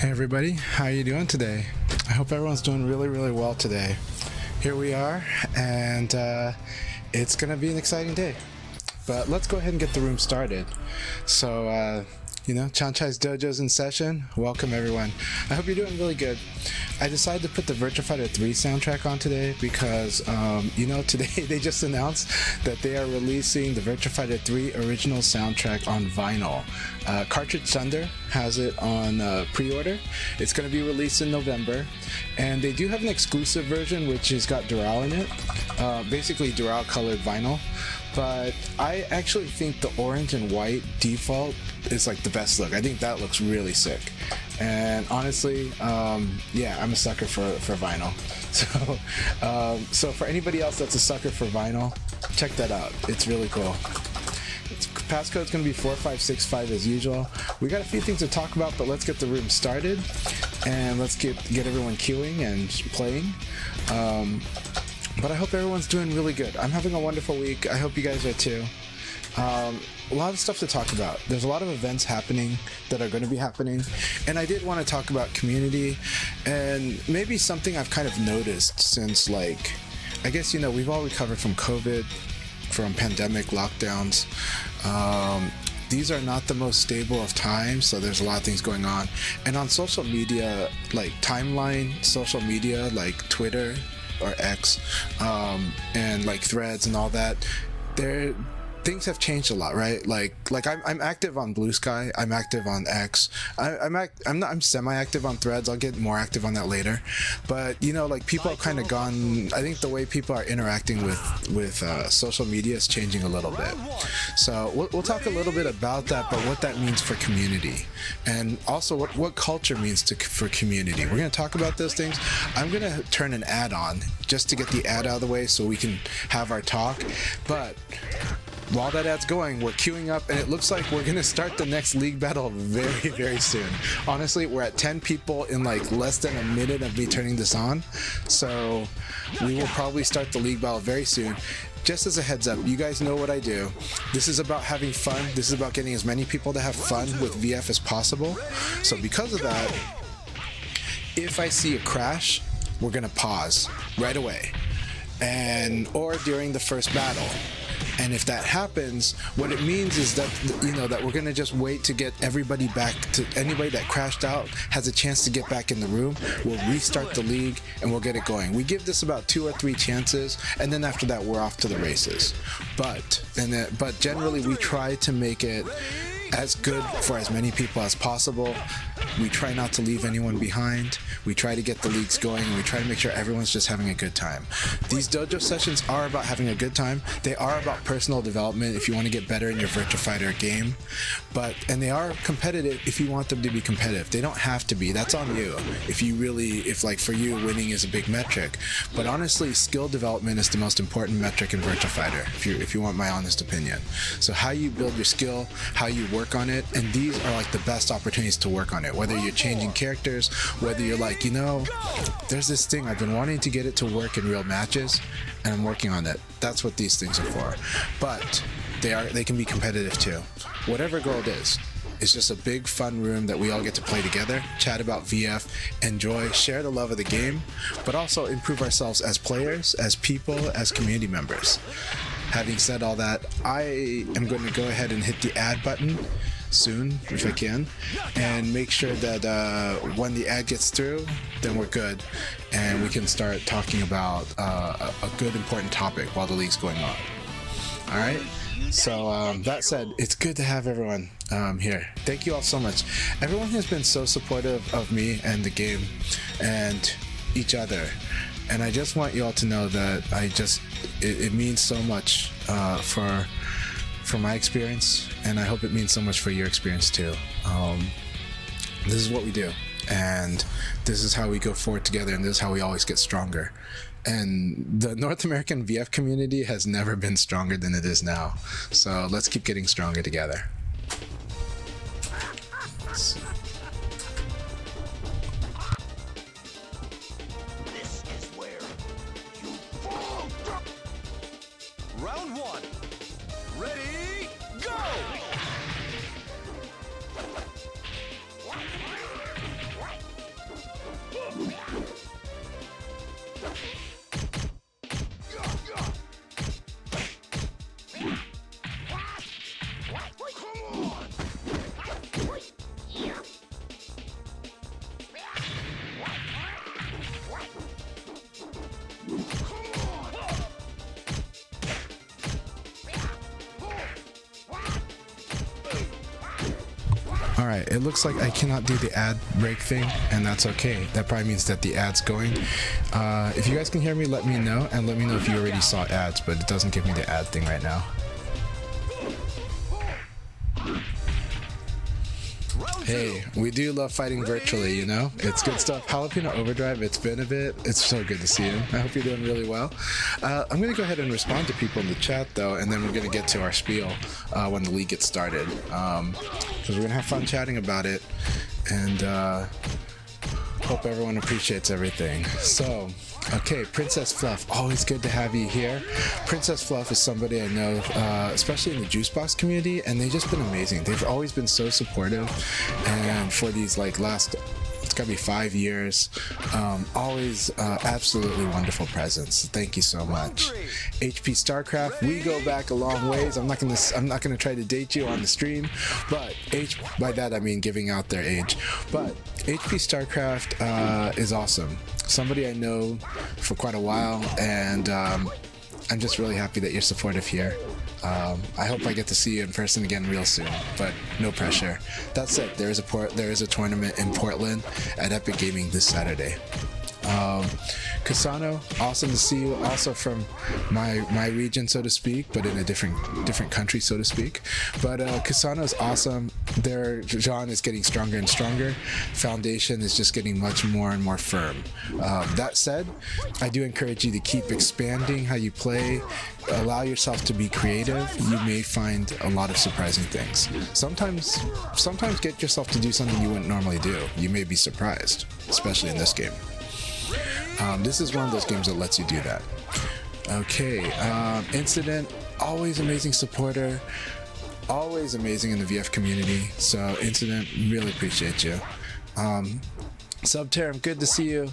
Hey everybody, how you doing today? I hope everyone's doing really well today. Here we are, and it's gonna be an exciting day. But let's go ahead and get the room started. So, Chanchai's Dojo's in session. Welcome everyone. I hope you're doing really good. I decided to put the Virtua Fighter 3 soundtrack on today because, today they just announced that they are releasing the Virtua Fighter 3 original soundtrack on vinyl. Cartridge Thunder has it on pre-order. It's going to be released in November, and they do have an exclusive version which has got Dural in it, basically Dural colored vinyl. But I actually think the orange and white default is like the best look. I think that looks really sick. And honestly, yeah, I'm a sucker for vinyl. So for anybody else that's a sucker for vinyl, check that out. It's really cool. Passcode's gonna be 4565 as usual. We got a few things to talk about, but let's get the room started and let's get everyone queuing and playing. But I hope everyone's doing really good. I'm having a wonderful week. I hope you guys are too. A lot of stuff to talk about. There's a lot of events happening that are going to be happening, and I did want to talk about community and maybe something I've kind of noticed since, like, I guess, we've all recovered from COVID, from pandemic lockdowns. These are not the most stable of times, so there's a lot of things going on. And on social media, like timeline social media, like Twitter or X, and like threads and all that, things have changed a lot, right? Like I'm active on Blue Sky, I'm active on X, I'm semi-active on Threads. I'll get more active on that later. But like people have kind of gone. I think the way people are interacting with social media is changing a little bit. So we'll talk a little bit about that, but what that means for community, and also what culture means for community. We're gonna talk about those things. I'm gonna turn an ad on just to get the ad out of the way so we can have our talk. But while that ad's going, we're queuing up, and it looks like we're gonna start the next league battle very soon. Honestly, we're at 10 people in like less than a minute of me turning this on, so we will probably start the league battle very soon. Just as a heads up, you guys know what I do. This is about having fun. This is about getting as many people to have fun with VF as possible. So because of that, if I see a crash, we're gonna pause right away, or during the first battle. And if that happens, what it means is that that we're gonna just wait to get everybody back. To anybody that crashed out has a chance to get back in the room. We'll restart the league and we'll get it going. We give this about 2 or 3 chances, and then after that we're off to the races. But generally we try to make it as good for as many people as possible. We try not to leave anyone behind. We try to get the leagues going, and we try to make sure everyone's just having a good time. These dojo sessions are about having a good time. They are about personal development if you want to get better in your Virtua Fighter game. And they are competitive if you want them to be competitive. They don't have to be. That's on you. If like for you, winning is a big metric. But honestly, skill development is the most important metric in Virtua Fighter, if you want my honest opinion. So how you build your skill, how you work on it, and these are like the best opportunities to work on it. Whether you're changing characters, whether you're like, there's this thing I've been wanting to get it to work in real matches, and I'm working on it. That's what these things are for. But they can be competitive too. Whatever goal it is, it's just a big fun room that we all get to play together, chat about VF, enjoy, share the love of the game, but also improve ourselves as players, as people, as community members. Having said all that, I am going to go ahead and hit the add button soon, if I can, and make sure that when the ad gets through, then we're good, and we can start talking about a good important topic while the league's going on. Alright? So that said, it's good to have everyone here. Thank you all so much. Everyone has been so supportive of me and the game and each other, and I just want you all to know that it means so much for my experience, and I hope it means so much for your experience too. This is what we do, and this is how we go forward together, and this is how we always get stronger. And the North American VF community has never been stronger than it is now, so let's keep getting stronger together. Round 1. Ready, go! Alright, it looks like I cannot do the ad break thing, and that's okay. That probably means that the ad's going. If you guys can hear me, let me know, and let me know if you already saw ads, but it doesn't give me the ad thing right now. Hey, we do love fighting virtually, you know? It's good stuff. Jalapeno Overdrive, it's been a bit. It's so good to see you. I hope you're doing really well. I'm going to go ahead and respond to people in the chat, though, and then we're going to get to our spiel when the league gets started. Because we're going to have fun chatting about it, and hope everyone appreciates everything. So, okay, Princess Fluff, always good to have you here. Princess Fluff is somebody I know, especially in the Juice Box community, and they've just been amazing. They've always been so supportive, and for these like last, it's gotta be 5 years, always absolutely wonderful presence. Thank you so much. HP StarCraft, we go back a long ways. I'm not gonna try to date you on the stream, but by that I mean giving out their age. But HP StarCraft is awesome. Somebody I know for quite a while, and I'm just really happy that you're supportive here. I hope I get to see you in person again real soon, but no pressure. That said, there is a tournament in Portland at Epic Gaming this Saturday. Kusano, awesome to see you, also from my region, so to speak, but in a different country, so to speak. But Kusano is awesome. Their genre is getting stronger and stronger. Foundation is just getting much more and more firm. That said, I do encourage you to keep expanding how you play. Allow yourself to be creative. You may find a lot of surprising things. Sometimes get yourself to do something you wouldn't normally do. You may be surprised, especially in this game. This is one of those games that lets you do that. Okay, Incident, always amazing supporter, always amazing in the VF community. So Incident, really appreciate you. Subterm, good to see you.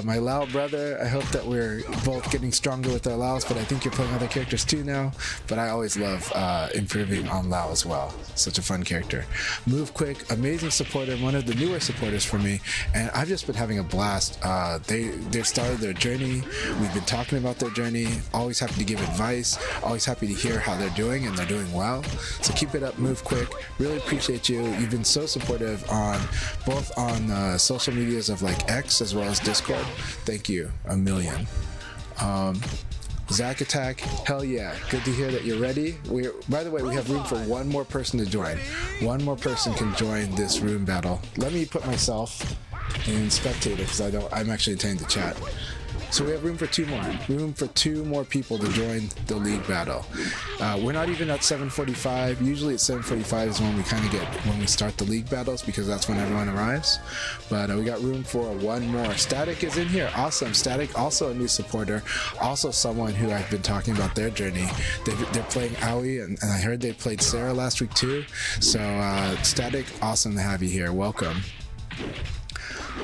My Lao brother, I hope that we're both getting stronger with our Laos, but I think you're playing other characters too now. But I always love improving on Lao as well. Such a fun character. MoveQuick, amazing supporter, one of the newer supporters for me, and I've just been having a blast. They started their journey. We've been talking about their journey. Always happy to give advice. Always happy to hear how they're doing, and they're doing well. So keep it up, MoveQuick. Really appreciate you. You've been so supportive on both on social medias of like X as well as Discord. Thank you a million. Zack Attack, hell yeah, good to hear that you're ready. By the way, we have room for one more person to join. One more person can join this room battle. Let me put myself in spectator because I'm actually intending to chat. So we have room for two more people to join the league battle. We're not even at 7:45. Usually at 7:45 is when we start the league battles, because that's when everyone arrives. But we got room for one more. Static is in here. Awesome. Static, also a new supporter, also someone who I've been talking about their journey. They're playing Aoi, and I heard they played Sarah last week too. So Static, awesome to have you here. Welcome.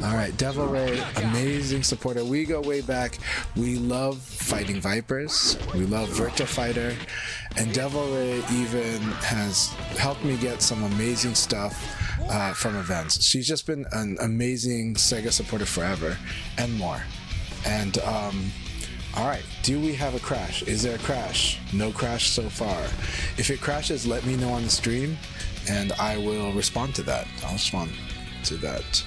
Alright, Devil Ray, amazing supporter. We go way back. We love fighting Vipers. We love Virtua Fighter. And Devil Ray even has helped me get some amazing stuff from events. She's just been an amazing Sega supporter forever and more. And alright, do we have a crash? Is there a crash? No crash so far. If it crashes, let me know on the stream and I will respond to that. I'll respond to that.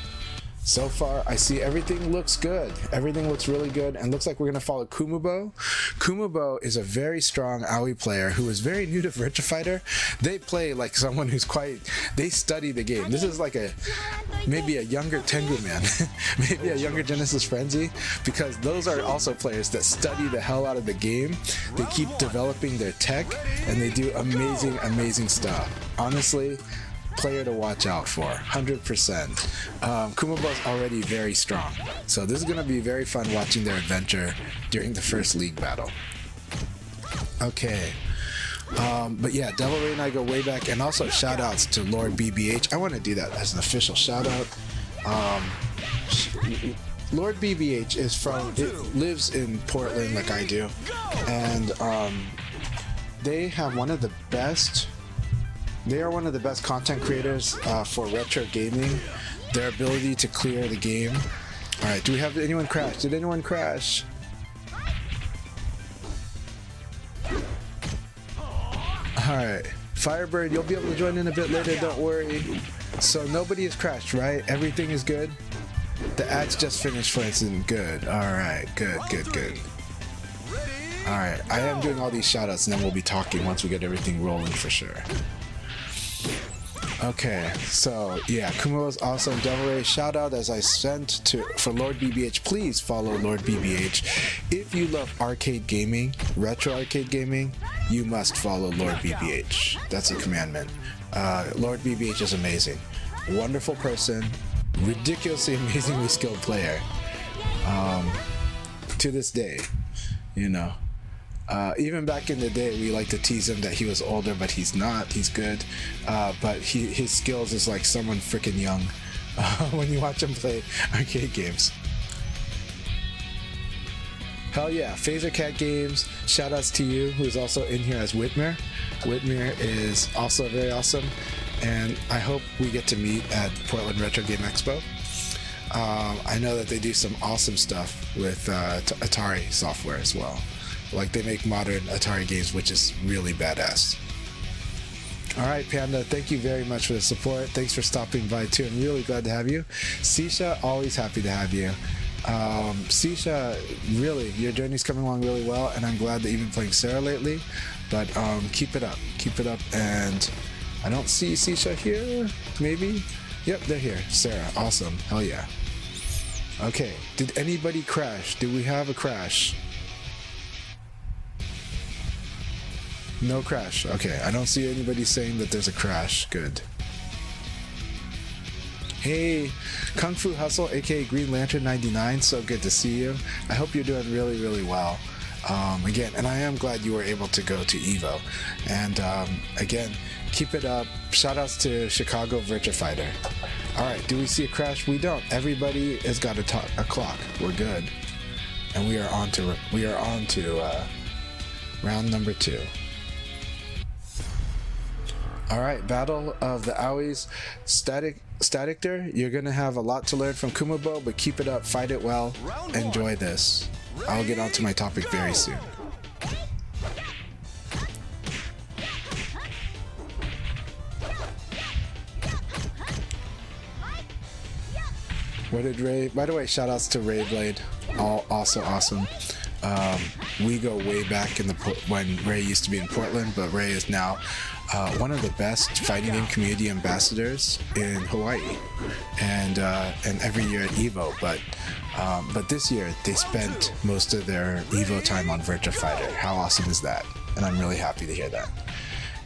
So far, I see everything looks good. Everything looks really good, and looks like we're gonna follow KUMUBOU. KUMUBOU is a very strong Aoi player who is very new to Virtua Fighter. They play like someone who's they study the game. This is like maybe a younger Tengu Man, maybe a younger Genesis Frenzy, because those are also players that study the hell out of the game. They keep developing their tech, and they do amazing, amazing stuff. Honestly, player to watch out for, 100%. KUMUBOU's already very strong, so this is going to be very fun watching their adventure during the first league battle. Okay, but yeah, Devil Ray and I go way back, and also shoutouts to Lord BBH. I want to do that as an official shoutout. Lord BBH lives in Portland like I do, and they have one of the best. They are one of the best content creators for retro gaming. Their ability to clear the game. Alright, do we have anyone crash? Did anyone crash? Alright, Firebird, you'll be able to join in a bit later, don't worry. So nobody has crashed, right? Everything is good? The ads just finished, for instance. Good. Alright, good. Alright, I am doing all these shoutouts and then we'll be talking once we get everything rolling for sure. Okay, so yeah, KUMUBOU's awesome. Devil Ray shout out as I sent to for Lord BBH. Please follow Lord BBH. If you love arcade gaming, retro arcade gaming, you must follow Lord BBH. That's a commandment. Lord BBH is amazing. Wonderful person, ridiculously amazingly skilled player. To this day, you know. Even back in the day, we like to tease him that he was older, but he's not. He's good, but his skills is like someone freaking young when you watch him play arcade games. Hell yeah, Phaser Cat Games, shoutouts to you, who's also in here as Whitmer. Whitmer is also very awesome, and I hope we get to meet at Portland Retro Game Expo. I know that they do some awesome stuff with Atari software as well. Like, they make modern Atari games, which is really badass. Alright, Panda, thank you very much for the support. Thanks for stopping by too. I'm really glad to have you. CSha, always happy to have you. CSha, really, your journey's coming along really well, and I'm glad that you've been playing Sarah lately. But keep it up, and I don't see CSha here, maybe? Yep, they're here. Sarah, awesome, hell yeah. Okay, did anybody crash? Do we have a crash? No crash. Okay, I don't see anybody saying that there's a crash. Good. Hey, Kung Fu Hustle, aka Green Lantern 99. So good to see you. I hope you're doing really, really well. Again, and I am glad you were able to go to Evo. And again, keep it up. Shoutouts to Chicago Virtua Fighter. All right, do we see a crash? We don't. Everybody has got a clock. We're good, and we are on to round number 2. Alright, Battle of the Owies. Statictor, you're gonna have a lot to learn from KUMUBOU, but keep it up, fight it well, enjoy this. I'll get on to my topic very soon. What did Ray, by the way, shoutouts to Rayblade, also awesome. We go way back in when Ray used to be in Portland, but Ray is now one of the best fighting game community ambassadors in Hawaii, and every year at Evo. But this year they spent most of their Evo time on Virtua Fighter. How awesome is that? And I'm really happy to hear that.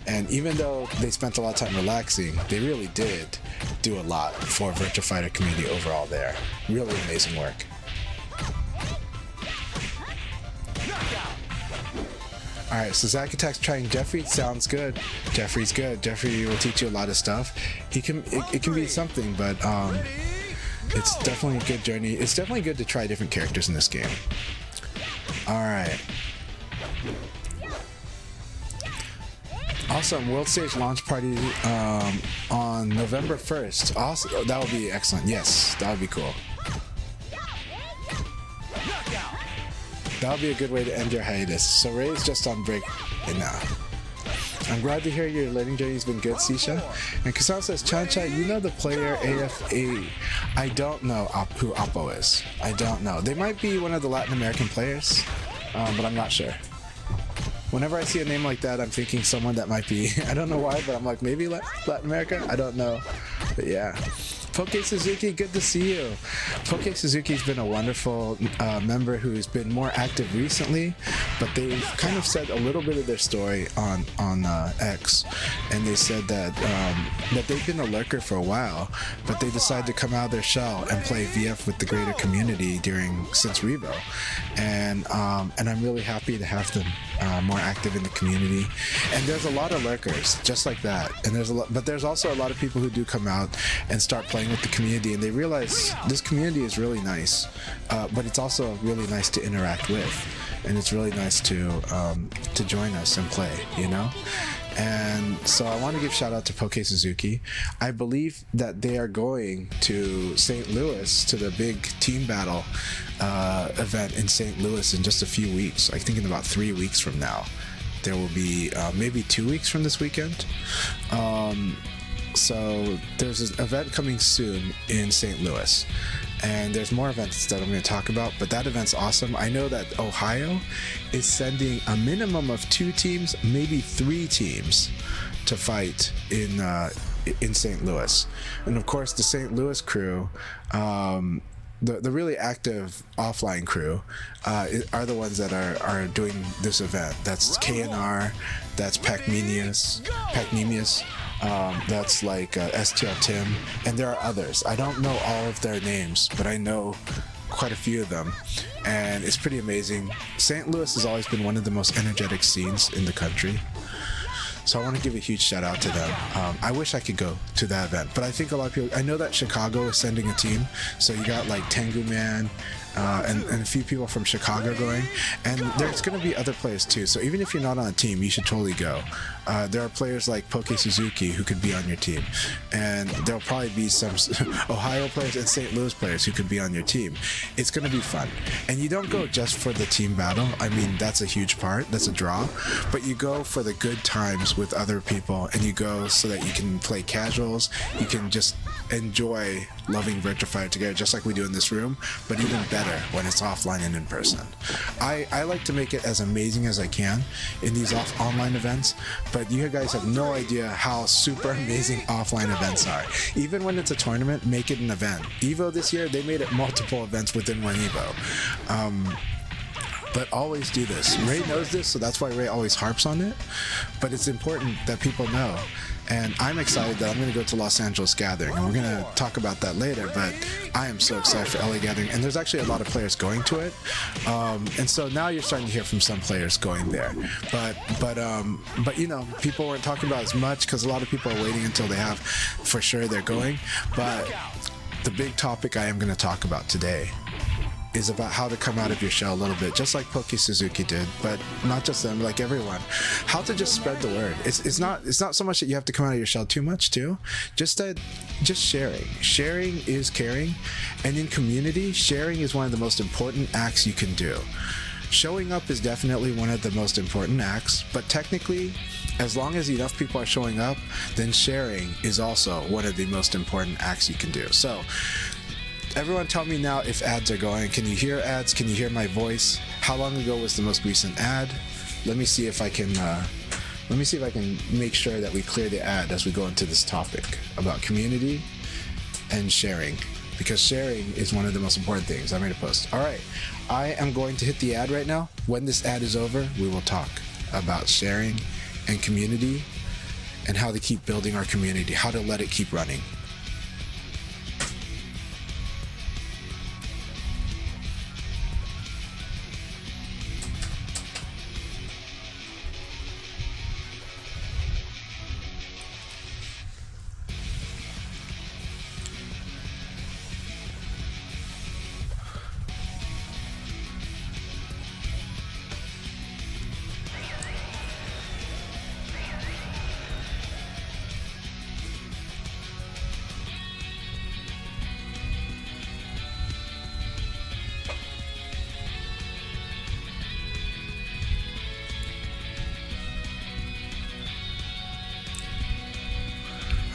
And even though they spent a lot of time relaxing, they really did do a lot for Virtua Fighter community overall there. Really amazing work. Alright, so Zack Attack's trying Jeffrey. Sounds good. Jeffrey's good. Jeffrey will teach you a lot of stuff. It can be something, but it's definitely a good journey. It's definitely good to try different characters in this game. Alright. Awesome. World Stage launch party on November 1st. Awesome. That would be excellent. Yes, that would be cool. That would be a good way to end your hiatus. So Ray's just on break right now. I'm glad to hear your learning journey's been good, CSha. And Kusano says, Chanchai, you know the player AFA. I don't know who Oppo is. I don't know. They might be one of the Latin American players, but I'm not sure. Whenever I see a name like that, I'm thinking someone that might be, I don't know why, but I'm like, maybe Latin America? I don't know. But yeah. PokeySuzuki, good to see you. PokeySuzuki's been a wonderful member who's been more active recently, but they've kind of said a little bit of their story on X, and they said that that they've been a lurker for a while, but they decided to come out of their shell and play VF with the greater community since Revo, and I'm really happy to have them more active in the community. And there's a lot of lurkers just like that, and there's also a lot of people who do come out and start playing with the community, and they realize this community is really nice, but it's also really nice to interact with, and it's really nice to join us and play, you know. And so I want to give shout out to PokeySuzuki. I believe that they are going to St. Louis to the big team battle event in St. Louis in just a few weeks. I think in about 3 weeks from now. there will be maybe 2 weeks from this weekend. So there's an event coming soon in St. Louis, and there's more events that I'm going to talk about, but that event's awesome. I know that Ohio is sending a minimum of 2 teams, maybe 3 teams to fight in St. Louis. And of course the St. Louis crew, the really active offline crew are the ones that are doing this event. That's KNR, that's Pacnemius, that's like STL Tim, and there are others. I don't know all of their names, but I know quite a few of them, and it's pretty amazing. St. Louis has always been one of the most energetic scenes in the country, so I want to give a huge shout out to them. I wish I could go to that event, but I think a lot of people, I know that Chicago is sending a team, so you got like Tengu Man, and a few people from Chicago going, and there's going to be other players too, so even if you're not on a team, you should totally go. There are players like PokeySuzuki who could be on your team, and there'll probably be some Ohio players and St. Louis players who could be on your team. It's going to be fun, and you don't go just for the team battle. I mean, that's a huge part, that's a draw, but you go for the good times with other people, and you go so that you can play casuals, you can just enjoy loving Virtua Fighter together, just like we do in this room, but even better when it's offline and in person. I like to make it as amazing as I can in these online events, but you guys have no idea how super amazing offline events are. Even when it's a tournament, make it an event. Evo this year, they made it multiple events within one Evo. But always do this. Ray knows this, so that's why Ray always harps on it, but it's important that people know. And I'm excited that I'm going to go to Los Angeles Gathering, and we're going to talk about that later, but I am so excited for LA Gathering, and there's actually a lot of players going to it, and so now you're starting to hear from some players going there, but you know, people weren't talking about as much because a lot of people are waiting until they have for sure they're going. But the big topic I am going to talk about today is about how to come out of your shell a little bit, just like PokeySuzuki did, but not just them, like everyone. How to just spread the word. It's not so much that you have to come out of your shell too much too, just sharing. Sharing is caring, and in community, sharing is one of the most important acts you can do. Showing up is definitely one of the most important acts, but technically, as long as enough people are showing up, then sharing is also one of the most important acts you can do. So everyone tell me now if ads are going. Can you hear ads? Can you hear my voice? How long ago was the most recent ad? Let me see if I can make sure that we clear the ad as we go into this topic about community and sharing, because sharing is one of the most important things. I made a post. All right, I am going to hit the ad right now. When this ad is over, we will talk about sharing and community and how to keep building our community, how to let it keep running.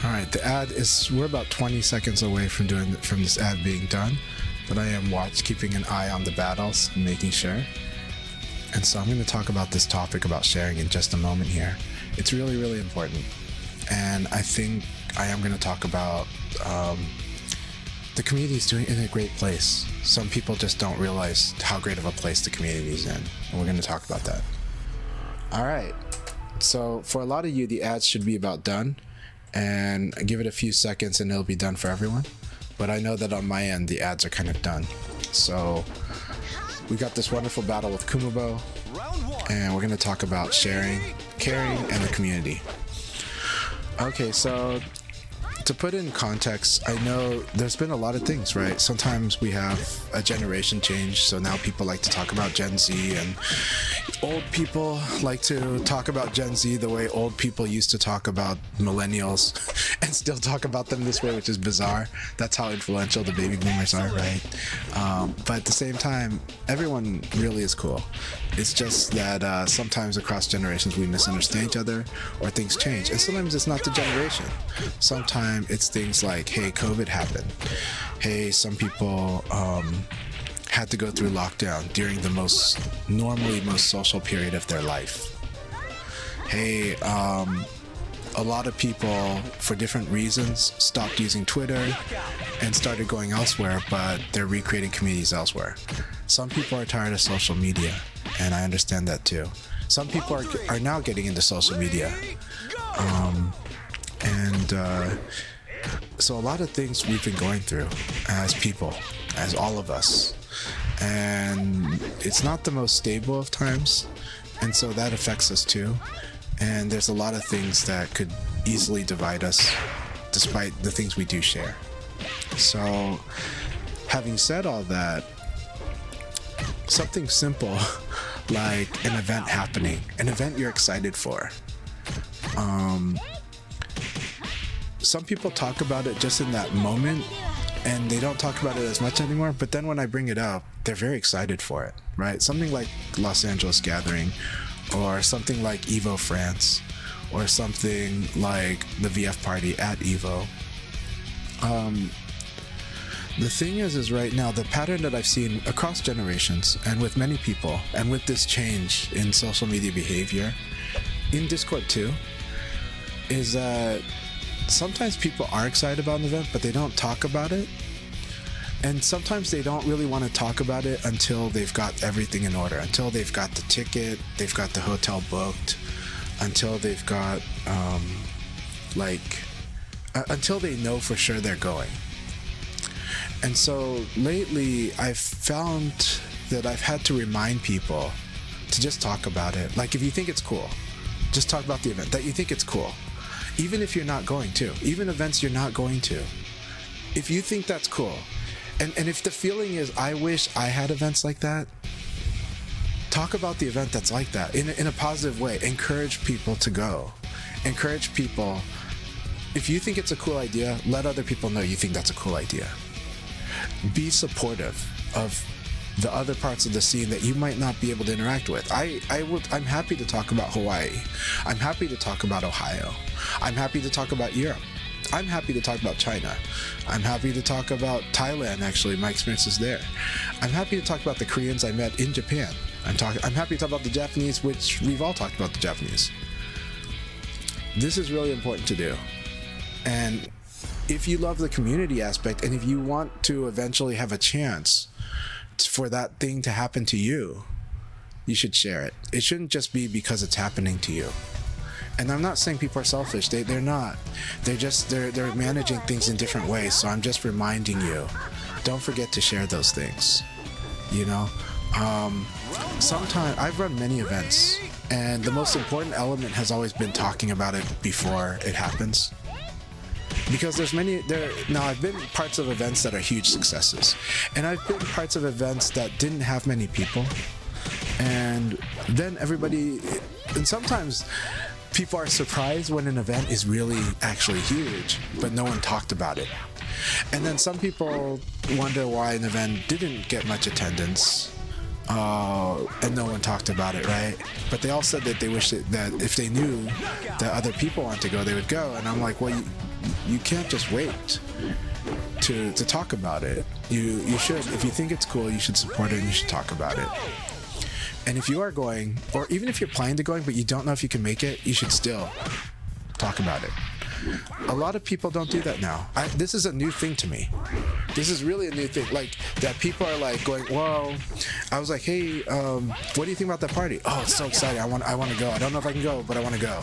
Alright, the ad is, we're about 20 seconds away from this ad being done, but I am keeping an eye on the battles and making sure. And so I'm going to talk about this topic about sharing in just a moment here. It's really, really important. And I think I am going to talk about the community is doing in a great place. Some people just don't realize how great of a place the community is in. And we're going to talk about that. Alright, so for a lot of you, the ads should be about done. And give it a few seconds and it'll be done for everyone, but I know that on my end the ads are kind of done. So we got this wonderful battle with KUMUBOU, and we're going to talk about sharing, caring, and the community. Okay, so to put in context, I know there's been a lot of things, right? Sometimes we have a generation change, so now people like to talk about Gen Z, and old people like to talk about Gen Z the way old people used to talk about millennials and still talk about them this way, which is bizarre. That's how influential the baby boomers are, right? But at the same time, everyone really is cool. It's just that sometimes across generations we misunderstand each other or things change. And sometimes it's not the generation. Sometimes it's things like, hey, COVID happened. Hey, some people had to go through lockdown during the normally most social period of their life. Hey, a lot of people, for different reasons, stopped using Twitter and started going elsewhere, but they're recreating communities elsewhere. Some people are tired of social media, and I understand that too. Some people are now getting into social media. So a lot of things we've been going through as people, as all of us. And it's not the most stable of times, and so that affects us too. And there's a lot of things that could easily divide us despite the things we do share. So having said all that, something simple like an event happening, an event you're excited for. Some people talk about it just in that moment and they don't talk about it as much anymore, but then when I bring it up, they're very excited for it, right? Something like Los Angeles Gathering, or something like Evo France, or something like the VF party at Evo. The thing is right now, the pattern that I've seen across generations and with many people, and with this change in social media behavior, in Discord too, is that sometimes people are excited about an event, but they don't talk about it. And sometimes they don't really want to talk about it until they've got everything in order, until they've got the ticket, they've got the hotel booked, until they've got, until they know for sure they're going. And so lately I've found that I've had to remind people to just talk about it. Like, if you think it's cool, just talk about the event, that you think it's cool. Even if you're not going to, even events you're not going to. If you think that's cool, and if the feeling is, I wish I had events like that, talk about the event that's like that in a positive way. Encourage people to go. Encourage people. If you think it's a cool idea, let other people know you think that's a cool idea. Be supportive of the other parts of the scene that you might not be able to interact with. I'm happy to talk about Hawaii. I'm happy to talk about Ohio. I'm happy to talk about Europe. I'm happy to talk about China. I'm happy to talk about Thailand, actually, my experiences there. I'm happy to talk about the Koreans I met in Japan. I'm happy to talk about the Japanese, which we've all talked about the Japanese. This is really important to do. And if you love the community aspect, and if you want to eventually have a chance for that thing to happen to you, you should share it. It shouldn't just be because it's happening to you. And I'm not saying people are selfish. They're not. They're managing things in different ways. So I'm just reminding you, don't forget to share those things. You know, sometimes I've run many events, and the most important element has always been talking about it before it happens. Because now I've been parts of events that are huge successes, and I've been parts of events that didn't have many people, and then and sometimes people are surprised when an event is really actually huge, but no one talked about it. And then some people wonder why an event didn't get much attendance, and no one talked about it, right? But they all said that they wish that if they knew that other people want to go, they would go. And I'm like, well, you can't just wait to talk about it. You should, if you think it's cool, you should support it and you should talk about it. And if you are going, or even if you're planning to going but you don't know if you can make it, you should still talk about it. A lot of people don't do that now. This is a new thing to me. This is really a new thing. Like, that people are like going, whoa. I was like, hey, what do you think about that party? Oh, it's so exciting. I want to go. I don't know if I can go, but I want to go.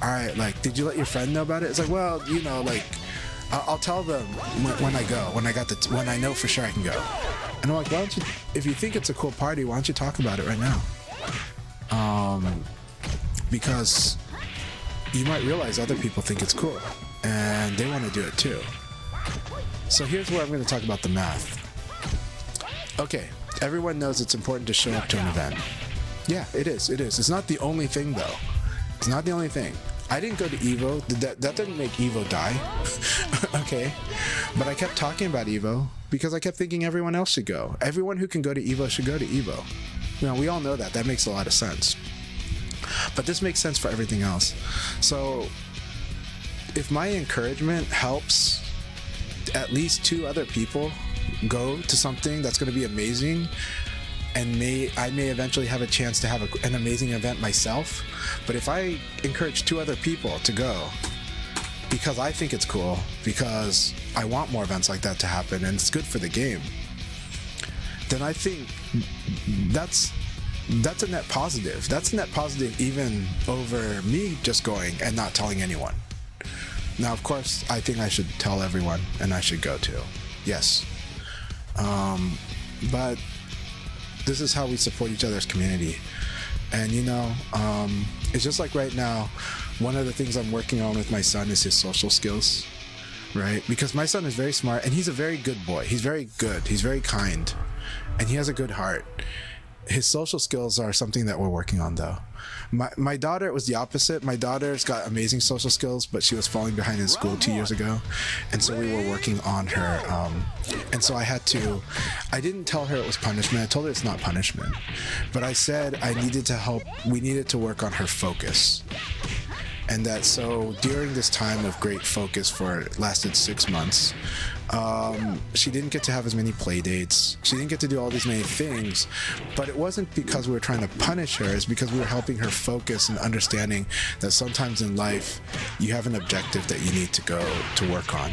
All right, like, did you let your friend know about it? It's like, well, you know, like, I'll tell them when I go, when I know for sure I can go. And I'm like, why don't you, if you think it's a cool party, why don't you talk about it right now? Because you might realize other people think it's cool and they want to do it too. So here's where I'm going to talk about the math. Okay, everyone knows it's important to show up to an event. Yeah, it is. It's not the only thing though. It's not the only thing. I didn't go to Evo. That didn't make Evo die. Okay. But I kept talking about Evo because I kept thinking everyone else should go. Everyone who can go to Evo should go to Evo. You know, we all know that. That makes a lot of sense. But this makes sense for everything else. So if my encouragement helps at least 2 other people go to something that's going to be amazing, and I may eventually have a chance to have an amazing event myself. But if I encourage 2 other people to go because I think it's cool, because I want more events like that to happen and it's good for the game, then I think that's a net positive. That's a net positive even over me just going and not telling anyone. Now, of course, I think I should tell everyone and I should go too. Yes. But this is how we support each other's community. And you know, it's just like right now, one of the things I'm working on with my son is his social skills, right? Because my son is very smart and he's a very good boy. He's very good. He's very kind and he has a good heart. His social skills are something that we're working on though. My daughter, it was the opposite. My daughter's got amazing social skills, but she was falling behind in school 2 years ago. And so we were working on her. And so I didn't tell her it was punishment. I told her it's not punishment. But I said we needed to work on her focus. And that so during this time of great focus lasted 6 months, she didn't get to have as many play dates. She didn't get to do all these many things, but it wasn't because we were trying to punish her. It's because we were helping her focus and understanding that sometimes in life you have an objective that you need to go to work on.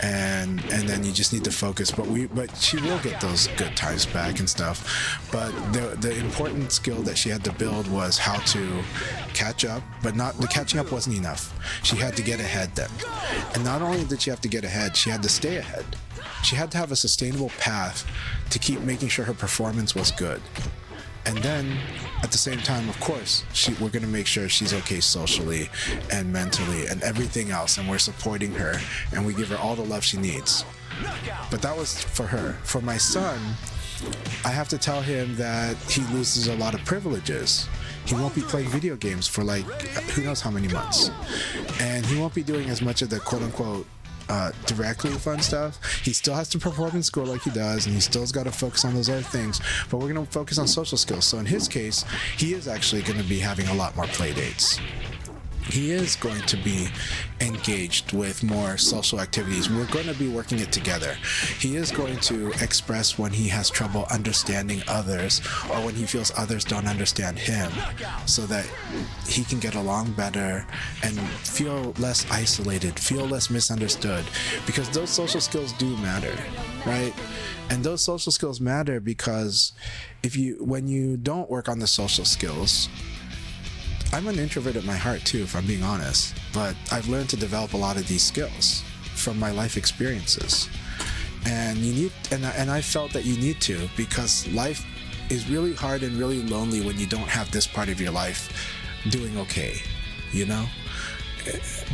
And then you just need to focus, but she will get those good times back and stuff. But the important skill that she had to build was how to catch up, but the catching up wasn't enough. She had to get ahead then. And not only did she have to get ahead, she had to stay ahead. She had to have a sustainable path to keep making sure her performance was good. And then at the same time, of course, we're going to make sure she's okay socially and mentally and everything else, and we're supporting her and we give her all the love she needs. But that was for her. For my son, I have to tell him that he loses a lot of privileges. He won't be playing video games for like who knows how many months, and he won't be doing as much of the quote-unquote directly fun stuff. He still has to perform in school like he does, and he still's got to focus on those other things, but we're going to focus on social skills. So in his case, he is actually going to be having a lot more play dates. He is going to be engaged with more social activities. We're going to be working it together. He is going to express when he has trouble understanding others or when he feels others don't understand him, so that he can get along better and feel less isolated, feel less misunderstood, because those social skills do matter, right? And those social skills matter because when you don't work on the social skills, I'm an introvert at my heart too, if I'm being honest, but I've learned to develop a lot of these skills from my life experiences. And I felt that you need to, because life is really hard and really lonely when you don't have this part of your life doing okay, you know?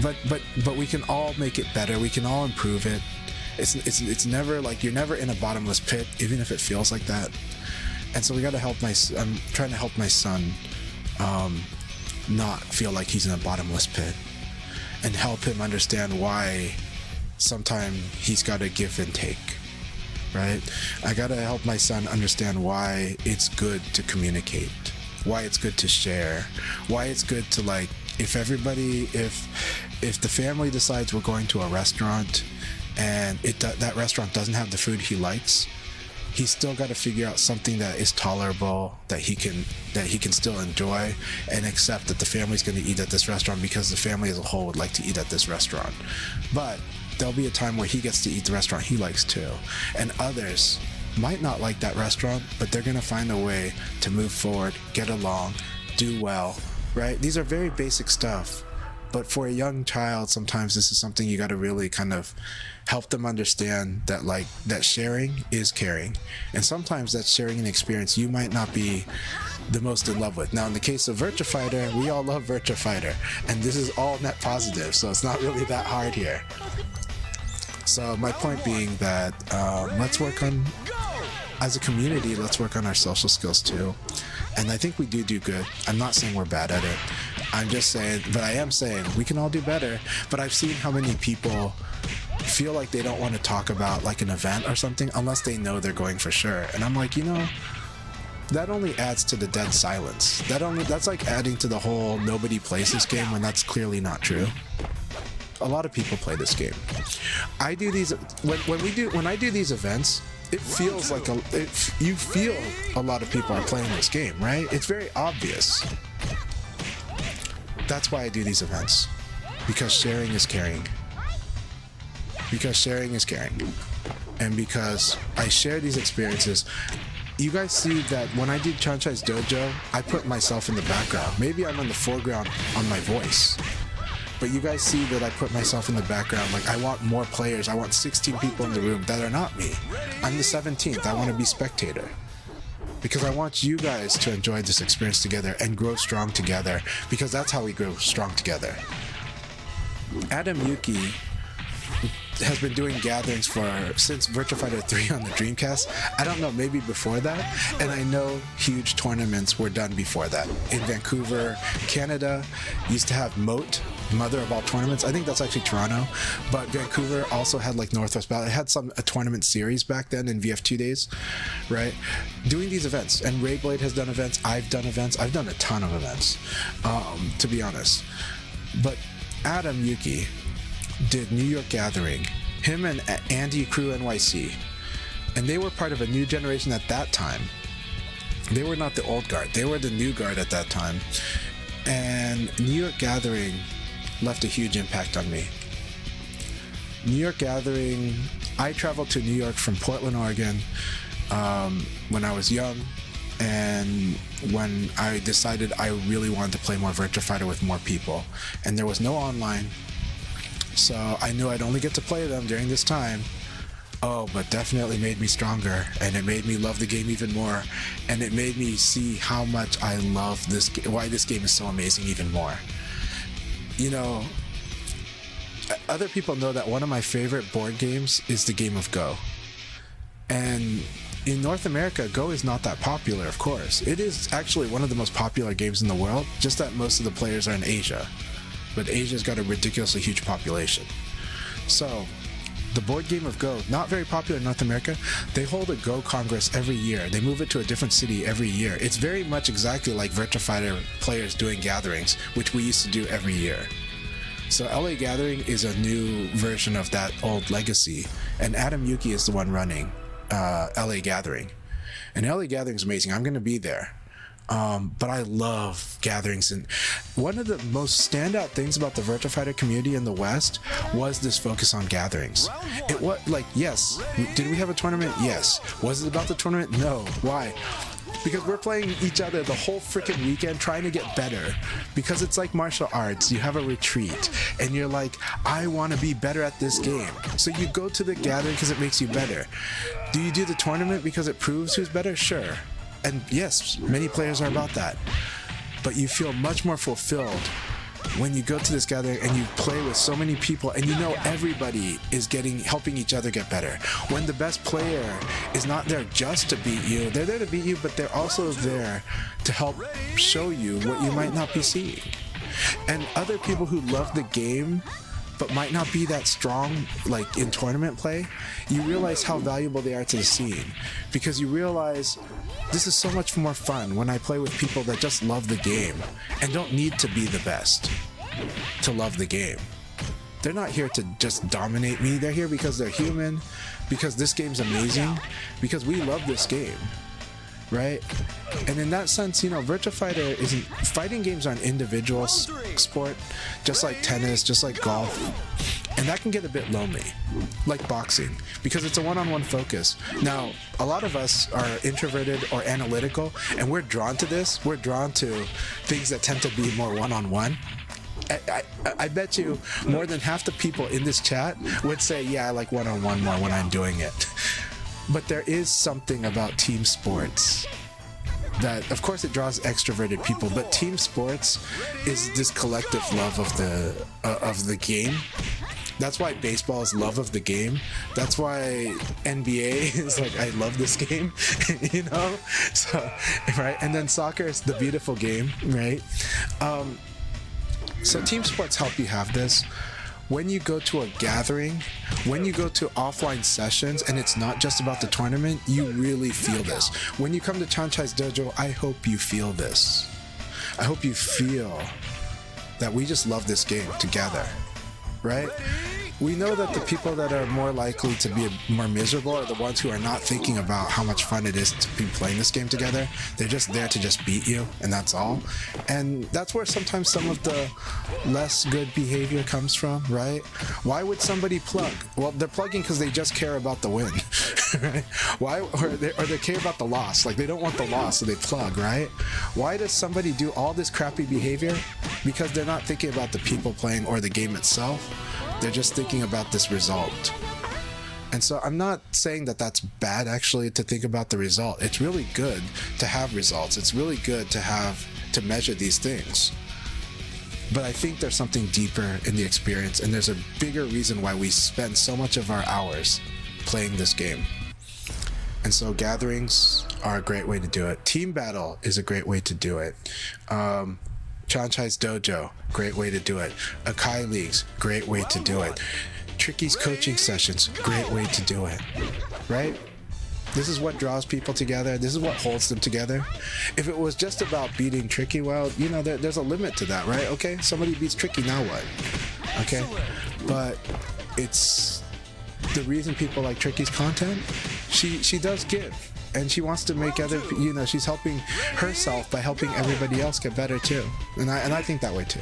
But we can all make it better. We can all improve it. It's never like you're never in a bottomless pit, even if it feels like that. And so I'm trying to help my son not feel like he's in a bottomless pit, and help him understand why sometimes he's got to give and take, right? I got to help my son understand why it's good to communicate, why it's good to share, why it's good to, like, if the family decides we're going to a restaurant and that restaurant doesn't have the food he likes, he's still got to figure out something that is tolerable, that he can still enjoy, and accept that the family's going to eat at this restaurant because the family as a whole would like to eat at this restaurant. But there'll be a time where he gets to eat the restaurant he likes too, and others might not like that restaurant, but they're going to find a way to move forward, get along, do well, right? These are very basic stuff, but for a young child, sometimes this is something you got to really kind of help them understand, that like that sharing is caring, and sometimes that sharing an experience you might not be the most in love with. Now in the case of Virtua Fighter, we all love Virtua Fighter, and this is all net positive, so it's not really that hard here. So my point being that let's work on, as a community, let's work on our social skills too, And I think we do good. I'm not saying we're bad at it. I'm just saying, but I am saying we can all do better. But I've seen how many people feel like they don't want to talk about like an event or something unless they know they're going for sure. And I'm like, you know, that only adds to the dead silence. That's like adding to the whole nobody plays this game when that's clearly not true. A lot of people play this game. I do these when I do these events, it feels like you feel a lot of people are playing this game, right? It's very obvious. That's why I do these events, because sharing is caring. Because sharing is caring, and because I share these experiences. You guys see that when I do Chanchai's Dojo, I put myself in the background. Maybe I'm in the foreground on my voice, but you guys see that I put myself in the background. Like, I want more players. I want 16 people in the room that are not me. I'm the 17th. I want to be spectator, because I want you guys to enjoy this experience together and grow strong together, because that's how we grow strong together. Adam Yuki has been doing gatherings since Virtua Fighter 3 on the Dreamcast. I don't know, maybe before that. And I know huge tournaments were done before that. In Vancouver, Canada, used to have Moat, mother of all tournaments. I think that's actually Toronto. But Vancouver also had like Northwest Battle. It had a tournament series back then in VF2 days, right? Doing these events. And Rayblade has done events. I've done events. I've done a ton of events, to be honest. But Adam Yuki did New York Gathering, him and Andy Crew NYC, and they were part of a new generation at that time. They were not the old guard, they were the new guard at that time. And New York Gathering left a huge impact on me. New York Gathering, I traveled to New York from Portland, Oregon when I was young, and when I decided I really wanted to play more Virtua Fighter with more people, and there was no online. So I knew I'd only get to play them during this time. Oh, but definitely made me stronger, and it made me love the game even more, and it made me see how much I love this game, why this game is so amazing even more. You know, other people know that one of my favorite board games is the game of Go. And in North America, Go is not that popular, of course. It is actually one of the most popular games in the world, just that most of the players are in Asia. But Asia's got a ridiculously huge population. So, the board game of Go, not very popular in North America. They hold a Go Congress every year. They move it to a different city every year. It's very much exactly like Virtua Fighter players doing gatherings, which we used to do every year. So LA Gathering is a new version of that old legacy, and Adam Yuki is the one running LA Gathering. And LA Gathering is amazing. I'm going to be there. But I love gatherings, and one of the most standout things about the Virtua Fighter community in the West was this focus on gatherings. It was like, yes, did we have a tournament? Yes. Was it about the tournament? No. Why? Because we're playing each other the whole freaking weekend trying to get better. Because it's like martial arts. You have a retreat and you're like, I want to be better at this game. So you go to the gathering because it makes you better. Do you do the tournament because it proves who's better? Sure. And yes, many players are about that. But you feel much more fulfilled when you go to this gathering and you play with so many people and you know everybody is helping each other get better. When the best player is not there just to beat you, they're there to beat you, but they're also there to help show you what you might not be seeing. And other people who love the game but might not be that strong, like in tournament play, you realize how valuable they are to the scene, because you realize this is so much more fun when I play with people that just love the game and don't need to be the best to love the game. They're not here to just dominate me. They're here because they're human, because this game's amazing, because we love this game, right? And in that sense, you know, Virtua Fighter fighting games are an individual sport, just like tennis, just like golf, and that can get a bit lonely, like boxing, because it's a one-on-one focus. Now, a lot of us are introverted or analytical, and we're drawn to this. We're drawn to things that tend to be more one-on-one. I bet you more than half the people in this chat would say, yeah, I like one-on-one more when I'm doing it. But there is something about team sports that, of course, it draws extroverted people, but team sports is this collective love of the game, That's why baseball is love of the game. That's why NBA is like, I love this game, you know? So, right? And then soccer is the beautiful game, right? So team sports help you have this. When you go to a gathering, when you go to offline sessions, and it's not just about the tournament, you really feel this. When you come to Chanchai's dojo, I hope you feel this. I hope you feel that we just love this game together, right? We know that the people that are more likely to be more miserable are the ones who are not thinking about how much fun it is to be playing this game together. They're just there to just beat you, and that's all. And that's where sometimes some of the less good behavior comes from, right? Why would somebody plug? Well, they're plugging because they just care about the win, right? Why? Or they care about the loss. Like, they don't want the loss, so they plug, right? Why does somebody do all this crappy behavior? Because they're not thinking about the people playing or the game itself. They're just thinking about this result. And so I'm not saying that that's bad, actually, to think about the result. It's really good to have results. It's really good to measure these things. But I think there's something deeper in the experience, and there's a bigger reason why we spend so much of our hours playing this game. And so gatherings are a great way to do it. Team battle is a great way to do it. Chanchai's dojo, great way to do it. Akai leagues, great way to do it. Tricky's coaching sessions, great way to do it, right? This is what draws people together. This is what holds them together. If it was just about beating Tricky, well, you know, there's a limit to that, right? Okay, somebody beats Tricky, now what? Okay, but it's the reason people like Tricky's content. She does give. And she wants to make other, you know, she's helping herself by helping everybody else get better too. And I think that way too.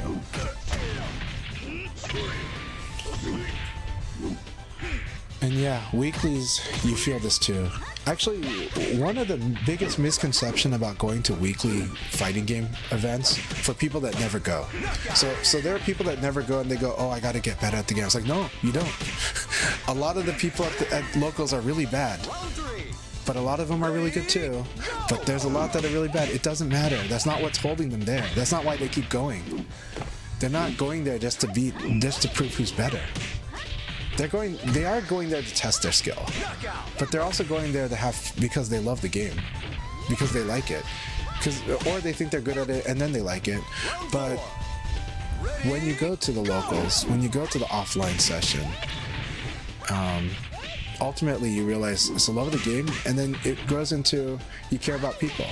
And yeah, weeklies, you feel this too. Actually, one of the biggest misconception about going to weekly fighting game events for people that never go. So there are people that never go and they go, oh, I gotta get better at the game. It's like, no, you don't. A lot of the people at locals are really bad. But a lot of them are really good too. But there's a lot that are really bad. It doesn't matter. That's not what's holding them there. That's not why they keep going. They're not going there just to prove who's better. They are going there to test their skill. But they're also going there because they love the game. Because they like it. Or they think they're good at it and then they like it. But when you go to the locals, when you go to the offline session, ultimately you realize it's the love of the game, and then it grows into you care about people.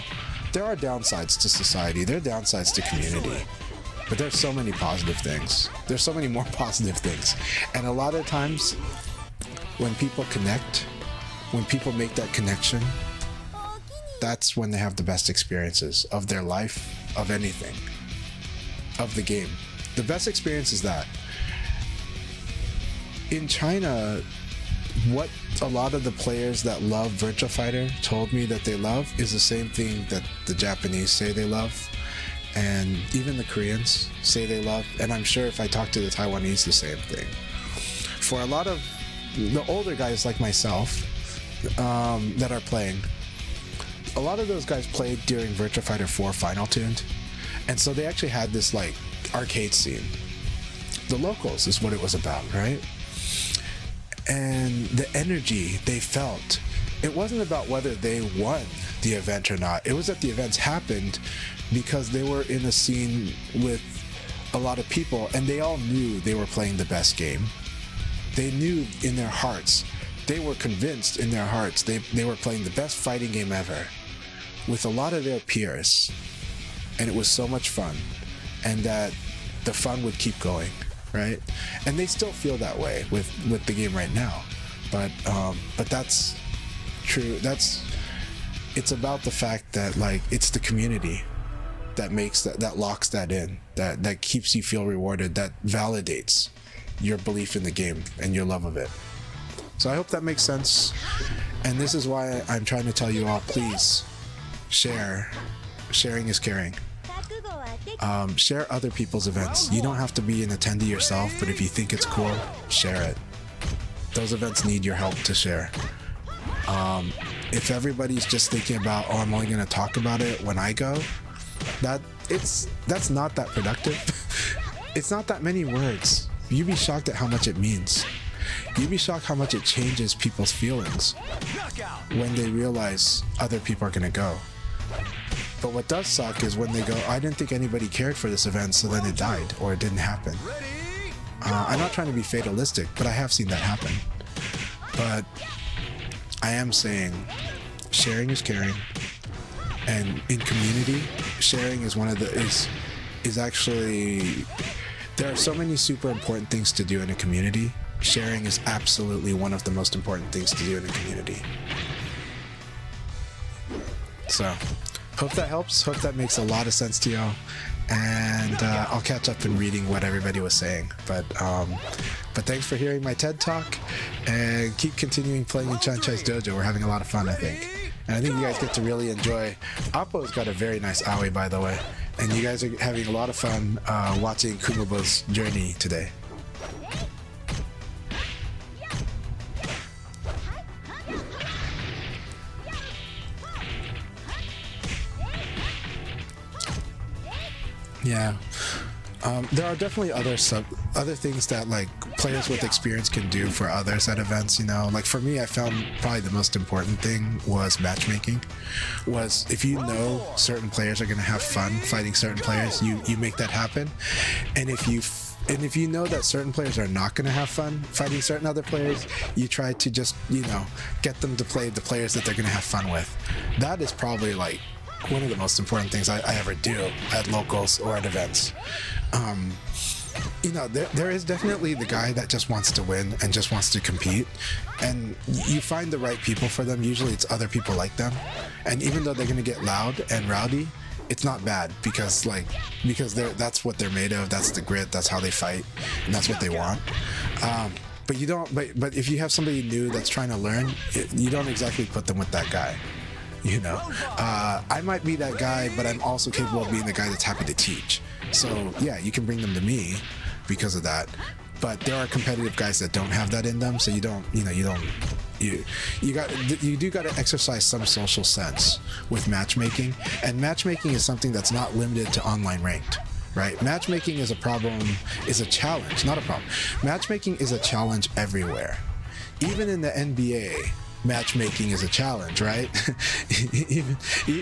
There are downsides to society, there are downsides to community, but there's so many positive things. There's so many more positive things. And a lot of times when people connect, when people make that connection, that's when they have the best experiences of their life, of anything, of the game. The best experience is that. In China, what a lot of the players that love Virtua Fighter told me that they love is the same thing that the Japanese say they love, and even the Koreans say they love, and I'm sure if I talk to the Taiwanese, the same thing. For a lot of the older guys like myself that are playing, a lot of those guys played during Virtua Fighter 4 Final Tuned, and so they actually had this like arcade scene. The locals is what it was about, right? And the energy they felt, it wasn't about whether they won the event or not. It was that the events happened because they were in a scene with a lot of people and they all knew they were playing the best game. They knew in their hearts, they were convinced in their hearts they were playing the best fighting game ever with a lot of their peers. And it was so much fun, and that the fun would keep going. Right, and they still feel that way with the game right now, but that's true. It's about the fact that like it's the community that makes that locks that in, that keeps you feel rewarded, that validates your belief in the game and your love of it. So I hope that makes sense, and this is why I'm trying to tell you all, please share. Sharing is caring. Share other people's events. You don't have to be an attendee yourself, but if you think it's cool, share it. Those events need your help to share. If everybody's just thinking about, oh, I'm only going to talk about it when I go, that's not that productive. It's not that many words. you'd be shocked at how much it means. You'd be shocked how much it changes people's feelings when they realize other people are gonna go. But what does suck is when they go, I didn't think anybody cared for this event, so then it died or it didn't happen. I'm not trying to be fatalistic, but I have seen that happen. But I am saying sharing is caring, and in community, sharing is one of the is actually, there are so many super important things to do in a community. Sharing is absolutely one of the most important things to do in a community. So, hope that helps. Hope that makes a lot of sense to y'all. And I'll catch up in reading what everybody was saying. But thanks for hearing my TED Talk, and keep continuing playing in Chanchai's dojo. We're having a lot of fun, I think. And I think you guys get to really enjoy. Oppo's got a very nice Aoi, by the way. And you guys are having a lot of fun watching KUMUBOU's journey today. Yeah, there are definitely other things that like players with experience can do for others at events. You know, like for me, I found probably the most important thing was matchmaking. Was if you know certain players are going to have fun fighting certain players, you make that happen. And if you know that certain players are not going to have fun fighting certain other players, you try to just, you know, get them to play the players that they're going to have fun with. That is probably like one of the most important things I ever do at locals or at events. You know, there is definitely the guy that just wants to win and just wants to compete, and you find the right people for them. Usually it's other people like them, and even though they're going to get loud and rowdy, it's not bad because that's what they're made of. That's the grit. That's how they fight, and that's what they want. But you don't. But if you have somebody new that's trying to learn, you don't exactly put them with that guy. You know, I might be that guy, but I'm also capable of being the guy that's happy to teach. So yeah, you can bring them to me because of that. But there are competitive guys that don't have that in them, so you do got to exercise some social sense with matchmaking. And matchmaking is something that's not limited to online ranked, right? Matchmaking is a challenge, not a problem. Matchmaking is a challenge everywhere, even in the NBA. Matchmaking is a challenge, right?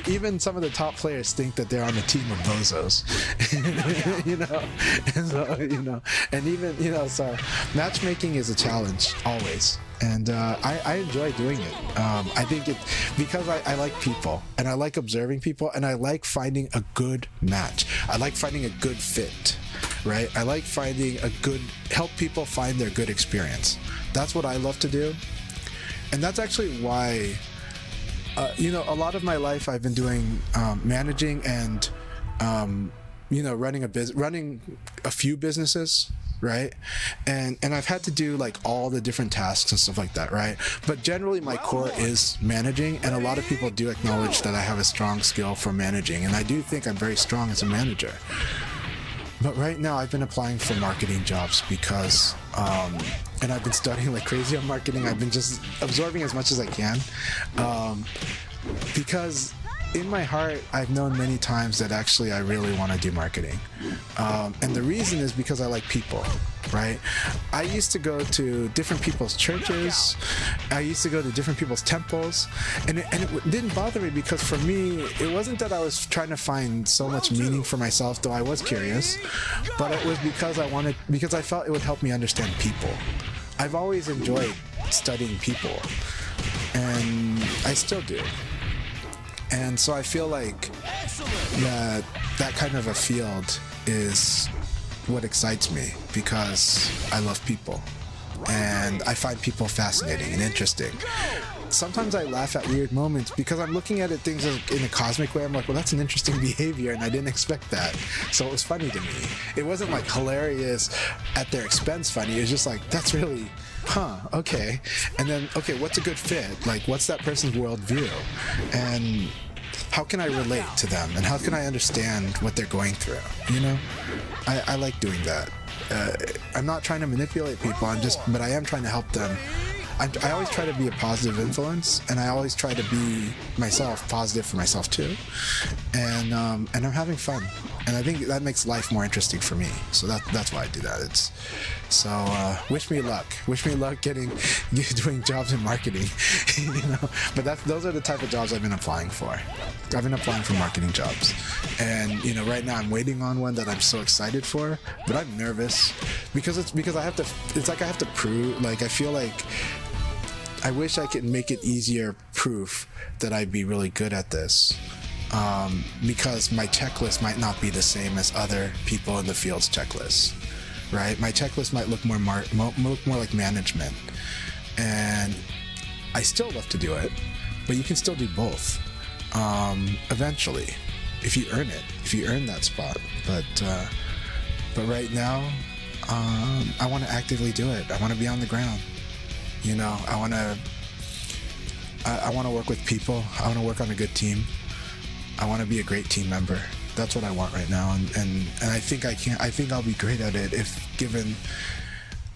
even some of the top players think that they're on a team of bozos. You know, and so, you know, and even, you know, so matchmaking is a challenge always, and I enjoy doing it. I think it because I like people, and I like observing people, and I like finding a good match. I like finding a good fit, right? I like finding help people find their good experience. That's what I love to do. And that's actually why, you know, a lot of my life I've been doing managing and, you know, running a few businesses, right? And I've had to do like all the different tasks and stuff like that, right? But generally my core is managing, and a lot of people do acknowledge that I have a strong skill for managing, and I do think I'm very strong as a manager. But right now I've been applying for marketing jobs because, and I've been studying like crazy on marketing. I've been just absorbing as much as I can, because in my heart, I've known many times that actually I really want to do marketing. And the reason is because I like people, right? I used to go to different people's churches. I used to go to different people's temples. And it didn't bother me because for me, it wasn't that I was trying to find so much meaning for myself, though I was curious, but it was because I felt it would help me understand people. I've always enjoyed studying people, and I still do. And so I feel like that kind of a field is what excites me because I love people and I find people fascinating and interesting. Sometimes I laugh at weird moments because I'm looking at things in a cosmic way. I'm like, well, that's an interesting behavior and I didn't expect that. So it was funny to me. It wasn't like hilarious at their expense funny. It was just like, that's really, okay. And then, okay, what's a good fit? Like, what's that person's worldview? And how can I relate to them? And how can I understand what they're going through? You know, I like doing that. I'm not trying to manipulate people. But I am trying to help them I always try to be a positive influence, and I always try to be myself, positive for myself too, and I'm having fun, and I think that makes life more interesting for me. So that's why I do that. It's so wish me luck. Wish me luck doing jobs in marketing, you know. But those are the type of jobs I've been applying for. I've been applying for marketing jobs, and you know, right now I'm waiting on one that I'm so excited for, but I'm nervous because I have to. It's like I have to prove. Like I feel like I wish I could make it easier proof that I'd be really good at this, because my checklist might not be the same as other people in the field's checklists, right? My checklist might look more like management, and I still love to do it, but you can still do both eventually if you earn that spot. But right now, I want to actively do it. I want to be on the ground. You know, I want to work with people. I want to work on a good team. I want to be a great team member. That's what I want right now, and I think I can. I think I'll be great at it if given,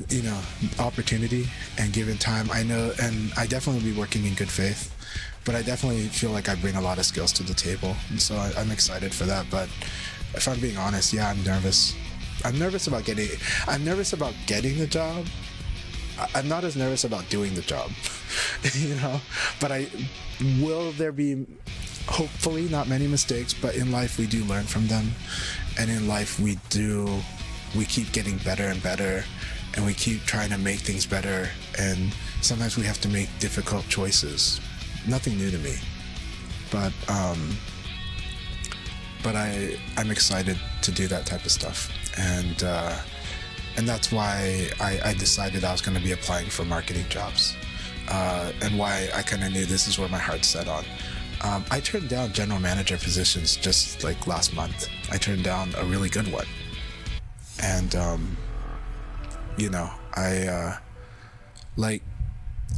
you know, opportunity and given time. I know, and I definitely will be working in good faith, but I definitely feel like I bring a lot of skills to the table, and so I'm excited for that. But if I'm being honest, yeah, I'm nervous. I'm nervous about getting the job. I'm not as nervous about doing the job, you know, but will there be, hopefully not many mistakes, but in life we do learn from them, and in life we keep getting better and better, and we keep trying to make things better, and sometimes we have to make difficult choices. Nothing new to me, but I'm excited to do that type of stuff, and that's why I decided I was going to be applying for marketing jobs, and why I kind of knew this is where my heart's set on. I turned down general manager positions just like last month. I turned down a really good one, and you know, and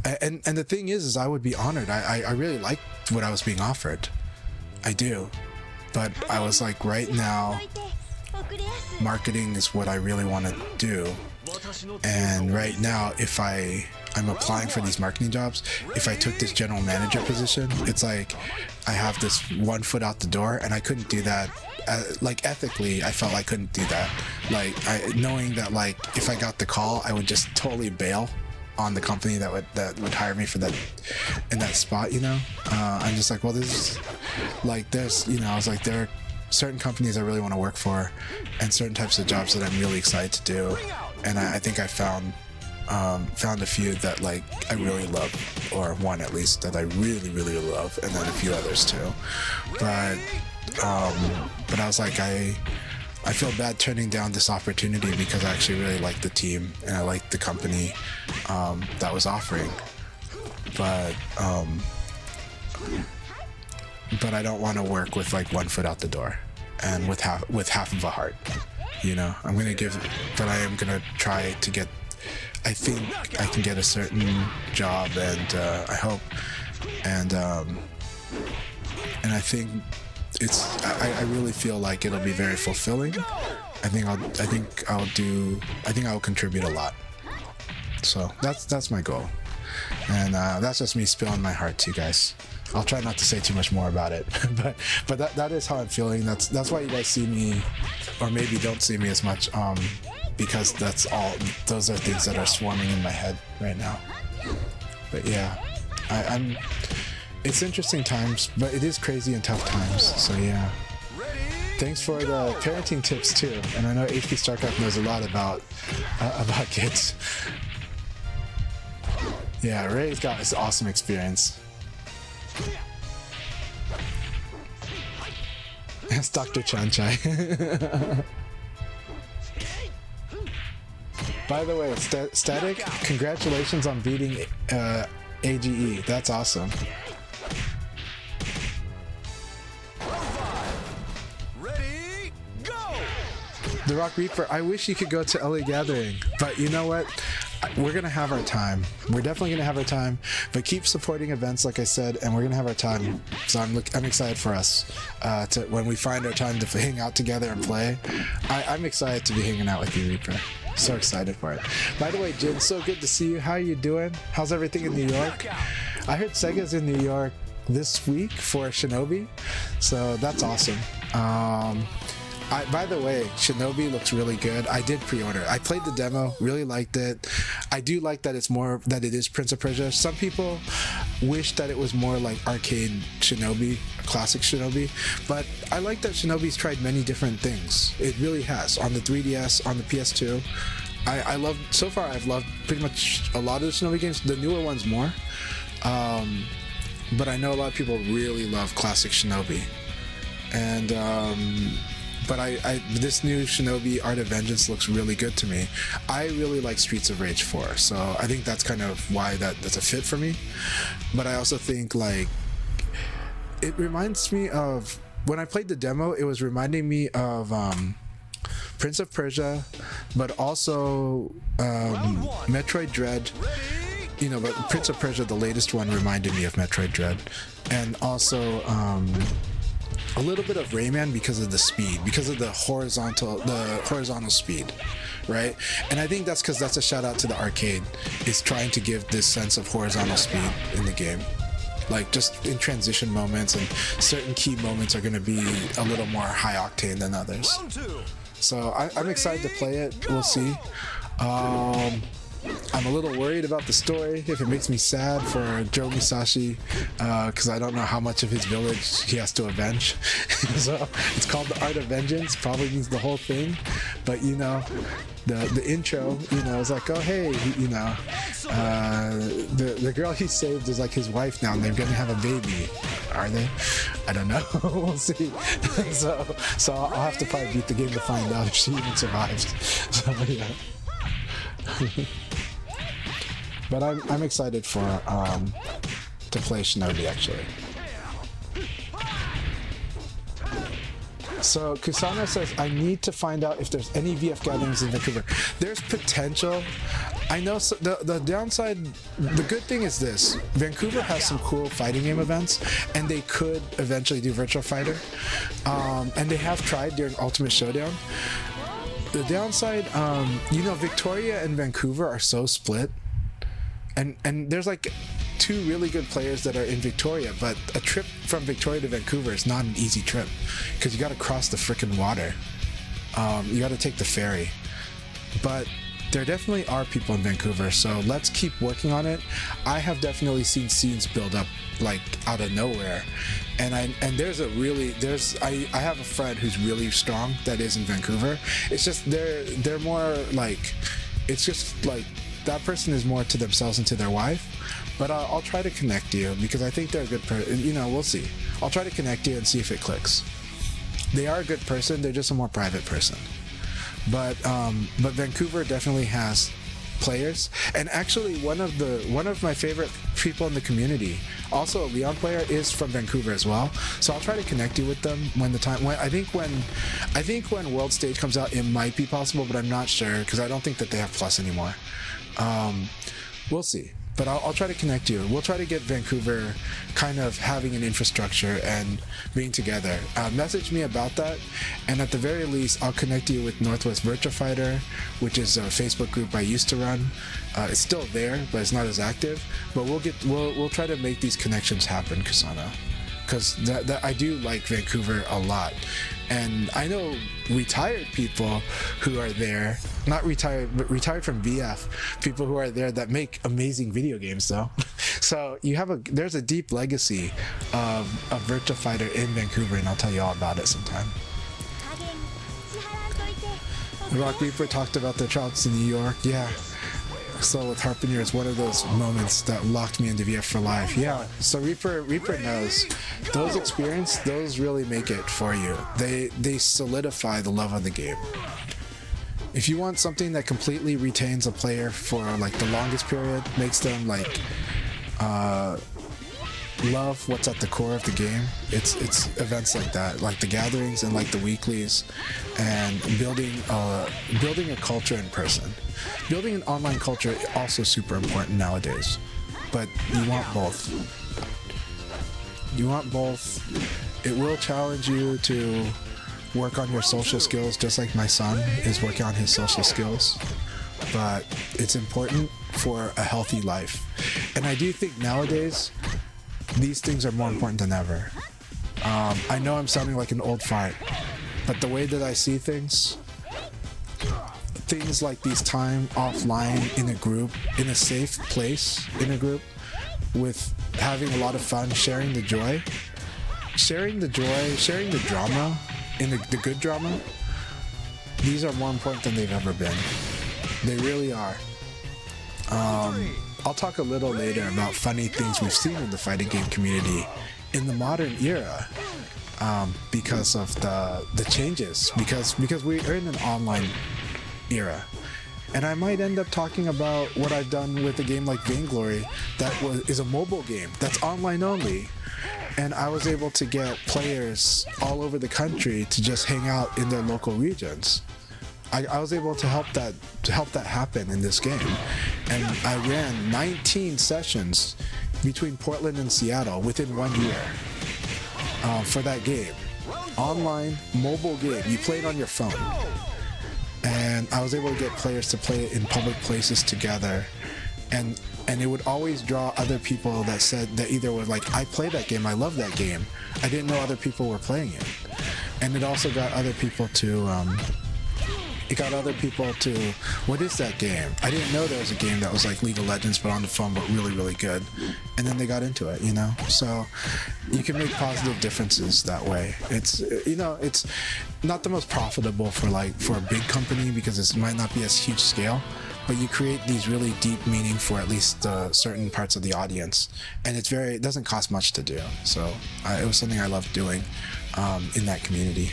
the thing is I would be honored. I really liked what I was being offered. I do, but I was like, right now, marketing is what I really want to do, and right now if I'm applying for these marketing jobs, if I took this general manager position, it's like I have this one foot out the door, and I couldn't do that. Like ethically, I felt I couldn't do that. Like knowing that, like if I got the call, I would just totally bail on the company that would hire me for that in that spot. You know, I'm just like, well, this is like you know, I was like, there are certain companies I really want to work for, and certain types of jobs that I'm really excited to do, and I think I found a few that like I really love, or one at least that I really love, and then a few others too. But I was like, I feel bad turning down this opportunity because I actually really like the team and I like the company that was offering, but I don't want to work with like one foot out the door and with half of a heart, you know. I am gonna try to get. I think I can get a certain job, and I hope, and I think I really feel like it'll be very fulfilling. I think I will contribute a lot. So that's my goal, and that's just me spilling my heart to you guys. I'll try not to say too much more about it, but that is how I'm feeling. That's why you guys see me, or maybe don't see me as much, because those are things that are swarming in my head right now. But yeah, it's interesting times, but it is crazy and tough times. So yeah, thanks for the parenting tips too. And I know HP StarCraft knows a lot about kids. Yeah, Ray's got this awesome experience. That's Dr. Chanchai. By the way, Static, congratulations on beating AGE. That's awesome. Ready, go! The Rock Reaper, I wish you could go to LA Gathering, but you know what? We're gonna have our time. We're definitely gonna have our time, but keep supporting events, like I said, and we're gonna have our time. So I'm excited for us when we find our time to hang out together and play. I'm excited to be hanging out with you, Reaper. So excited for it. By the way, Jin, so good to see you. How are you doing? How's everything in New York? I heard Sega's in New York this week for Shinobi, so that's awesome. By the way, Shinobi looks really good. I did pre-order. I played the demo, really liked it. I do like that it's more that it is Prince of Persia. Some people wish that it was more like arcade Shinobi, classic Shinobi, but I like that Shinobi's tried many different things. It really has on the 3DS, on the PS2. I love so far. I've loved pretty much a lot of the Shinobi games. The newer ones more, but I know a lot of people really love classic Shinobi, and. But this new Shinobi Art of Vengeance looks really good to me. I really like Streets of Rage 4, so I think that's kind of why that's a fit for me. But I also think like it reminds me of when I played the demo. It was reminding me of Prince of Persia, but also Metroid Dread. You know, but Prince of Persia, the latest one, reminded me of Metroid Dread, and also. A little bit of Rayman because of the speed, because of the horizontal speed, right? And I think that's because that's a shout out to the arcade, is trying to give this sense of horizontal speed in the game, like just in transition moments, and certain key moments are going to be a little more high octane than others. So I'm excited to play it. We'll see. I'm a little worried about the story, if it makes me sad for Joe Musashi, because I don't know how much of his village he has to avenge. So it's called the Art of Vengeance, probably means the whole thing, but you know, the intro, you know, is like, oh hey, you know, the girl he saved is like his wife now, and they're gonna have a baby. Are they? I don't know. We'll see. So I'll have to probably beat the game to find out if she even survives. So yeah. But I'm excited for to play Shinobi actually. So Kusano says, I need to find out if there's any VF gatherings in Vancouver. There's potential. I know the downside, the good thing is this: Vancouver has some cool fighting game events, and they could eventually do Virtua Fighter, and they have tried during Ultimate Showdown. The downside, you know, Victoria and Vancouver are so split, and there's like two really good players that are in Victoria, but a trip from Victoria to Vancouver is not an easy trip because you got to cross the frickin' water. You got to take the ferry, but there definitely are people in Vancouver, so let's keep working on it. I have definitely seen scenes build up like out of nowhere, and I have a friend who's really strong that is in Vancouver. It's just they're more like, it's just like that person is more to themselves and to their wife. But I'll try to connect you because I think they're a good person. You know, we'll see. I'll try to connect you and see if it clicks. They are a good person. They're just a more private person. But Vancouver definitely has players, and actually one of my favorite people in the community, also a Leon player, is from Vancouver as well. So I'll try to connect you with them when I think when World Stage comes out, it might be possible, but I'm not sure because I don't think that they have Plus anymore. We'll see. But I'll try to connect you. We'll try to get Vancouver kind of having an infrastructure and being together. Message me about that, and at the very least, I'll connect you with Northwest Virtua Fighter, which is a Facebook group I used to run. It's still there, but it's not as active. But we'll try to make these connections happen, Kusano, because that I do like Vancouver a lot. And I know retired people who are there, not retired, but retired from VF, people who are there that make amazing video games though. So there's a deep legacy of Virtua Fighter in Vancouver, and I'll tell you all about it sometime. Rock Reaper talked about their travels to New York. Yeah. So with Harpenier, it's one of those moments that locked me into VF for life. Yeah, so Reaper knows those experiences, those really make it for you. They solidify the love of the game. If you want something that completely retains a player for like the longest period, makes them like love what's at the core of the game, it's events like that, like the gatherings and like the weeklies, and building a culture in person. Building an online culture is also super important nowadays, but you want both. It will challenge you to work on your social skills, just like my son is working on his social skills. but it's important for a healthy life. And I do think nowadays, these things are more important than ever. I know I'm sounding like an old fart, but the way that I see things like these time offline in a group, in a safe place in a group, with having a lot of fun, sharing the joy, sharing the drama, in the good drama, these are more important than they've ever been. They really are. I'll talk a little later about funny things we've seen in the fighting game community in the modern era, because of the changes, because we are in an online era. And I might end up talking about what I've done with a game like Vainglory that is a mobile game that's online only, and I was able to get players all over the country to just hang out in their local regions. I was able to help that happen in this game, and I ran 19 sessions between Portland and Seattle within 1 year for that game. Online mobile game, you play it on your phone, and I was able to get players to play it in public places together, and it would always draw other people that said that either were like, I play that game, I love that game, I didn't know other people were playing it. And it also got other people to what is that game? I didn't know there was a game that was like League of Legends but on the phone, but really, really good. And then they got into it, you know? So you can make positive differences that way. It's, you know, it's not the most profitable for a big company because it might not be as huge scale, but you create these really deep meaning for at least certain parts of the audience. And it doesn't cost much to do. So it was something I loved doing in that community.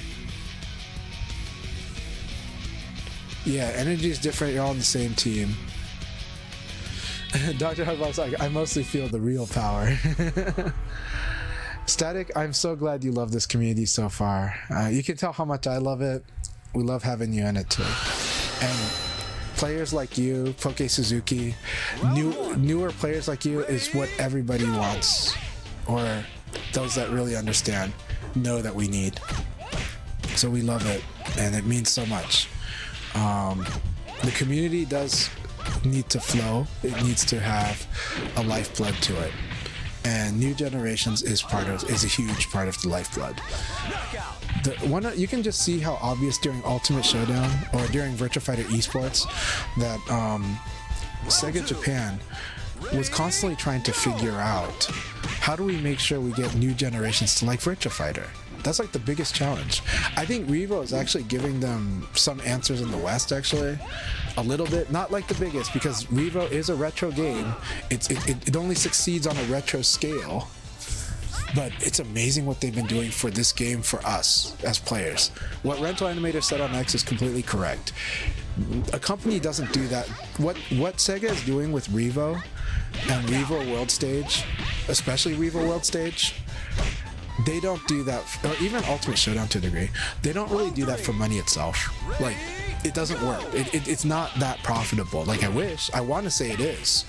Yeah, energy is different. You're all on the same team. Dr. Hudball's like, I mostly feel the real power. Static, I'm so glad you love this community so far. You can tell how much I love it. We love having you in it too. And players like you, PokeySuzuki, newer players like you is what everybody wants, or those that really understand know that we need. So we love it, and it means so much. The community does need to flow. It needs to have a lifeblood to it, and new generations is a huge part of the lifeblood. You can just see how obvious during Ultimate Showdown or during Virtua Fighter Esports that Sega Japan was constantly trying to figure out, how do we make sure we get new generations to like Virtua Fighter? That's like the biggest challenge. I think Revo is actually giving them some answers in the West, actually. A little bit, not like the biggest, because Revo is a retro game. It only succeeds on a retro scale. But it's amazing what they've been doing for this game for us as players. What Rental Animator said on X is completely correct. A company doesn't do that. What Sega is doing with Revo and Revo World Stage, especially Revo World Stage, they don't do that, or even Ultimate Showdown to a degree, they don't really do that for money itself. Like, it doesn't work. It's not that profitable. Like, I want to say it is.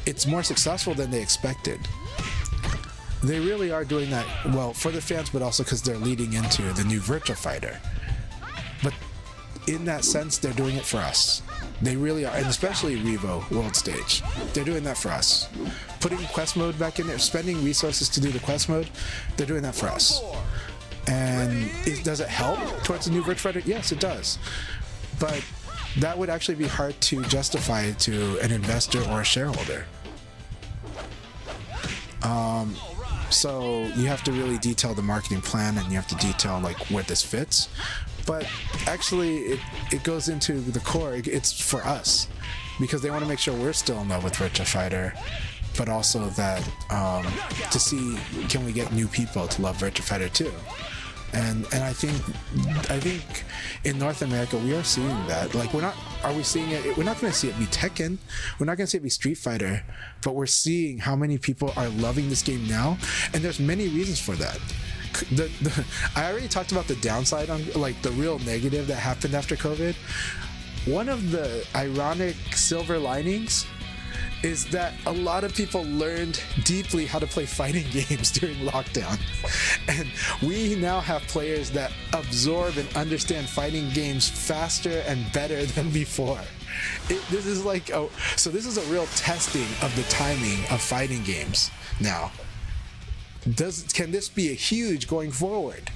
It's more successful than they expected. They really are doing that, well, for the fans, but also because they're leading into the new Virtua Fighter. But in that sense, they're doing it for us. They really are, and especially Revo World Stage. They're doing that for us. Putting quest mode back in there, spending resources to do the quest mode, they're doing that for us. And does it help towards the new Virtua Fighter? Yes, it does. But that would actually be hard to justify to an investor or a shareholder. So you have to really detail the marketing plan, and you have to detail like where this fits. But actually, it goes into the core. It's for us, because they want to make sure we're still in love with Virtua Fighter, but also that to see, can we get new people to love Virtua Fighter too? And I think in North America we are seeing that. Like, are we seeing it? We're not going to see it be Tekken. We're not going to see it be Street Fighter. But we're seeing how many people are loving this game now, and there's many reasons for that. I already talked about the downside on, like, the real negative that happened after COVID. One of the ironic silver linings is that a lot of people learned deeply how to play fighting games during lockdown. And we now have players that absorb and understand fighting games faster and better than before. This is like, oh, so this is a real testing of the timing of fighting games now. Can this be a huge going forward?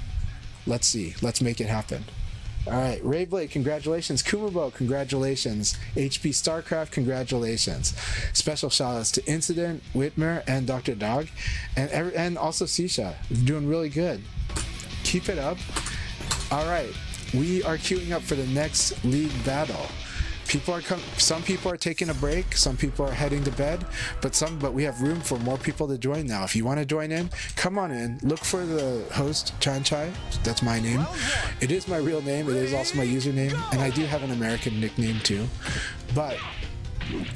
Let's see. Let's make it happen. All right, Rayblade, congratulations. KUMUBOU, congratulations. HP StarCraft, congratulations. Special shoutouts to Incident, Whitmer, and Dr. Dog, and also CSha. You're doing really good. Keep it up. All right, we are queuing up for the next league battle. Some people are taking a break, some people are heading to bed, but we have room for more people to join now. If you want to join in, come on in. Look for the host, Chanchai. That's my name. It is my real name. It is also my username, and I do have an American nickname too. But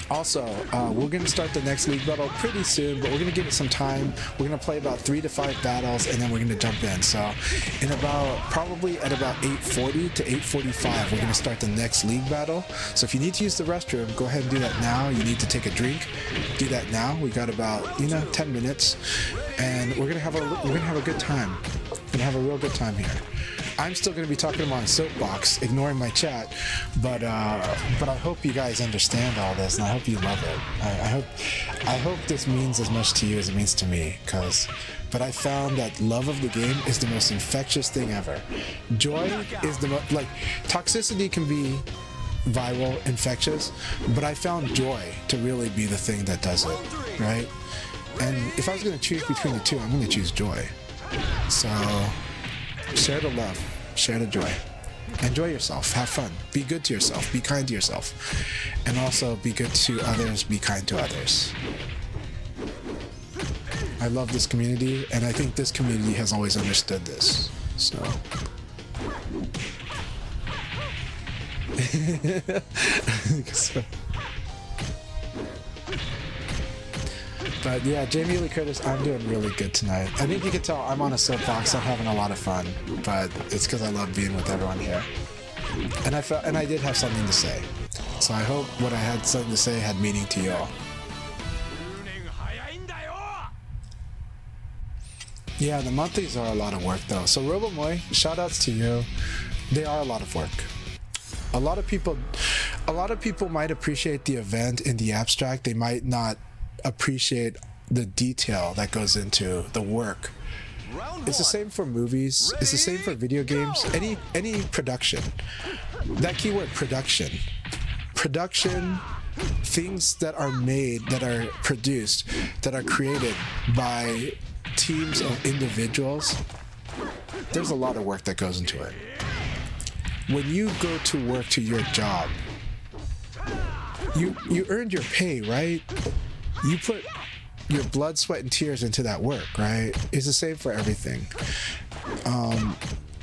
also, we're going to start the next league battle pretty soon, but we're going to give it some time. We're going to play about 3 to 5 battles, and then we're going to jump in. So probably at about 8:40 to 8:45, we're going to start the next league battle. So if you need to use the restroom, go ahead and do that now. You need to take a drink, do that now. We got about 10 minutes, and we're going to have a good time. We're going to have a real good time here. I'm still going to be talking about Soapbox, ignoring my chat, but I hope you guys understand all this, and I hope you love it. I hope this means as much to you as it means to me, but I found that love of the game is the most infectious thing ever. Joy is the most, like, toxicity can be viral, infectious, but I found joy to really be the thing that does it, right? And if I was going to choose between the two, I'm going to choose joy. So share the love, share the joy, enjoy yourself, have fun, be good to yourself, be kind to yourself, and also be good to others, be kind to others. I love this community, and I think this community has always understood this, so. But yeah, Jamie Lee Curtis, I'm doing really good tonight. I think you can tell I'm on a soapbox. I'm having a lot of fun, but it's because I love being with everyone here. And I did have something to say. So I hope what I had something to say had meaning to y'all. Yeah, the monthlies are a lot of work though. So RoboMoy, shoutouts to you. They are a lot of work. A lot of people might appreciate the event in the abstract. They might not appreciate the detail that goes into the work. It's the same for movies. It's the same for video games. Any production. That keyword, production. Production, things that are made, that are produced, that are created by teams of individuals. There's a lot of work that goes into it. When you go to work to your job, you earned your pay, right? You put your blood, sweat, and tears into that work, right? It's the same for everything.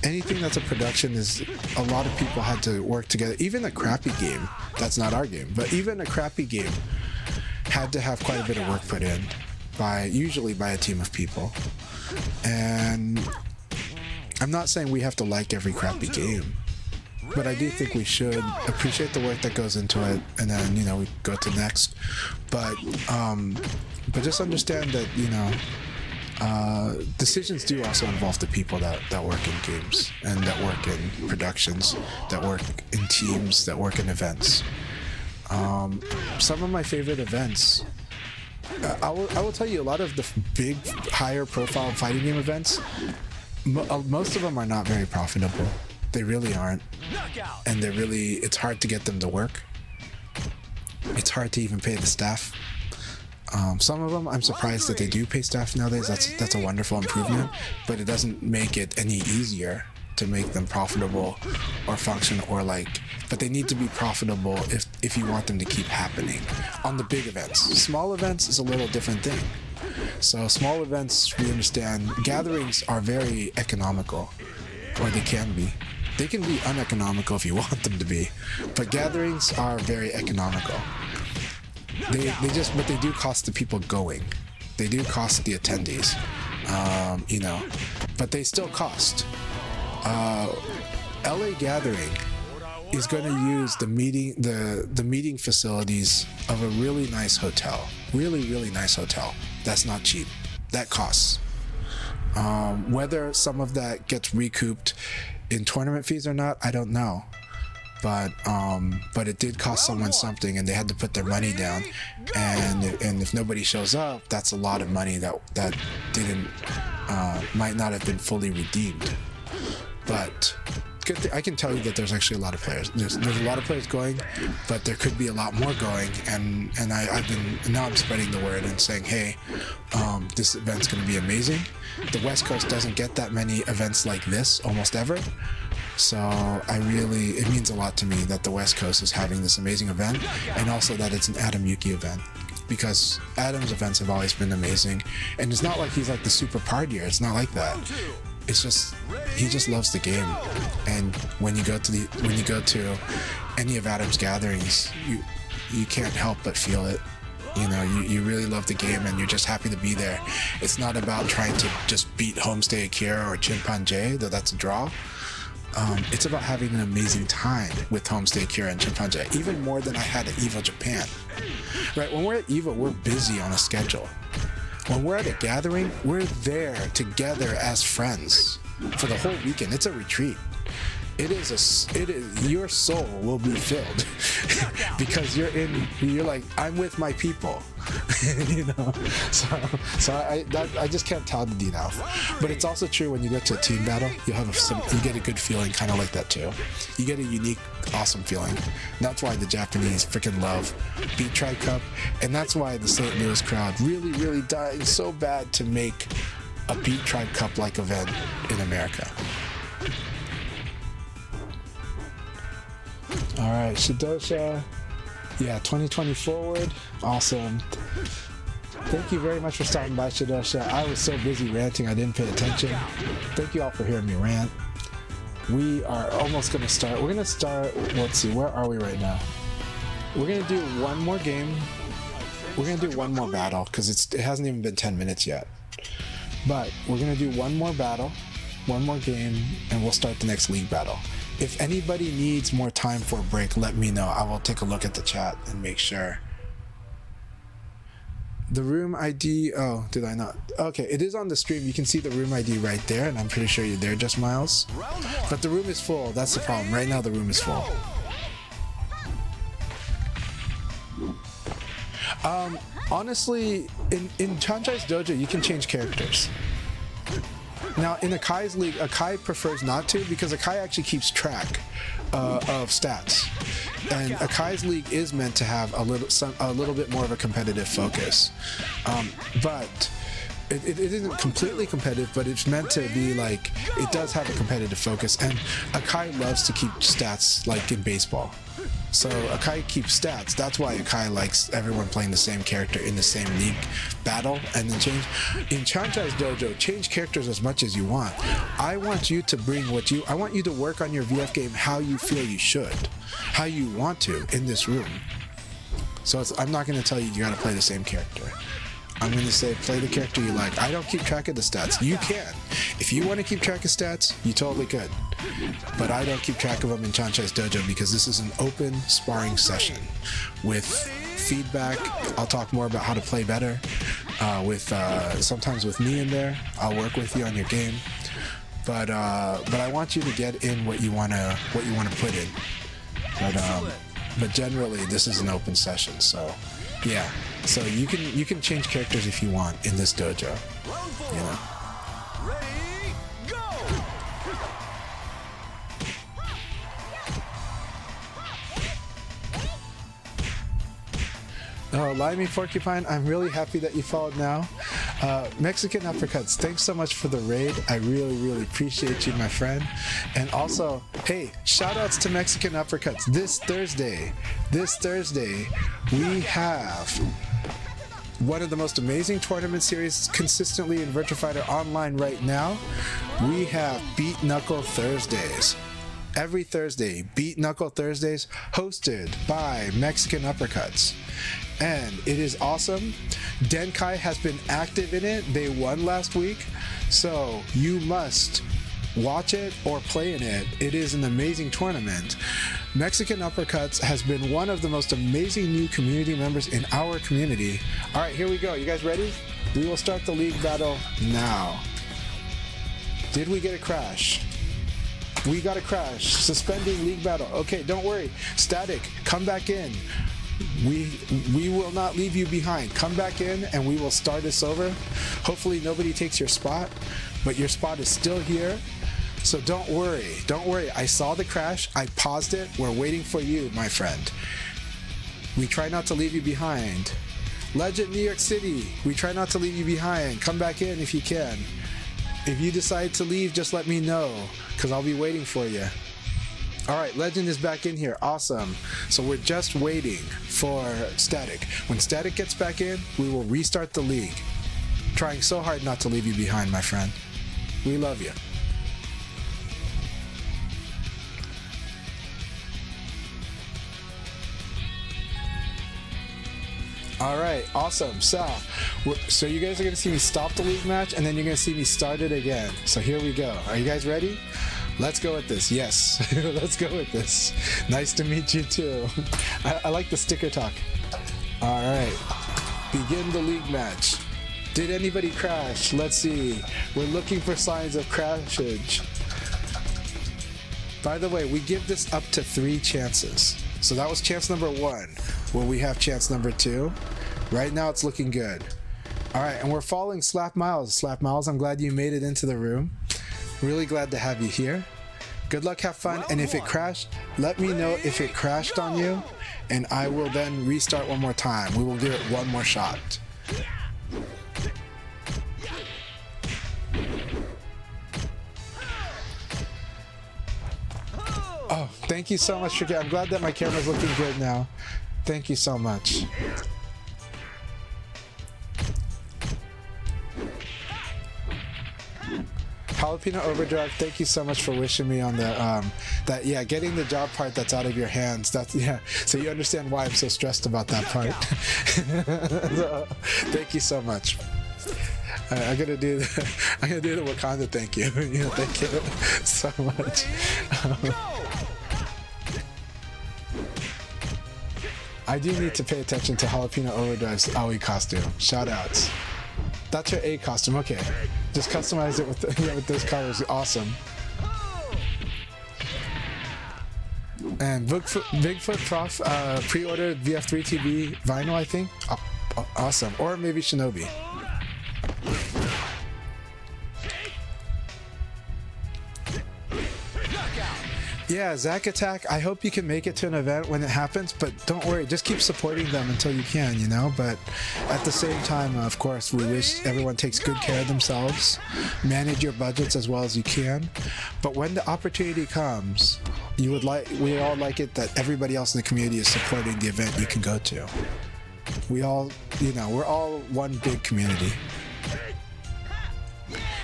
Anything that's a production is, a lot of people had to work together. Even a crappy game, that's not our game, but even a crappy game had to have quite a bit of work put in, usually by a team of people. And I'm not saying we have to like every crappy game, but I do think we should appreciate the work that goes into it, and then we go to next. But just understand that decisions do also involve the people that work in games, and that work in productions, that work in teams, that work in events. Some of my favorite events, I will tell you, a lot of the big, higher profile fighting game events, most of them are not very profitable. They really aren't, and it's hard to get them to work. It's hard to even pay the staff. Some of them, I'm surprised that they do pay staff nowadays. That's a wonderful improvement, but it doesn't make it any easier to make them profitable or function, but they need to be profitable if you want them to keep happening on the big events. Small events is a little different thing. So small events, we understand, gatherings are very economical, or they can be. They can be uneconomical if you want them to be, but gatherings are very economical. But they do cost the people going. They do cost the attendees, but they still cost. LA Gathering is going to use the meeting facilities of a really nice hotel. Really, really nice hotel. That's not cheap. That costs. Whether some of that gets recouped in tournament fees or not, I don't know. but it did cost someone something, and they had to put their money down, and if nobody shows up, that's a lot of money that didn't might not have been fully redeemed. But I can tell you that there's actually a lot of players. There's a lot of players going, but there could be a lot more going. And now I'm spreading the word and saying, hey, this event's going to be amazing. The West Coast doesn't get that many events like this almost ever. So it means a lot to me that the West Coast is having this amazing event, and also that it's an Adam Yuki event, because Adam's events have always been amazing. And it's not like he's like the super partier. It's not like that. It's just he just loves the game, and when you go to any of Adam's gatherings, you can't help but feel it. You know, you really love the game, and you're just happy to be there. It's not about trying to just beat Homestay Akira or Chimpanzee, though that's a draw. It's about having an amazing time with Homestay Akira and Chimpanzee, even more than I had at EVO Japan. Right? When we're at EVO, we're busy on a schedule. When we're at a gathering, we're there together as friends for the whole weekend. It's a retreat. Your soul will be filled because you're like, I'm with my people, you know. So I just can't tell the D now. But it's also true when you go to a team battle, you get a good feeling, kind of like that too. You get a unique, awesome feeling. That's why the Japanese freaking love Beat Tribe Cup, and that's why the St. Louis crowd really dying so bad to make a Beat Tribe Cup like event in America. All right, Shidosha. Yeah, 2020 forward. Awesome. Thank you very much for stopping by, Shidosha. I was so busy ranting, I didn't pay attention. Thank you all for hearing me rant. We are almost going to start. We're going to start, let's see, where are we right now? We're going to do one more game. We're going to do one more battle, because it hasn't even been 10 minutes yet. But we're going to do one more battle, one more game, and we'll start the next league battle. If anybody needs more time for a break, let me know. I will take a look at the chat and make sure. The room ID, oh, did I not? Okay, it is on the stream. You can see the room ID right there, and I'm pretty sure you're there, Just Miles. But the room is full. That's the problem. Right now, the room is full. Honestly, in Chanchai's dojo, you can change characters. Now, in Akai's league, Akai prefers not to, because Akai actually keeps track of stats, and Akai's league is meant to have a little bit more of a competitive focus, but it isn't completely competitive, but it's meant to be like, it does have a competitive focus, and Akai loves to keep stats like in baseball. So Akai keeps stats. That's why Akai likes everyone playing the same character in the same league battle, and then change. In Chanchai's dojo, change characters as much as you want. I want you to bring I want you to work on your VF game how you feel you should, how you want to in this room. So I'm not going to tell you gotta play the same character. I'm going to say play the character you like. I don't keep track of the stats. You can. If you want to keep track of stats, you totally could. But I don't keep track of them in Chanchai's dojo, because this is an open sparring session with feedback. I'll talk more about how to play better. Sometimes with me in there, I'll work with you on your game. But I want you to get in what you want to put in. But generally, this is an open session. So yeah. So you can change characters if you want in this dojo. You know. Ready, go! Oh, Limey Porcupine, I'm really happy that you followed now. Mexican Uppercuts, thanks so much for the raid. I really appreciate you, my friend. And also, hey, shoutouts to Mexican Uppercuts. This Thursday, we have one of the most amazing tournament series consistently in Virtua Fighter Online right now. We have Beat Knuckle Thursdays. Every Thursday, Beat Knuckle Thursdays, hosted by Mexican Uppercuts. And it is awesome. Denkai has been active in it. They won last week. So you must watch it or play in it. It is an amazing tournament. Mexican Uppercuts has been one of the most amazing new community members in our community. All right, here we go. You guys ready? We will start the league battle now. Did we get a crash? We got a crash. Suspending league battle. Okay, don't worry. Static, come back in. We will not leave you behind. Come back in and we will start this over. Hopefully nobody takes your spot, but your spot is still here. So don't worry. Don't worry. I saw the crash. I paused it. We're waiting for you, my friend. We try not to leave you behind. Legend New York City. We try not to leave you behind. Come back in if you can. If you decide to leave, just let me know, because I'll be waiting for you. Alright, Legend is back in here. Awesome. So we're just waiting for Static. When Static gets back in, we will restart the league. Trying so hard not to leave you behind, my friend. We love you. Alright, awesome. So you guys are going to see me stop the league match, and then you're going to see me start it again. So here we go. Are you guys ready? Let's go with this. Yes, let's go with this. Nice to meet you too. I like the sticker talk. Alright, begin the league match. Did anybody crash? Let's see. We're looking for signs of crashage. By the way, we give this up to 3 chances. So that was chance number 1. Will we have chance number 2? Right now it's looking good. Alright, and we're following slapmyles. Slapmyles, I'm glad you made it into the room. Really glad to have you here. Good luck, have fun, and if it crashed, let me know if it crashed on you, and I will then restart one more time. We will give it one more shot. Oh, thank you so much, Tricky. I'm glad that my camera's looking good now. Thank you so much. Jalapeno Overdrive, thank you so much for wishing me on the yeah, getting the job part that's out of your hands. That's, yeah, so you understand why I'm so stressed about that part. So, thank you so much. I'm gonna do the Wakanda thank you. You know, thank you so much. I do need to pay attention to Jalapeno Overdrive's Aoi costume. Shoutouts. That's your A costume, okay. Just customize it with, yeah, with those colors, awesome. And Bigfoot Prof pre-ordered VF3 TV vinyl, I think. Awesome, or maybe Shinobi. Yeah, Zack Attack, I hope you can make it to an event when it happens, but don't worry, just keep supporting them until you can, you know? But at the same time, of course, we wish everyone takes good care of themselves, manage your budgets as well as you can, but when the opportunity comes, we all like it that everybody else in the community is supporting the event you can go to. We all, you know, we're all one big community.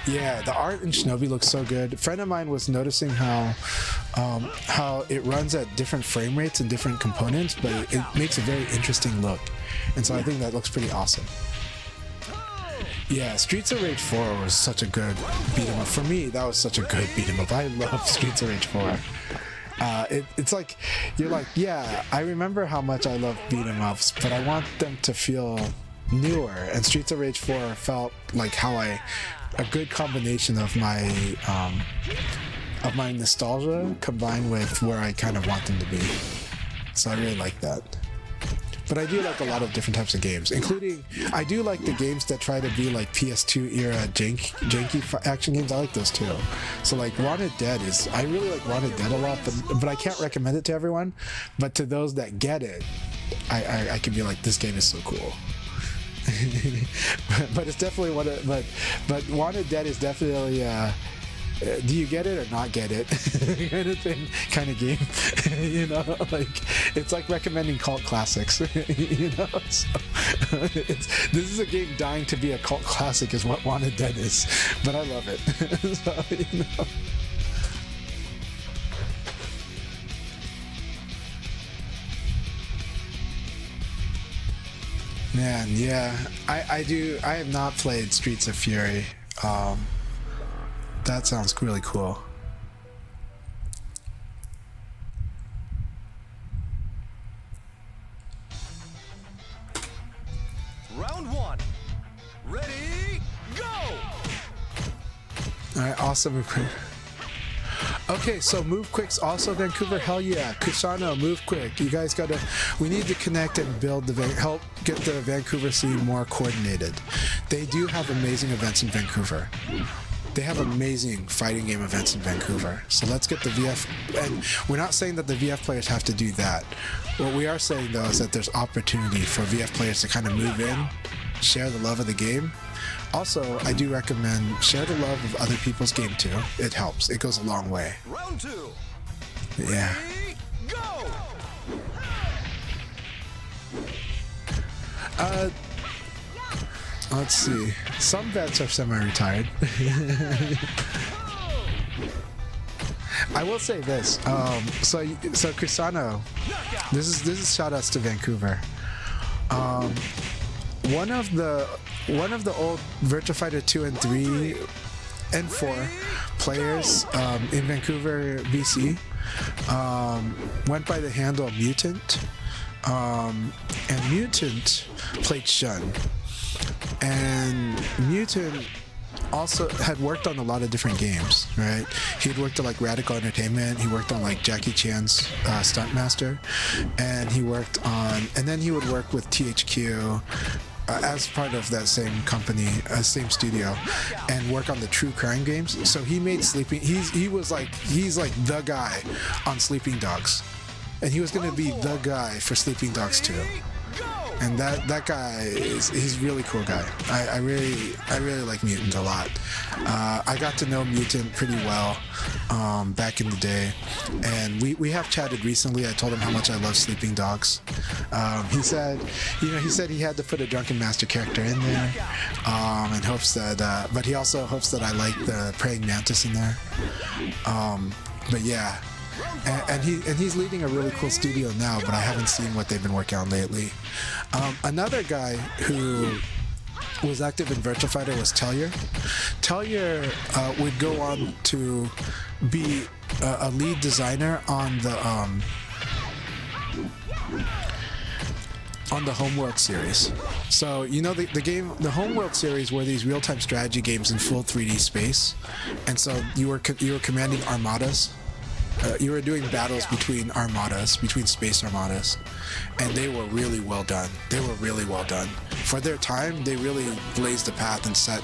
Yeah, the art in Shinobi looks so good. A friend of mine was noticing how it runs at different frame rates and different components, but it makes a very interesting look. And so I think that looks pretty awesome. Yeah, Streets of Rage 4 was such a good beat 'em up. For me, that was such a good beat 'em up. I love Streets of Rage 4. It's like, you're like, yeah, I remember how much I love beat 'em ups, but I want them to feel newer. And Streets of Rage 4 felt like a good combination of my nostalgia combined with where I kind of want them to be. So I really like that. But I do like a lot of different types of games, including, I do like the games that try to be like PS2 era janky action games. I like those too. So like Wanted Dead I really like Wanted Dead a lot, but I can't recommend it to everyone. But to those that get it, I can be like, this game is so cool. But it's definitely but Wanted Dead is definitely do you get it or not get it kind of game. You know, like it's like recommending cult classics. You know, so this is a game dying to be a cult classic is what Wanted Dead is, but I love it. So, you know. Man, yeah, I have not played Streets of Fury. That sounds really cool. Round 1. Ready, go! Alright, awesome. Okay, so MoveQuick's also Vancouver. Hell yeah, Kusano, MoveQuick. You guys gotta. We need to connect and build help get the Vancouver scene more coordinated. They do have amazing events in Vancouver. They have amazing fighting game events in Vancouver. So let's get the VF. And we're not saying that the VF players have to do that. What we are saying though is that there's opportunity for VF players to kind of move in, share the love of the game. Also, I do recommend share the love of other people's game too. It helps. It goes a long way. Round 2. Yeah. Ready, go! Let's see. Some vets are semi-retired. I will say this. So Kusano, this is Shoutouts to Vancouver. One of the old Virtua Fighter 2 and 3 and 4 players in Vancouver BC went by the handle Mutant, and Mutant played Shun, and Mutant also had worked on a lot of different games, right? He'd worked on like Radical Entertainment, he worked on like Jackie Chan's Stuntmaster, and then he would work with THQ as part of that same company, same studio, and work on the true crime games. So he made he's like the guy on Sleeping Dogs, and he was gonna be the guy for Sleeping Dogs 2. And that guy he's a really cool guy. I really like Mutant a lot. I got to know Mutant pretty well back in the day, and we have chatted recently. I told him how much I love Sleeping Dogs. He said he had to put a Drunken Master character in there, and hopes that but he also hopes that I like the Praying Mantis in there. But yeah. And he's leading a really cool studio now, but I haven't seen what they've been working on lately. Another guy who was active in Virtua Fighter was Tellier. Tellier would go on to be a lead designer on the Homeworld series. So you know the game, the Homeworld series were these real-time strategy games in full 3D space, and so you were commanding armadas. You were doing battles between armadas, between space armadas, and they were really well done. For their time, they really blazed the path and set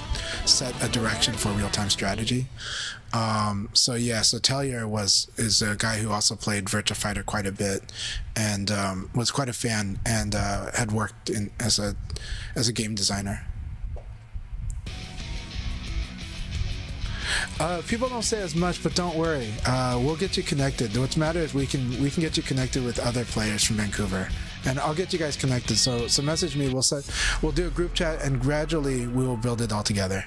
a direction for real-time strategy. So Tellier is a guy who also played Virtua Fighter quite a bit, and was quite a fan, and had worked as a game designer. People don't say as much, but don't worry. We'll get you connected. What's matter is we can get you connected with other players from Vancouver, and I'll get you guys connected. So message me. We'll do a group chat, and gradually we will build it all together.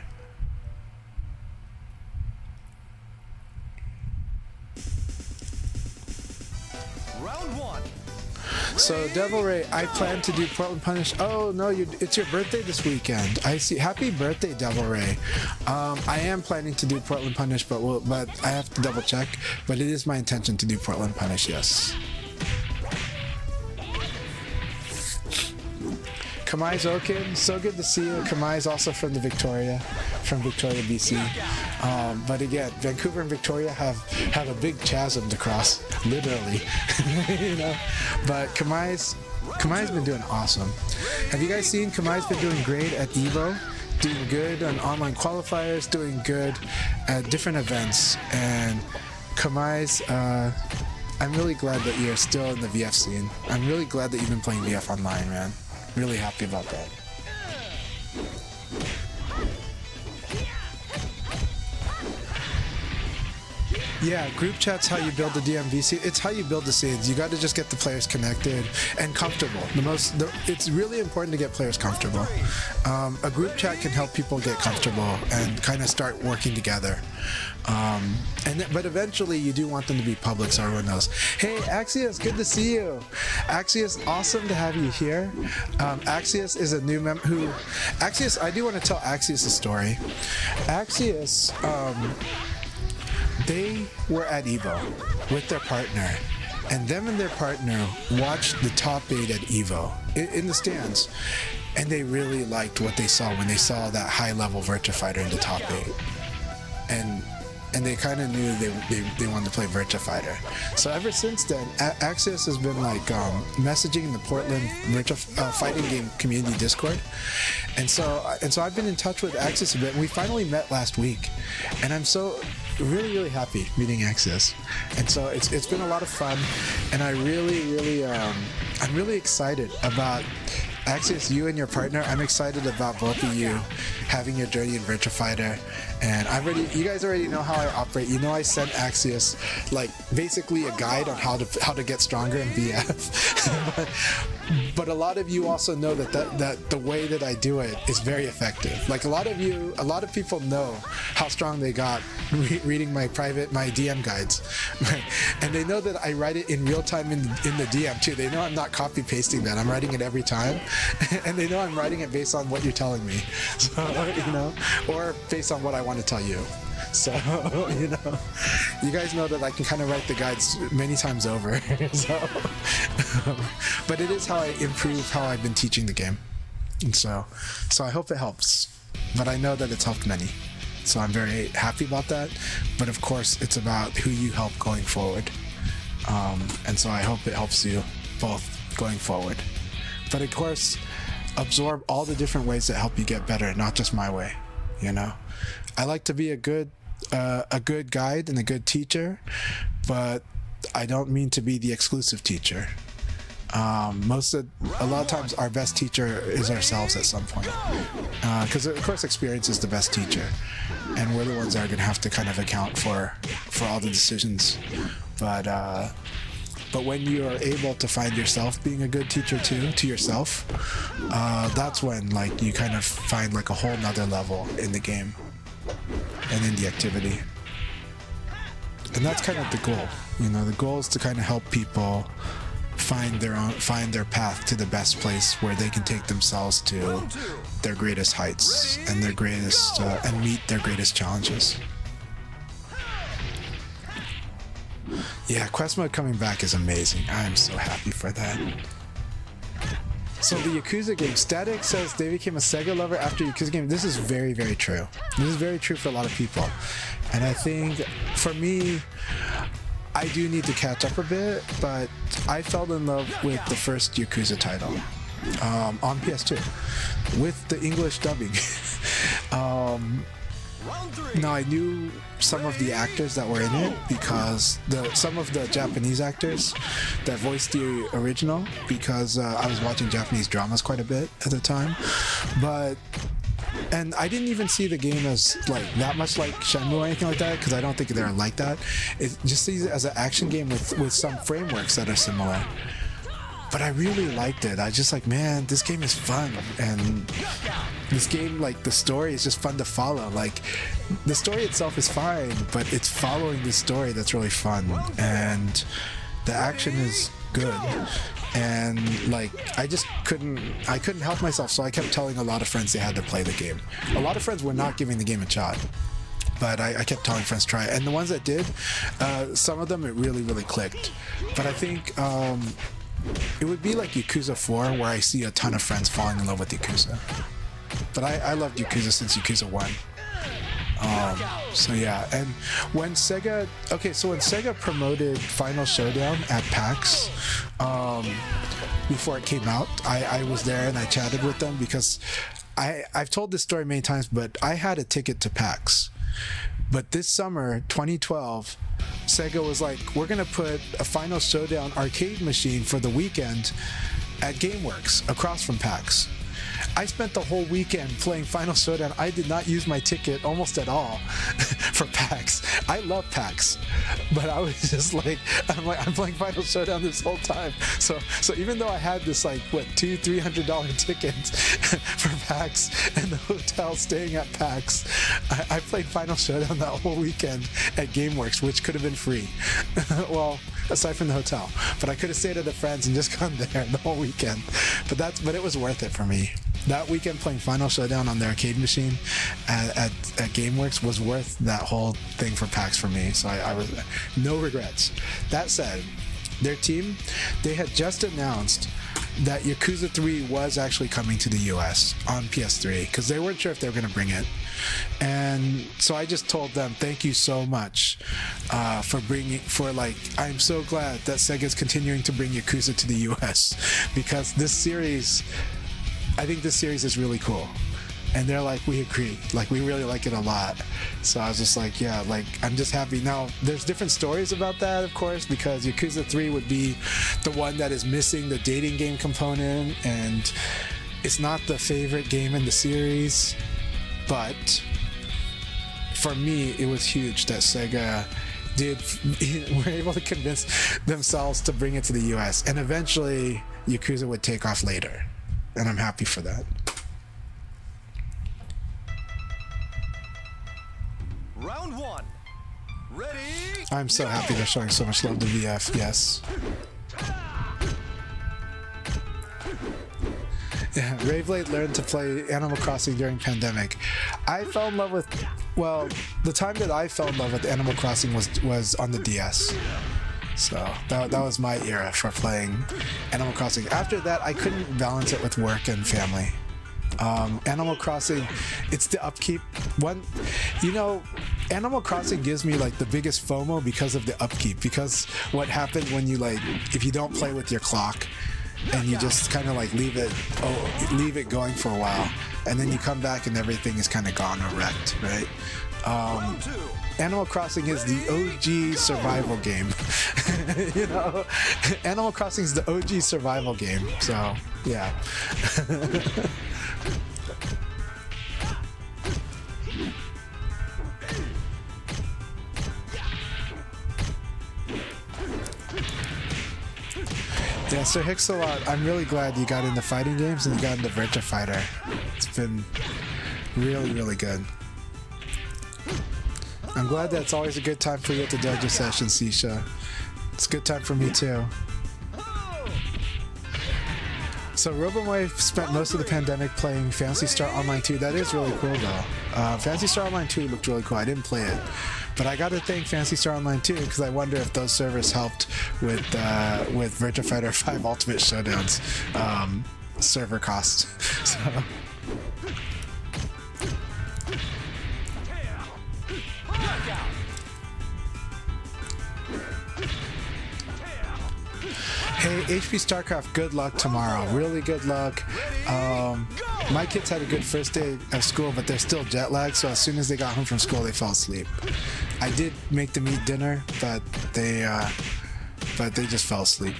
Round 1. So Devil Ray, I plan to do Portland Punish. Oh no, it's your birthday this weekend. I see. Happy birthday, Devil Ray. I am planning to do Portland Punish, but I have to double check. But it is my intention to do Portland Punish. Yes. Kamai's Okin, so good to see you. Kamai's also from Victoria BC. But again, Vancouver and Victoria have a big chasm to cross, literally. You know. But Kamai's been doing awesome. Have you guys seen Kamai's been doing great at Evo? Doing good on online qualifiers, doing good at different events. And Kamai's, I'm really glad that you're still in the VF scene. I'm really glad that you've been playing VF online, man. Really happy about that. Yeah, group chat's how you build the DMV scene. It's how you build the scenes. You got to just get the players connected and comfortable. It's really important to get players comfortable. A group chat can help people get comfortable and kind of start working together. But eventually you do want them to be public so everyone knows. Hey Axios, good to see you. Axios, awesome to have you here. Axios is a new member who... Axios, I do want to tell Axios a story. Axios, they were at Evo with their partner, and them and their partner watched the top 8 at Evo in the stands, and they really liked what they saw when they saw that high-level Virtua Fighter in the top 8. And and they kind of knew they wanted to play Virtua Fighter. So ever since then, Axios has been like messaging in the Portland Virtua fighting game community Discord, and so I've been in touch with Axios a bit. And we finally met last week, and I'm so really happy meeting Axios, and so it's been a lot of fun, and I'm really excited about Axios, you and your partner. I'm excited about both of you having your journey in Virtua Fighter, and you guys already know how I operate. You know, I sent Axios like basically a guide on how to get stronger in VF. but a lot of you also know that the way that I do it is very effective. Like a lot of people know how strong they got reading my DM guides, and they know that I write it in real time in the DM too. They know I'm not copy pasting that. I'm writing it every time, and they know I'm writing it based on what you're telling me. So or based on what I want to tell you. So, you guys know that I can kind of write the guides many times over. So, but it is how I improve how I've been teaching the game. And so I hope it helps. But I know that it's helped many. So I'm very happy about that. But of course, it's about who you help going forward. And so I hope it helps you both going forward. But of course, absorb all the different ways that help you get better, not just my way. I like to be a good guide and a good teacher, but I don't mean to be the exclusive teacher. A lot of times our best teacher is ourselves at some point, because of course experience is the best teacher, and we're the ones that are going to have to kind of account for all the decisions. But when you are able to find yourself being a good teacher too, to yourself, that's when like you kind of find like a whole nother level in the game and in the activity. And that's kind of the goal. The goal is to kind of help people find their path to the best place where they can take themselves to their greatest heights and their greatest and meet their greatest challenges. Yeah, quest mode coming back is amazing. I am so happy for that. So the Yakuza game, Static says they became a Sega lover after Yakuza game. This is very, very true. This is very true for a lot of people. And I think for me, I do need to catch up a bit, but I fell in love with the first Yakuza title on PS2 with the English dubbing. Now I knew some of the actors that were in it because some of the Japanese actors that voiced the original, because I was watching Japanese dramas quite a bit at the time. And I didn't even see the game as like that much like Shenmue or anything like that, because I don't think they're like that. It just sees it as an action game with some frameworks that are similar. But I really liked it. I just like, man, this game is fun, and this game, like the story is just fun to follow. Like the story itself is fine, but it's following the story that's really fun, and the action is good. And like I couldn't help myself, so I kept telling a lot of friends they had to play the game. A lot of friends were not giving the game a shot, but I kept telling friends try it. And the ones that did, some of them it really clicked. But I think it would be like Yakuza 4, where I see a ton of friends falling in love with Yakuza. But I loved Yakuza since Yakuza 1. So yeah, and when Sega promoted Final Showdown at PAX, before it came out, I was there and I chatted with them, because I've told this story many times, but I had a ticket to PAX. But this summer, 2012, Sega was like, we're gonna put a Final Showdown arcade machine for the weekend at GameWorks across from PAX. I spent the whole weekend playing Final Showdown. I did not use my ticket almost at all for PAX. I love PAX, but I was just like, I'm playing Final Showdown this whole time. So even though I had this like $200-300 tickets for PAX and the hotel staying at PAX, I played Final Showdown that whole weekend at GameWorks, which could have been free. Well, aside from the hotel, but I could have stayed at the friends and just gone there the whole weekend. But it was worth it for me. That weekend playing Final Showdown on the arcade machine at GameWorks was worth that whole thing for PAX for me. So I was no regrets. That said, their team, they had just announced that Yakuza 3 was actually coming to the US on PS3 because they weren't sure if they were going to bring it. And so I just told them, thank you so much I'm so glad that Sega's continuing to bring Yakuza to the US because I think this series is really cool. And they're like, we agree. Like, we really like it a lot. So I was just like, yeah, like, I'm just happy. Now, there's different stories about that, of course, because Yakuza 3 would be the one that is missing the dating game component, and it's not the favorite game in the series. But for me, it was huge that Sega were able to convince themselves to bring it to the US. And eventually, Yakuza would take off later. And I'm happy for that. Round 1. Ready? I'm so happy they're showing so much love to VF, yes. Yeah, Rayblade learned to play Animal Crossing during pandemic. I fell in love with, well, the time that I fell in love with Animal Crossing was on the DS. So that was my era for playing Animal Crossing. After that, I couldn't balance it with work and family. Animal Crossing, it's the upkeep. Animal Crossing gives me like the biggest FOMO because of the upkeep. Because what happens when you if you don't play with your clock and you just kind of like leave it going for a while, and then you come back and everything is kind of gone or wrecked, right? Animal Crossing is the OG survival game. Animal Crossing is the OG survival game. So yeah. Yeah, Sir Hixalot, I'm really glad you got into fighting games and you got into Virtua Fighter. It's been really, really good. I'm glad that it's always a good time for you at the dojo session, CSha. It's a good time for me too. So Robomoy spent most of the pandemic playing Phantasy Star Online 2. That is really cool though. Phantasy Star Online 2 looked really cool. I didn't play it. But I gotta thank Phantasy Star Online 2 because I wonder if those servers helped with Virtua Fighter 5 Ultimate Showdown's server costs. So. Hey, HP StarCraft, good luck tomorrow. Really good luck. My kids had a good first day of school, but they're still jet lagged, so as soon as they got home from school, they fell asleep. I did make them eat dinner, but they just fell asleep.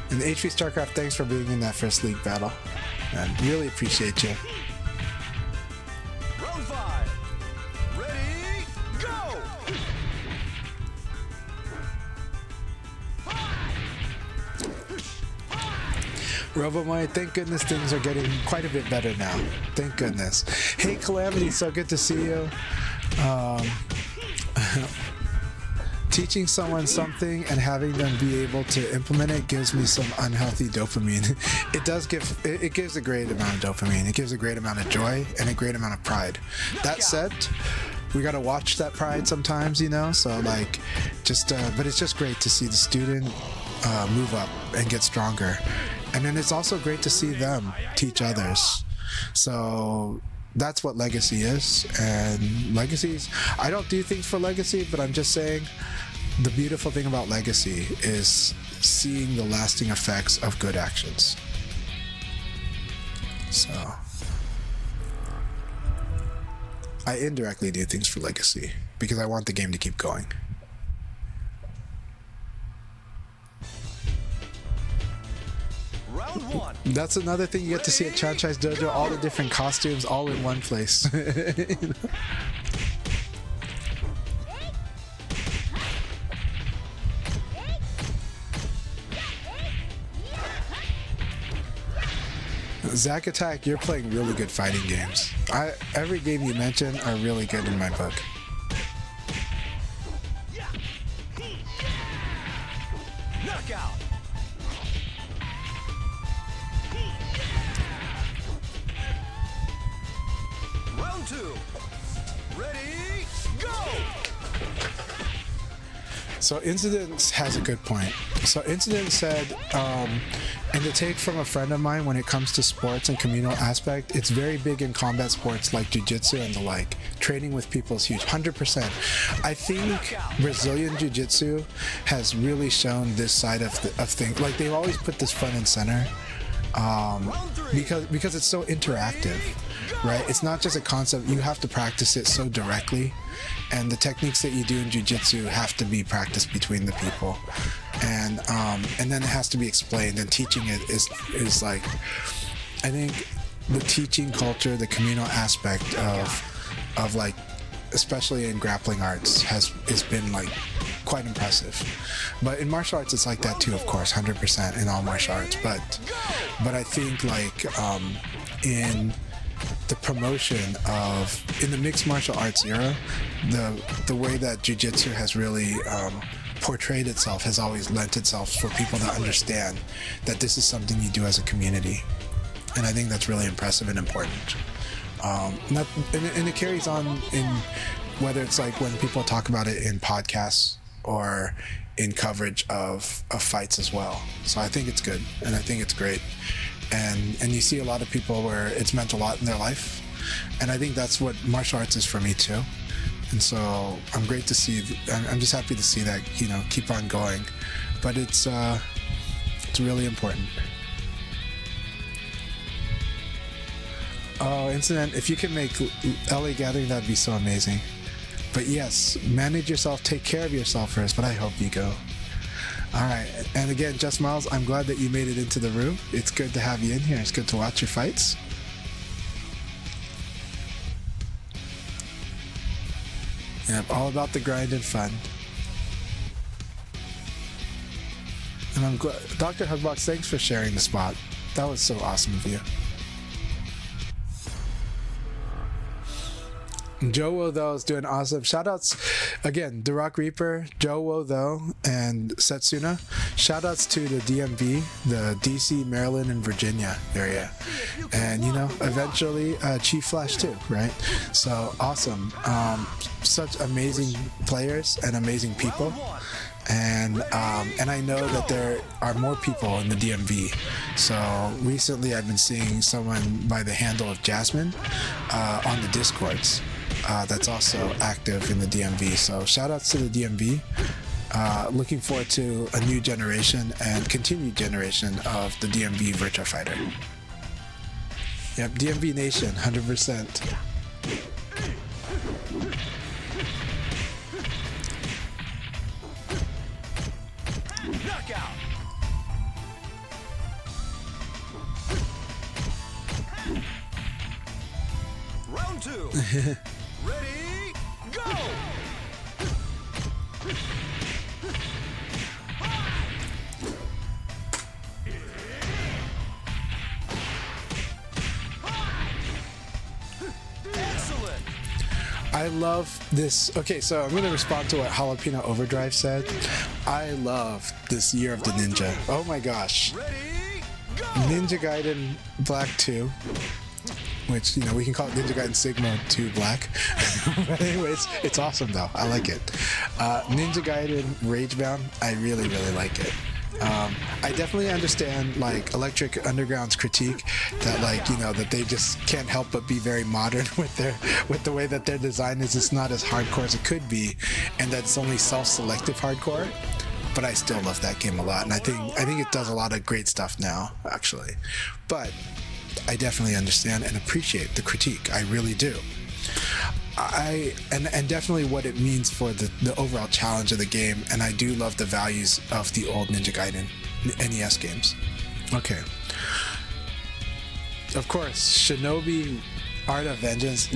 And HP StarCraft, thanks for being in that first league battle. I really appreciate you. Round 5. Ready? Go! Robomoy, thank goodness things are getting quite a bit better now. Thank goodness. Hey Calamity, so good to see you. Teaching someone something and having them be able to implement it gives me some unhealthy dopamine. It gives a great amount of dopamine. It gives a great amount of joy and a great amount of pride. That said, we gotta watch that pride sometimes, so but it's just great to see the student move up and get stronger. And then it's also great to see them teach others. So that's what Legacy is. And Legacy's, I don't do things for Legacy, but I'm just saying the beautiful thing about Legacy is seeing the lasting effects of good actions. So I indirectly do things for Legacy because I want the game to keep going. Round 1. That's another thing you get to see at Chanchai's Dojo, all the different costumes all in one place. Zack Attack, you're playing really good fighting games. Every game you mention are really good in my book. Knockout. Round 2. Ready? Go! So Incidents has a good point. So Incident said, and to take from a friend of mine, when it comes to sports and communal aspect, it's very big in combat sports like jiu-jitsu and the like. Training with people is huge, 100%. I think Brazilian jiu-jitsu has really shown this side of things. Like, they've always put this front and center, because it's so interactive, right? It's not just a concept, you have to practice it so directly, and the techniques that you do in jiu-jitsu have to be practiced between the people, and then it has to be explained, and teaching it is like, I think the teaching culture, the communal aspect of like, especially in grappling arts, has been like quite impressive. But in martial arts it's like that too, of course, 100% in all martial arts, but I think like in the promotion of, in the mixed martial arts era, the way that jiu-jitsu has really portrayed itself has always lent itself for people to understand that this is something you do as a community, and I think that's really impressive and important. And it carries on in whether it's like when people talk about it in podcasts or in coverage of fights as well. So I think it's good, and I think it's great, and you see a lot of people where it's meant a lot in their life, and I think that's what martial arts is for me too. And so I'm just happy to see that, you know, keep on going, but it's really important. Oh, Incident, if you can make LA Gathering, that'd be so amazing. But yes, manage yourself, take care of yourself first, but I hope you go. Alright, and again, Just Miles, I'm glad that you made it into the room. It's good to have you in here. It's good to watch your fights. Yep, all about the grind and fun. And I'm glad, Dr. Hugbox, thanks for sharing the spot. That was so awesome of you. Joe though is doing awesome. Shoutouts again, The Rock Reaper, Joe though, and Setsuna. Shoutouts to the DMV, the DC, Maryland, and Virginia area, and you know, eventually Chief Flash too, right? So awesome. Such amazing players and amazing people. And I know that there are more people in the DMV. So recently I've been seeing someone by the handle of Jasmine on the Discords that's also active in the DMV. So shout outs to the DMV. Looking forward to a new generation and continued generation of the DMV Virtua Fighter. Yep, DMV Nation, 100%. Round two. Ready, go! Excellent. I love this. Okay, so I'm going to respond to what Jalapeno Overdrive said. I love this Year of the Ninja. Oh my gosh. Ready, go! Ninja Gaiden Black 2, which, you know, we can call it Ninja Gaiden Sigma 2 Black. But anyways, it's awesome though. I like it. Ninja Gaiden Ragebound, I really, really like it. I definitely understand like Electric Underground's critique that, like, you know, that they just can't help but be very modern with the way that their design is. It's not as hardcore as it could be, and that it's only self-selective hardcore. But I still love that game a lot, and I think it does a lot of great stuff now, actually. But I definitely understand and appreciate the critique. I really do. And definitely what it means for the overall challenge of the game, and I do love the values of the old Ninja Gaiden NES games. Okay. Of course, Shinobi Art of Vengeance,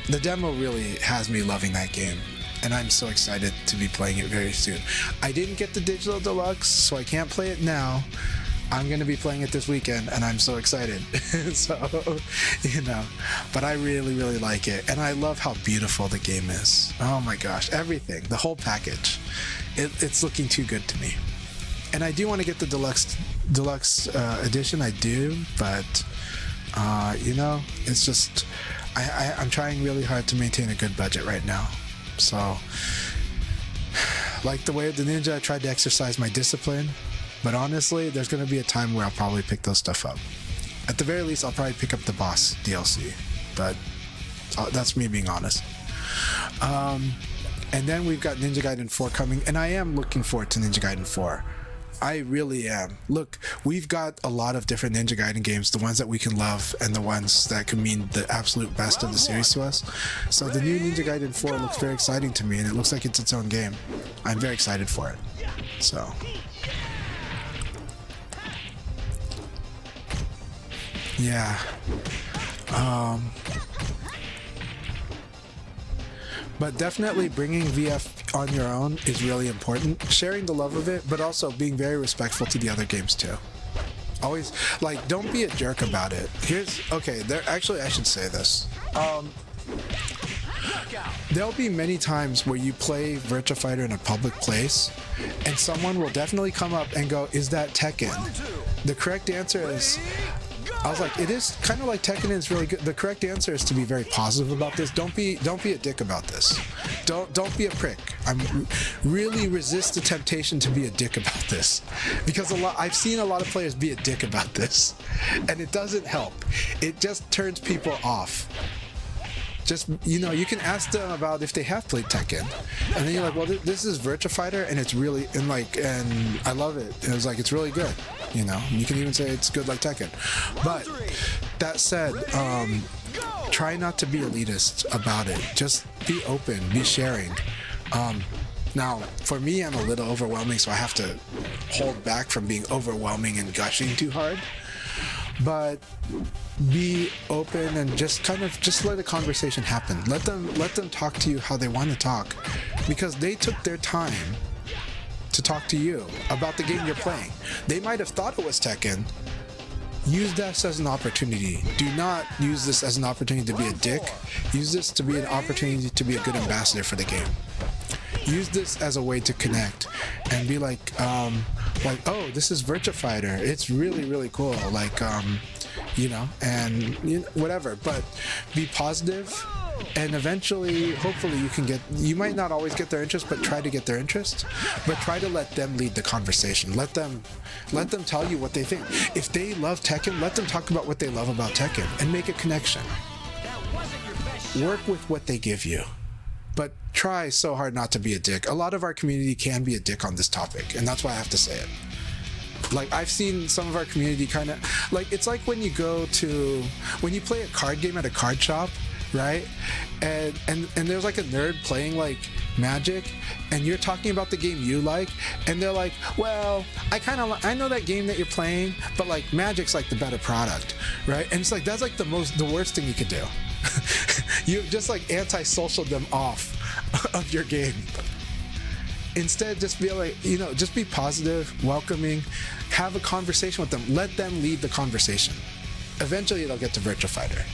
the demo really has me loving that game, and I'm so excited to be playing it very soon. I didn't get the digital deluxe, so I can't play it now. I'm going to be playing it this weekend, and I'm so excited. So, you know, but I really, really like it. And I love how beautiful the game is. Oh my gosh, everything, the whole package. It's looking too good to me. And I do want to get the deluxe edition, I do, but, you know, it's just, I'm trying really hard to maintain a good budget right now. So, Like the way of the ninja, I tried to exercise my discipline, but honestly, there's going to be a time where I'll probably pick those stuff up. At the very least, I'll probably pick up the boss DLC, but that's me being honest. And then we've got Ninja Gaiden 4 coming, and I am looking forward to Ninja Gaiden 4. I really am. Look, we've got a lot of different Ninja Gaiden games, the ones that we can love and the ones that can mean the absolute best of the series to us. So the new Ninja Gaiden 4 looks very exciting to me, and it looks like it's its own game. I'm very excited for it. So... yeah. But definitely bringing VF on your own is really important. Sharing the love of it, but also being very respectful to the other games too. Always, like, don't be a jerk about it. Actually, I should say this. There'll be many times where you play Virtua Fighter in a public place, and someone will definitely come up and go, "Is that Tekken?" The correct answer is... I was like, it is kind of like Tekken is really good. The correct answer is to be very positive about this. Don't be a dick about this. Don't be a prick. Really resist the temptation to be a dick about this, because I've seen a lot of players be a dick about this, and it doesn't help. It just turns people off. Just, you know, you can ask them about if they have played Tekken, and then you're like, well, this is Virtua Fighter, and it's really, and I love it. It was like, it's really good, you know. You can even say it's good like Tekken. But that said, try not to be elitist about it. Just be open, be sharing. Now, for me, I'm a little overwhelming, so I have to hold back from being overwhelming and gushing too hard. But be open and just let the conversation happen. Let them talk to you how they want to talk, because they took their time to talk to you about the game you're playing. They might have thought it was Tekken. Use this as an opportunity. Do not use this as an opportunity to be a dick. Use this to be an opportunity to be a good ambassador for the game. Use this as a way to connect and be like, oh, this is Virtua Fighter. It's really, really cool. You know, and whatever. But be positive, and eventually, hopefully, you might not always get their interest, but try to get their interest. But try to let them lead the conversation. Let them tell you what they think. If they love Tekken, let them talk about what they love about Tekken and make a connection. Work with what they give you. But try so hard not to be a dick. A lot of our community can be a dick on this topic, and that's why I have to say it. Like, I've seen some of our community kind of, like, it's like when you play a card game at a card shop, right? And there's like a nerd playing like Magic, and you're talking about the game you like, and they're like, well, I know that game that you're playing, but like Magic's like the better product, right? And it's like, that's like the worst thing you could do. You just like anti-social them off of your game. Instead, just be like, you know, just be positive, welcoming, have a conversation with them. Let them lead the conversation. Eventually, it'll get to Virtua Fighter.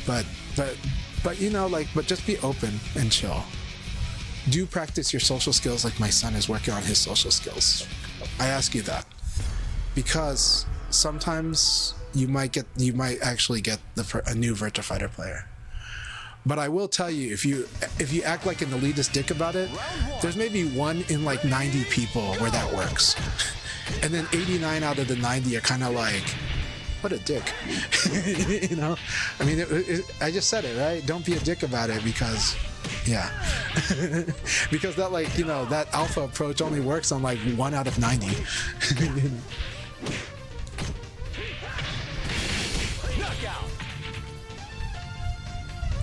But you know, like, but just be open and chill. Do practice your social skills like my son is working on his social skills. I ask you that because sometimes you might actually get a new Virtua Fighter player. But I will tell you, if you act like an elitist dick about it, there's maybe 1 in like 90 people where that works. And then 89 out of the 90 are kind of like, what a dick. You know? I mean, I just said it, right? Don't be a dick about it, because, yeah. Because that, like, you know, that alpha approach only works on like 1 out of 90.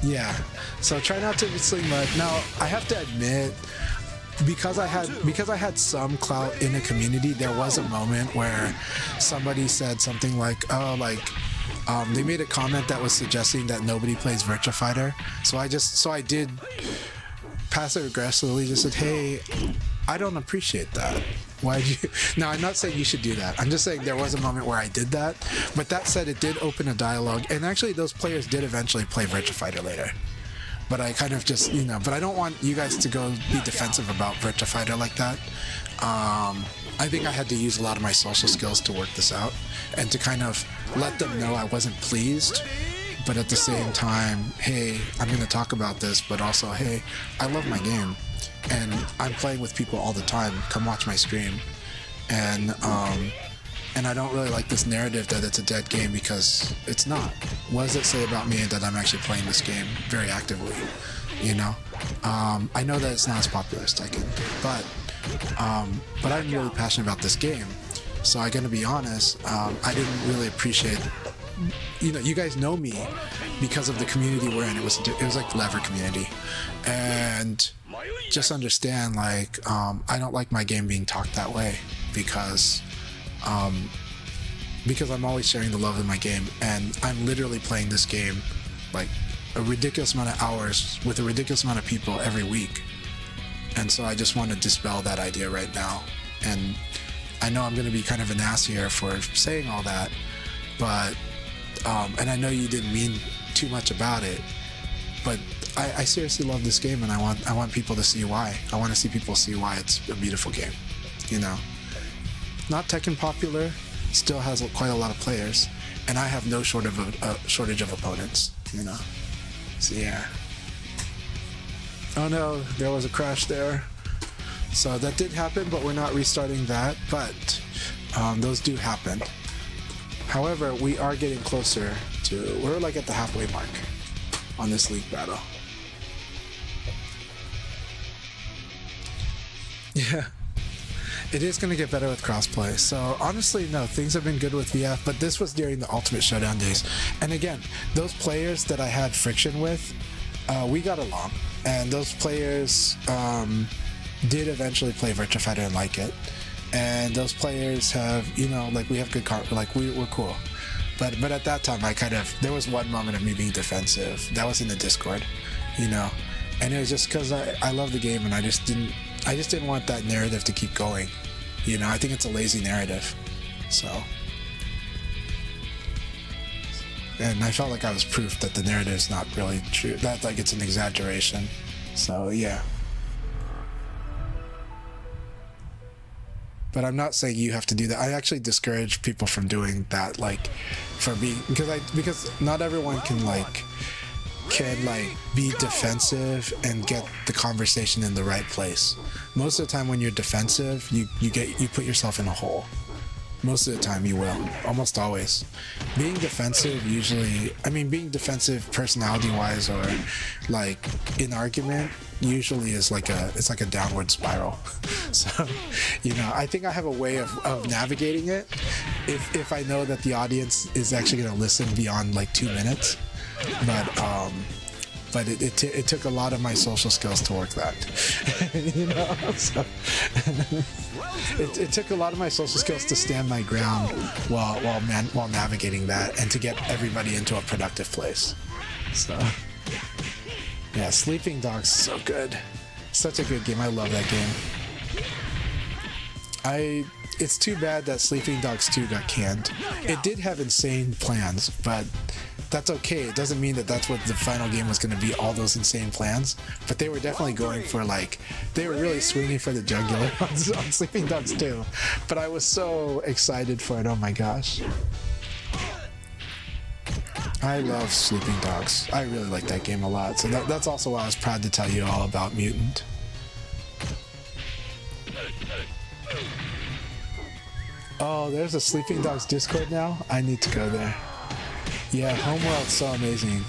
Yeah, so try not to sling mud. Now, I have to admit, because I had some clout in a community, there was a moment where somebody said something like, oh, like, they made a comment that was suggesting that nobody plays Virtua Fighter. So I did passive aggressively just said, hey, I don't appreciate that. Why'd you? Now, I'm not saying you should do that. I'm just saying there was a moment where I did that. But that said, it did open a dialogue. And actually, those players did eventually play Virtua Fighter later. But I kind of just, you know, but I don't want you guys to go be defensive about Virtua Fighter like that. I think I had to use a lot of my social skills to work this out and to kind of let them know I wasn't pleased. But at the same time, hey, I'm going to talk about this, but also, hey, I love my game. and I'm playing with people all the time. Come watch my stream, and I don't really like this narrative that it's a dead game, because it's not. What does it say about me that I'm actually playing this game very actively? You know, I know that it's not as popular as Tekken, but I'm really passionate about this game. So I gotta be honest, I didn't really appreciate, you know, you guys know me because of the community we're in. It was like the lever community, and just understand, like, I don't like my game being talked that way, because I'm always sharing the love of my game, and I'm literally playing this game like a ridiculous amount of hours with a ridiculous amount of people every week. And so I just want to dispel that idea right now. And I know I'm going to be kind of an ass here for saying all that, but and I know you didn't mean too much about it, but I seriously love this game, and I want people to see why. I want to see people see why it's a beautiful game. You know, not Tekken popular, still has quite a lot of players, and I have no shortage of opponents. You know, so yeah. Oh no, there was a crash there. So that did happen, but we're not restarting that. But those do happen. However, we are getting closer to, we're like at the halfway mark on this league battle. Yeah, it is going to get better with crossplay. So honestly, no, things have been good with VF, but this was during the Ultimate Showdown days. And again, those players that I had friction with, we got along. And those players did eventually play Virtua Fighter and like it. And those players have, you know, like, we have good like, we're cool. But at that time, there was one moment of me being defensive. That was in the Discord, you know. And it was just because I love the game, and I just didn't want that narrative to keep going. You know, I think it's a lazy narrative. So. And I felt like I was proof that the narrative's not really true. That, like, it's an exaggeration. So, yeah. But I'm not saying you have to do that. I actually discourage people from doing that, like, for being, because not everyone can be defensive and get the conversation in the right place. Most of the time when you're defensive, you put yourself in a hole. Most of the time you will, almost always. Being defensive being defensive personality wise, or like in argument, usually is it's like a downward spiral. So, you know, I think I have a way of navigating it if I know that the audience is actually going to listen beyond like 2 minutes. But it took a lot of my social skills to work that. You know, so it took a lot of my social skills to stand my ground while navigating that, and to get everybody into a productive place. So yeah, Sleeping Dogs is so good. Such a good game. I love that game. It's too bad that Sleeping Dogs 2 got canned. It did have insane plans, but that's okay. It doesn't mean that that's what the final game was going to be, all those insane plans. But they were definitely going for, like, they were really swinging for the jugular on Sleeping Dogs 2. But I was so excited for it. Oh my gosh. I love Sleeping Dogs. I really like that game a lot. So that's also why I was proud to tell you all about Mutant. Oh, there's a Sleeping Dogs Discord now? I need to go there. Yeah, Homeworld's so amazing.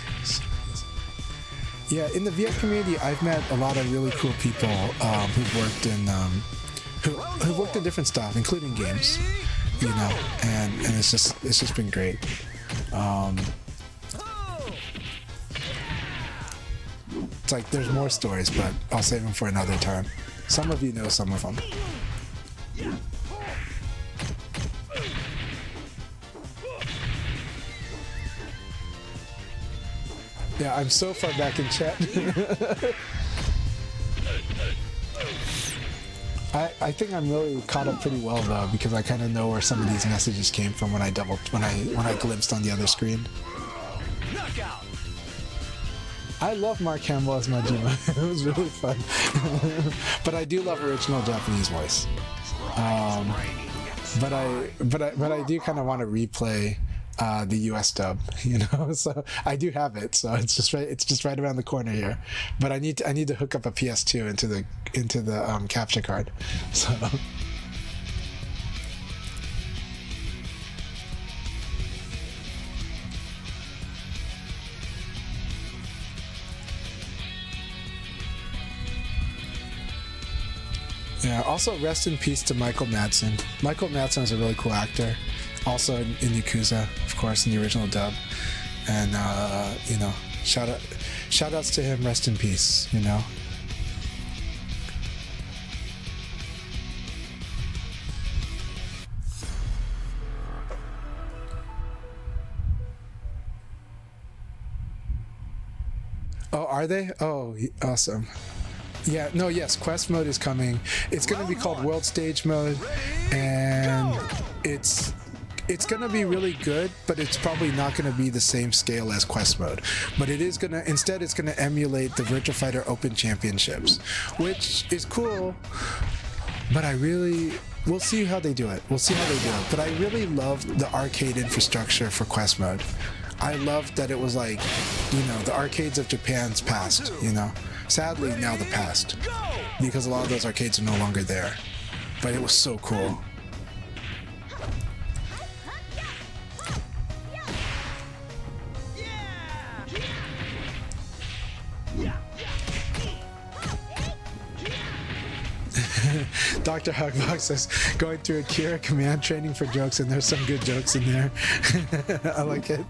Yeah, in the VF community, I've met a lot of really cool people who've worked in who've worked in different stuff, including games. You know, and it's just been great. It's like there's more stories, but I'll save them for another time. Some of you know some of them. Yeah, I'm so far back in chat. I think I'm really caught up pretty well though, because I kind of know where some of these messages came from when I glimpsed on the other screen. I love Mark Hamill as Majima. It was really fun. But I do love original Japanese voice. But I do kind of want to replay the US dub, you know. So I do have it, so it's just right around the corner here. But I need to hook up a PS2 into the capture card. So yeah, also rest in peace to Michael Madsen. Michael Madsen is a really cool actor. Also in Yakuza, of course, in the original dub. And, you know, shout outs to him, rest in peace, you know. Oh, are they? Oh, awesome. Yeah, no, yes, quest mode is coming. It's going to be called World Stage Mode, and it's going to be really good, but it's probably not going to be the same scale as quest mode. But it is going to, instead it's going to emulate the Virtua Fighter Open Championships, which is cool, but we'll see how they do it. But I really love the arcade infrastructure for quest mode. I loved that it was like, you know, the arcades of Japan's past, you know. Sadly, now the past, because a lot of those arcades are no longer there. But it was so cool. Dr. Hugbox says, going through Akira command training for jokes, and there's some good jokes in there. I like it.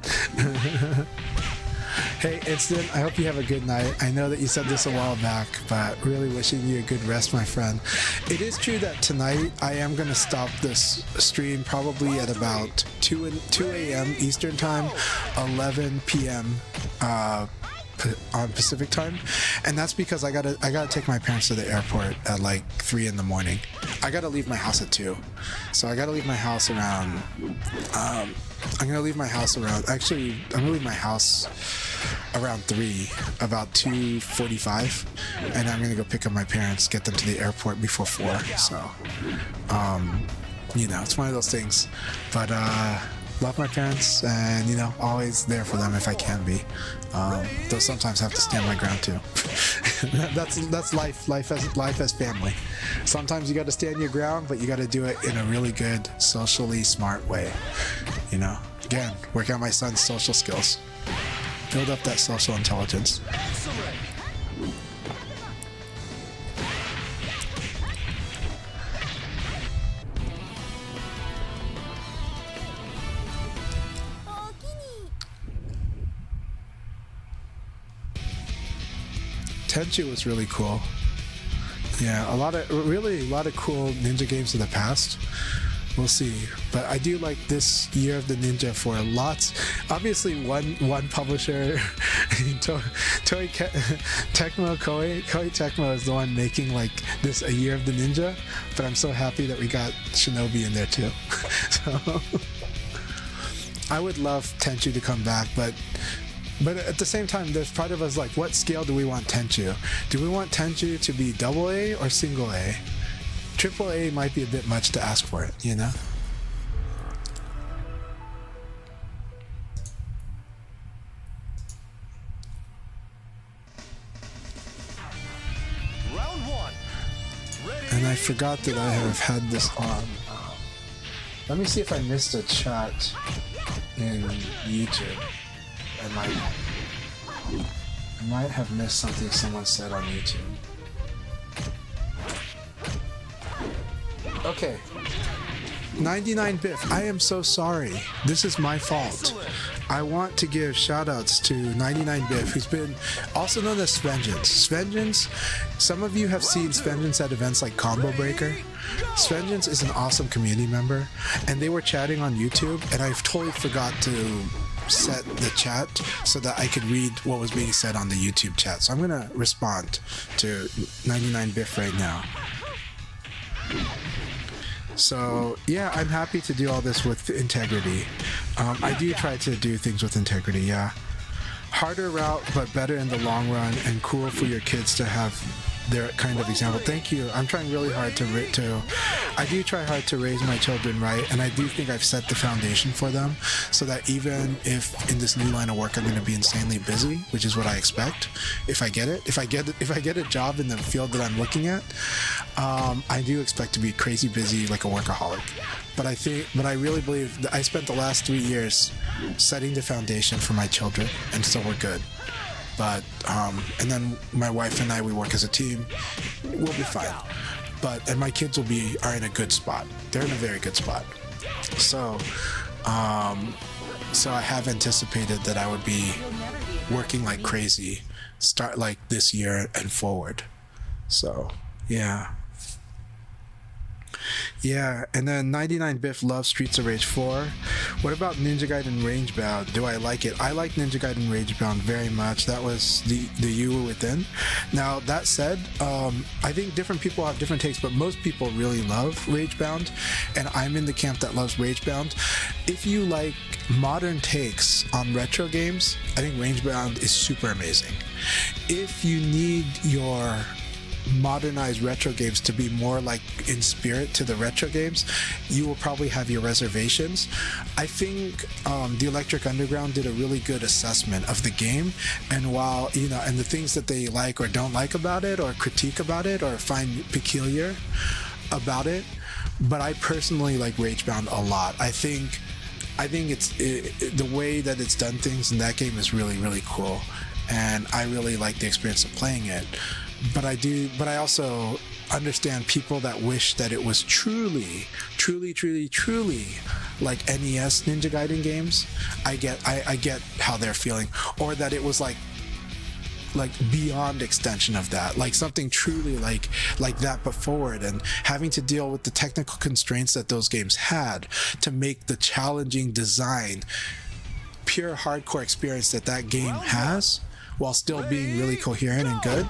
Hey, Instant, I hope you have a good night. I know that you said this a while back, but really wishing you a good rest, my friend. It is true that tonight I am going to stop this stream probably at about 2 a.m. Eastern Time, 11 p.m. On Pacific Time, and that's because I gotta take my parents to the airport at like 3 in the morning. I gotta leave my house at 2, so I gotta leave my house around. I'm gonna leave my house around 3, about 2:45, and I'm gonna go pick up my parents, get them to the airport before 4. So, you know, it's one of those things, but love my parents, and you know, always there for them if I can be. Though sometimes I have to stand my ground too. that's life as family. Sometimes you got to stand your ground, but you got to do it in a really good, socially smart way. You know, again, work out my son's social skills, build up that social intelligence. Tenchu was really cool. Yeah, a lot of cool ninja games of the past. We'll see, but I do like this Year of the Ninja for lots. Obviously, one publisher, Toei Tecmo, Koei Tecmo is the one making like this a Year of the Ninja. But I'm so happy that we got Shinobi in there too. So I would love Tenchu to come back, but at the same time, there's part of us like, what scale do we want Tenchu? Do we want Tenchu to be AA or single A? AAA might be a bit much to ask for it, you know? Round 1. Ready, And I forgot that I have had this on. Let me see if I missed a chat in YouTube. I might have missed something someone said on YouTube. Okay. 99 Biff, I am so sorry. This is my fault. I want to give shoutouts to 99 Biff, who's been also known as Svengeance. Svengeance, some of you have seen Svengeance at events like Combo Breaker. Svengeance is an awesome community member, and they were chatting on YouTube, and I totally forgot to set the chat so that I could read what was being said on the YouTube chat. So I'm gonna respond to 99 Biff right now. So yeah, I'm happy to do all this with integrity. I do try to do things with integrity, yeah. Harder route, but better in the long run, and cool for your kids to have their kind of example. Thank you. I'm trying really hard I do try hard to raise my children right, and I do think I've set the foundation for them so that even if in this new line of work I'm going to be insanely busy, which is what I expect if I get it, if I get a job in the field that I'm looking at, I do expect to be crazy busy like a workaholic. But I really believe that I spent the last 3 years setting the foundation for my children, and so we're good. But and then my wife and I, we work as a team. We'll be fine. And my kids are in a good spot. They're in a very good spot. So I have anticipated that I would be working like crazy, start like this year and forward. So yeah. Yeah, and then 99biff loves Streets of Rage 4. What about Ninja Gaiden Ragebound? Do I like it? I like Ninja Gaiden Ragebound very much. That was the You Were Within. Now, that said, I think different people have different takes, but most people really love Ragebound, and I'm in the camp that loves Ragebound. If you like modern takes on retro games, I think Ragebound is super amazing. If you need your modernized retro games to be more like in spirit to the retro games, you will probably have your reservations. I think the Electric Underground did a really good assessment of the game, and while and the things that they like or don't like about it, or critique about it, or find peculiar about it. But I personally like Ragebound a lot. I think the way that it's done things in that game is really, really cool, and I really like the experience of playing it. But I also understand people that wish that it was truly like NES Ninja Gaiden games. I get how they're feeling, or that it was like beyond extension of that, like something truly like that but forward, and having to deal with the technical constraints that those games had to make the challenging design, pure hardcore experience that game has, while still being really coherent and good.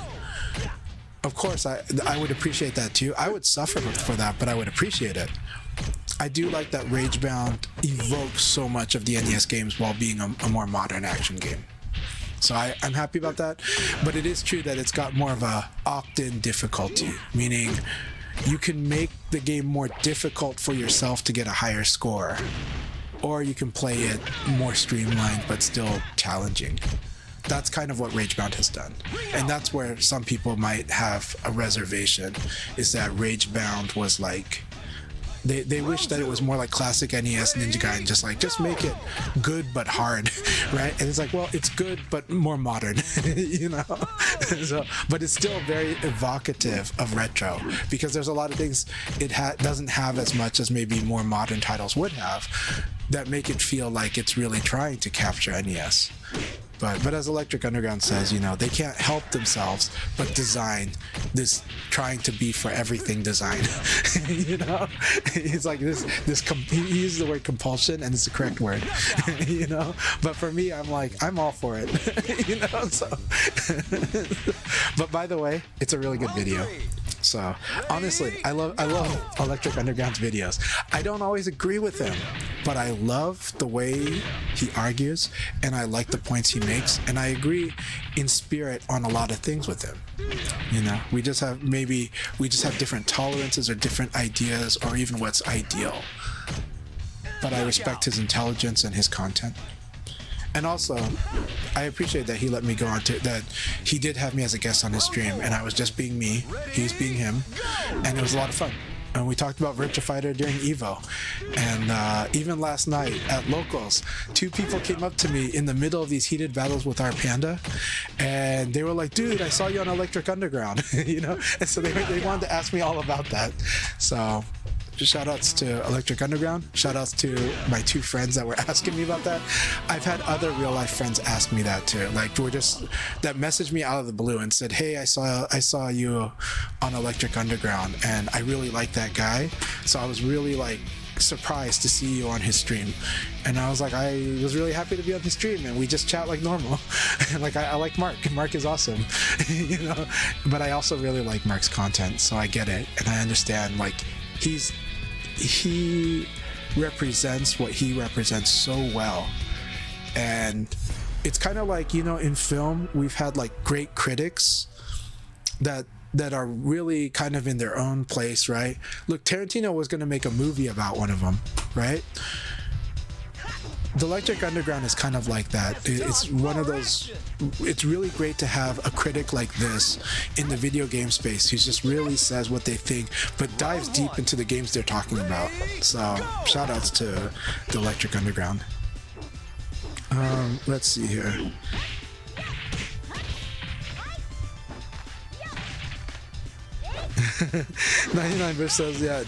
Of course, I would appreciate that too. I would suffer for that, but I would appreciate it. I do like that Ragebound evokes so much of the NES games while being a more modern action game. So I'm happy about that. But it is true that it's got more of a opt-in difficulty, meaning you can make the game more difficult for yourself to get a higher score, or you can play it more streamlined but still challenging. That's kind of what Ragebound has done, and that's where some people might have a reservation, is that Ragebound was like, they wish that it was more like classic NES Ninja Gaiden, just make it good but hard, right? And it's like, well, it's good but more modern, so, but it's still very evocative of retro, because there's a lot of things it doesn't have as much as maybe more modern titles would have, that make it feel like it's really trying to capture NES. But as Electric Underground says, they can't help themselves but design this, trying to be for everything design. It's like this he uses the word compulsion, and it's the correct word. But for me, I'm like, I'm all for it. So but by the way, it's a really good video. So honestly, I love Electric Underground's videos. I don't always agree with him, but I love the way he argues, and I like the points he makes, and I agree in spirit on a lot of things with him. We just have different tolerances or different ideas, or even what's ideal. But I respect his intelligence and his content. And also, I appreciate that he let me go on that he did have me as a guest on his stream, and I was just being me, he was being him, and it was a lot of fun. And we talked about Virtua Fighter during Evo, and even last night at Locals, 2 people came up to me in the middle of these heated battles with our Panda, and they were like, dude, I saw you on Electric Underground, and so they wanted to ask me all about that. So shoutouts to Electric Underground. Shoutouts to my 2 friends that were asking me about that. I've had other real life friends ask me that too. Like, that messaged me out of the blue and said, "Hey, I saw you on Electric Underground, and I really like that guy. So I was really like surprised to see you on his stream." And I was like, I was really happy to be on his stream, and we just chat like normal. And like, I like Mark. Mark is awesome, But I also really like Mark's content, so I get it, and I understand. Like, he represents what he represents so well, and it's kind of like, in film we've had like great critics that that are really kind of in their own place, right? Look, Tarantino was going to make a movie about one of them, right? The Electric Underground is kind of like that. It's one of those. It's really great to have a critic like this in the video game space who just really says what they think, but dives deep into the games they're talking about. So, shout outs to the Electric Underground. Let's see here. $99 says, yeah,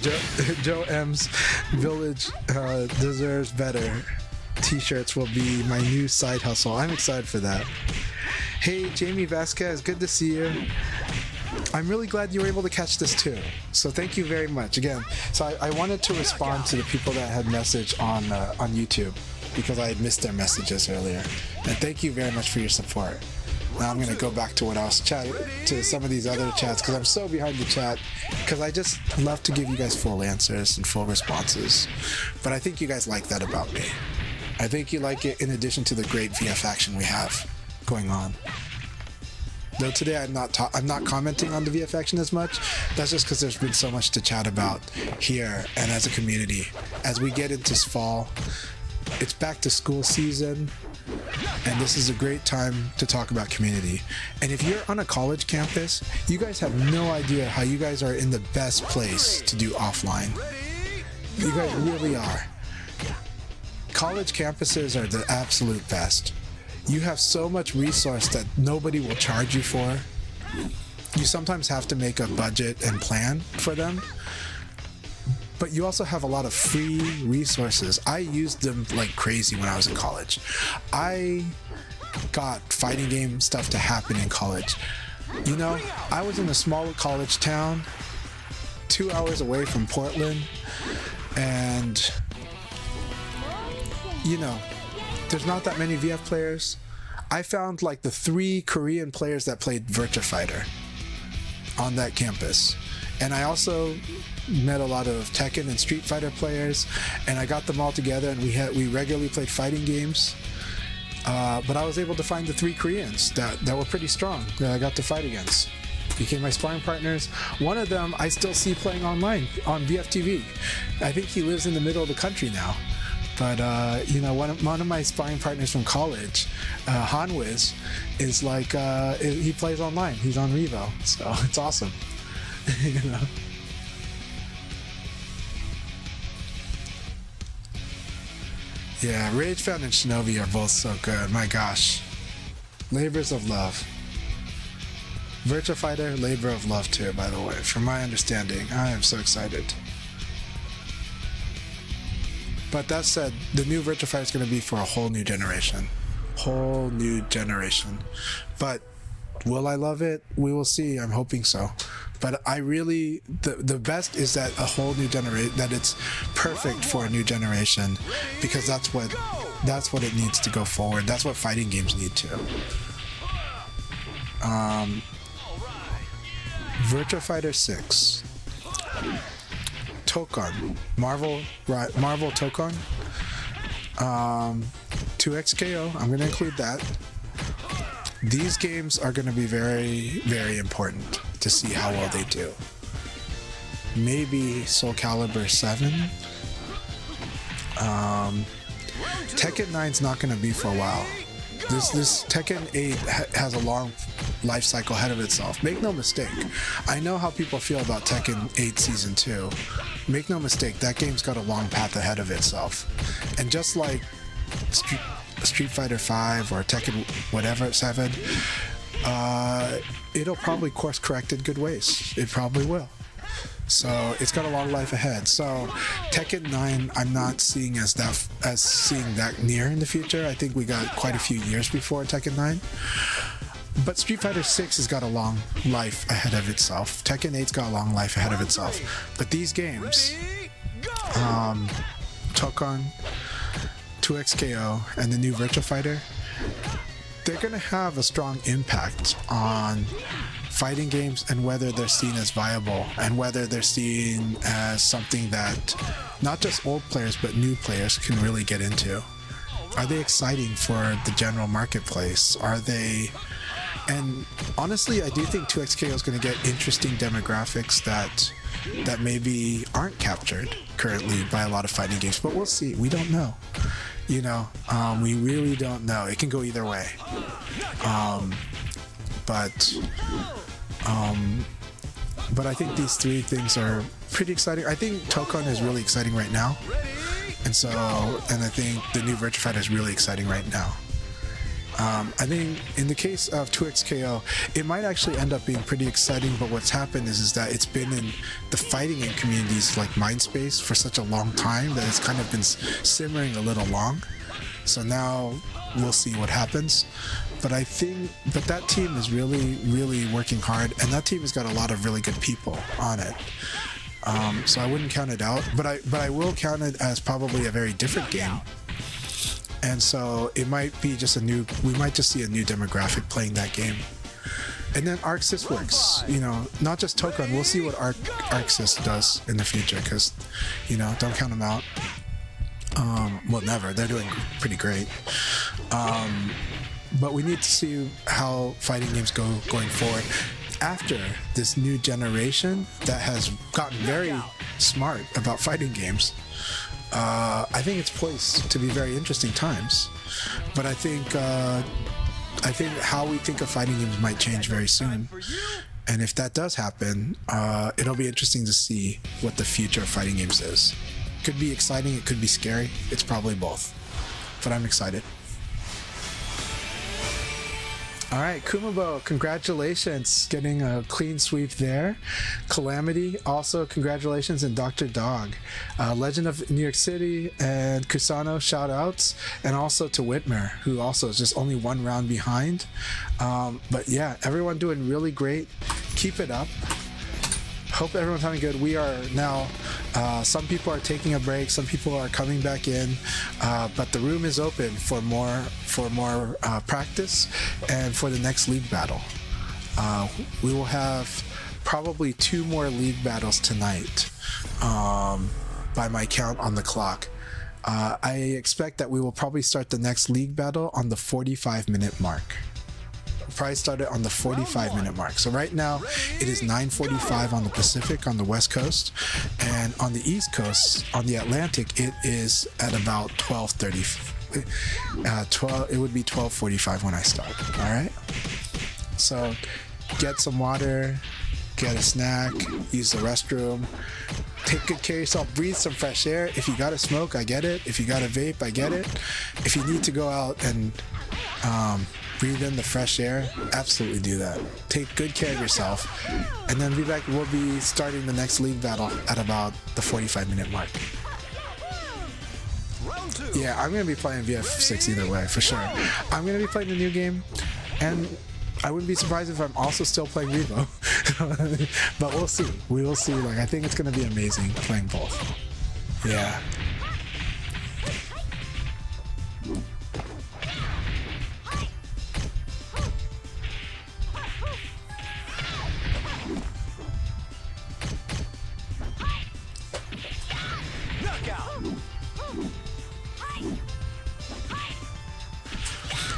Joe M's Village deserves better. T-shirts will be my new side hustle. I'm excited for that. Hey, Jamie Vasquez, good to see you. I'm really glad you were able to catch this too. So thank you very much. Again, so I wanted to respond to the people that had messaged on YouTube because I had missed their messages earlier. And thank you very much for your support. Now I'm going to go back to what I was chatting to some of these other chats because I'm so behind the chat because I just love to give you guys full answers and full responses. But I think you guys like that about me. I think you like it in addition to the great VF action we have going on. Though today I'm not commenting on the VF action as much. That's just because there's been so much to chat about here and as a community. As we get into fall, it's back to school season, and this is a great time to talk about community. And if you're on a college campus, you guys have no idea how you guys are in the best place to do offline. You guys really are. College campuses are the absolute best. You have so much resource that nobody will charge you for. You sometimes have to make a budget and plan for them. But you also have a lot of free resources. I used them like crazy when I was in college. I got fighting game stuff to happen in college. You know, I was in a small college town, 2 hours away from Portland, and you know, there's not that many VF players. I found like the 3 Korean players that played Virtua Fighter on that campus. And I also met a lot of Tekken and Street Fighter players, and I got them all together and we regularly played fighting games. But I was able to find the 3 Koreans that were pretty strong that I got to fight against. Became my sparring partners. One of them I still see playing online on VF TV. I think he lives in the middle of the country now. But you know, one of my sparring partners from college, Hanwiz, is like he plays online. He's on Revo, so it's awesome. You know. Yeah, Ragebound and Shinobi are both so good. My gosh, labors of love. Virtua Fighter, labor of love too. By the way, from my understanding, I am so excited. But that said, the new Virtua Fighter is going to be for a whole new generation. Whole new generation. But will I love it? We will see. I'm hoping so. But I really, the best is that a whole new generation, that it's perfect for a new generation, because that's what it needs to go forward. That's what fighting games need to. Virtua Fighter 6. Tokon, Marvel Tokon, 2XKO, I'm going to include that. These games are going to be very, very important to see how well they do. Maybe Soul Calibur 7. Tekken 9's not going to be for a while. This Tekken 8 has a long life cycle ahead of itself. Make no mistake. I know how people feel about Tekken 8 Season 2. Make no mistake, that game's got a long path ahead of itself. And just like Street Fighter 5 or Tekken whatever 7, it'll probably course correct in good ways. It probably will. So it's got a long life ahead. So Tekken 9, I'm not seeing as seeing that near in the future. I think we got quite a few years before Tekken 9. But Street Fighter 6 has got a long life ahead of itself. Tekken 8's got a long life ahead of itself. But these games, Tokon, 2XKO, and the new Virtua Fighter, they're going to have a strong impact on fighting games and whether they're seen as viable and whether they're seen as something that not just old players but new players can really get into. Are they exciting for the general marketplace? Are they And honestly, I do think 2XKO is going to get interesting demographics that maybe aren't captured currently by a lot of fighting games, but we'll see. We don't know. You know, we really don't know. It can go either way. But I think these three things are pretty exciting. I think Tokon is really exciting right now. And I think the new Virtua Fighter is really exciting right now. I think in the case of 2XKO, it might actually end up being pretty exciting, but what's happened is that it's been in the fighting game communities like Mindspace for such a long time that it's kind of been simmering a little long. So now we'll see what happens. But that team is really, really working hard, and that team has got a lot of really good people on it. So I wouldn't count it out, but I will count it as probably a very different game. And so it might be just we might just see a new demographic playing that game. And then ArcSys works, you know, not just Tokon. We'll see what ArcSys does in the future, because, you know, don't count them out. Well, never. They're doing pretty great. But we need to see how fighting games go going forward after this new generation that has gotten very smart about fighting games. I think it's poised to be very interesting times, but I think how we think of fighting games might change very soon. And if that does happen, it'll be interesting to see what the future of fighting games is. Could be exciting, it could be scary. It's probably both, but I'm excited. All right, KUMUBOU, congratulations, getting a clean sweep there. Calamity, also congratulations, and Dr. Dog. Legend of New York City and Kusano, shoutouts, and also to Whitmer, who also is just only one round behind. But yeah, everyone doing really great. Keep it up. Hope everyone's having good. We are now, some people are taking a break, some people are coming back in, but the room is open for more practice and for the next league battle. We will have probably 2 more league battles tonight, by my count on the clock. I expect that we will probably start the next league battle on the 45-minute mark. Probably started on the 45-minute mark. So right now it is 9:45 on the Pacific on the West Coast, and on the East Coast on the Atlantic it is at about 12:30. It would be 12:45 when I start. All right. So get some water, get a snack, use the restroom, take good care of yourself, breathe some fresh air. If you gotta smoke, I get it. If you gotta vape, I get it. If you need to go out and breathe in the fresh air, absolutely do that. Take good care of yourself, and then be back. We'll be starting the next league battle at about the 45-minute mark. Yeah, I'm gonna be playing VF6 either way, for sure. I'm gonna be playing the new game, and I wouldn't be surprised if I'm also still playing Revo. But we'll see. We will see. Like, I think it's gonna be amazing playing both. Yeah.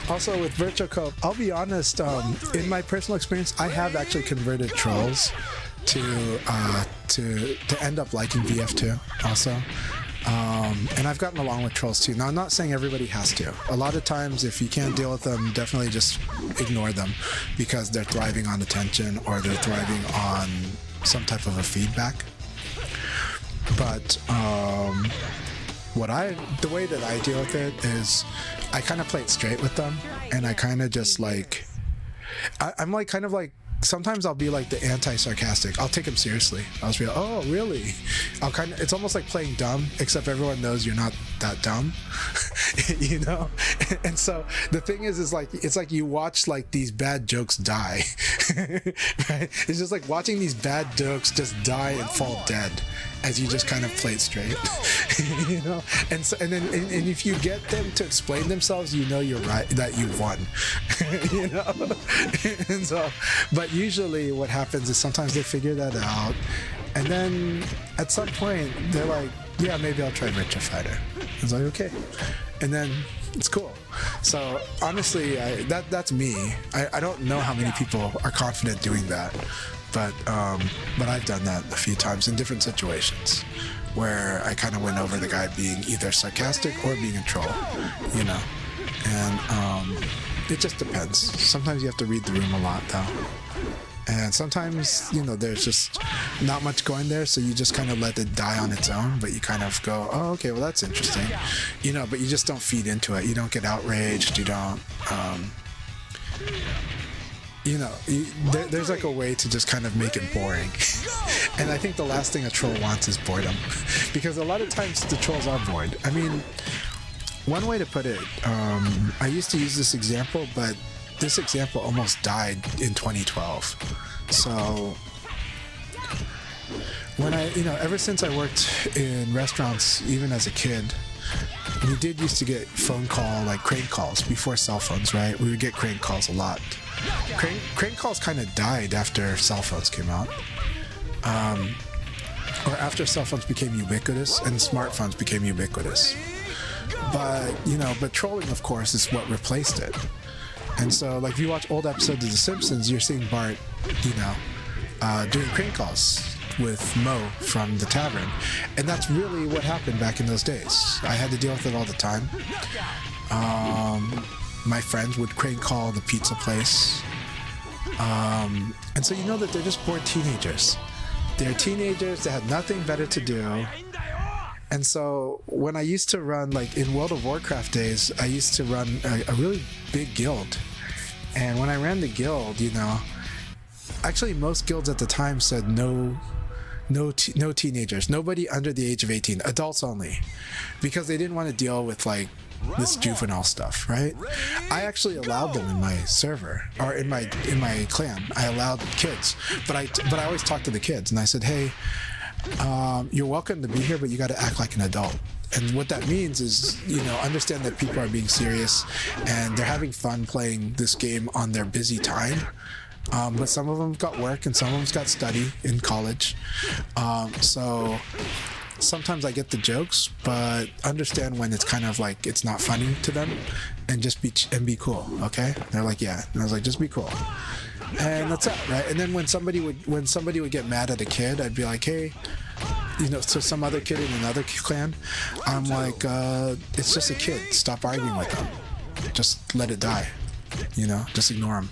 Also with Virtua Co-op, I'll be honest, in my personal experience, I have actually converted trolls to end up liking VF2 also. And I've gotten along with trolls too. Now, I'm not saying everybody has to. A lot of times, if you can't deal with them, definitely just ignore them, because they're thriving on attention or they're thriving on some type of a feedback. But the way that I deal with it is I kind of play it straight with them, and I kind of just like, I'm like kind of like, sometimes I'll be like the anti-sarcastic. I'll take them seriously. I'll just be like, oh, really? It's almost like playing dumb, except everyone knows you're not that dumb, you know? And so the thing is like, it's like you watch like these bad jokes die, right? It's just like watching these bad jokes just die and fall dead as you just kind of play it straight, you know? And so, and if you get them to explain themselves, you know you're right, that you've won, you know? And so, but usually what happens is sometimes they figure that out, and then at some point they're like, yeah, maybe I'll try Virtua Fighter. It's like, okay, and then it's cool. So honestly, that's me. I don't know how many people are confident doing that, but I've done that a few times in different situations where I kind of went over the guy being either sarcastic or being a troll, you know. And it just depends. Sometimes you have to read the room a lot, though. And sometimes, you know, there's just not much going there, so you just kind of let it die on its own, but you kind of go, oh, okay, well, that's interesting. You know, but you just don't feed into it. You don't get outraged. You don't, you know, there's like a way to just kind of make it boring. And I think the last thing a troll wants is boredom. Because a lot of times the trolls are bored. I mean, one way to put it, I used to use this example, but this example almost died in 2012. So when ever since I worked in restaurants, even as a kid, we did used to get phone call, like crank calls before cell phones, right? We would get crank calls a lot. Crank calls kind of died after cell phones came out. Or after cell phones became ubiquitous and smartphones became ubiquitous. But trolling, of course, is what replaced it. And so, like, if you watch old episodes of The Simpsons, you're seeing Bart, doing crank calls with Moe from the tavern. And that's really what happened back in those days. I had to deal with it all the time. My friends would crank call the pizza place. And so you know that they're just bored teenagers. They're teenagers that had nothing better to do. And so when I used to run, like in World of Warcraft days, I used to run a really big guild. And when I ran the guild, actually most guilds at the time said no teenagers, nobody under the age of 18, adults only, because they didn't want to deal with like this juvenile stuff, right? I actually allowed them in my server or in my clan. I allowed kids, but I always talked to the kids and I said, hey, you're welcome to be here, but you got to act like an adult. And what that means is, understand that people are being serious and they're having fun playing this game on their busy time. But some of them got work and some of them's got study in college. So sometimes I get the jokes, but understand when it's kind of like it's not funny to them, and just be cool, okay? They're like, yeah. And I was like, just be cool. And that's it, right? And then when somebody would get mad at a kid, I'd be like, hey, to some other kid in another clan, I'm like, it's just a kid. Stop arguing with them. Just let it die. Just ignore them.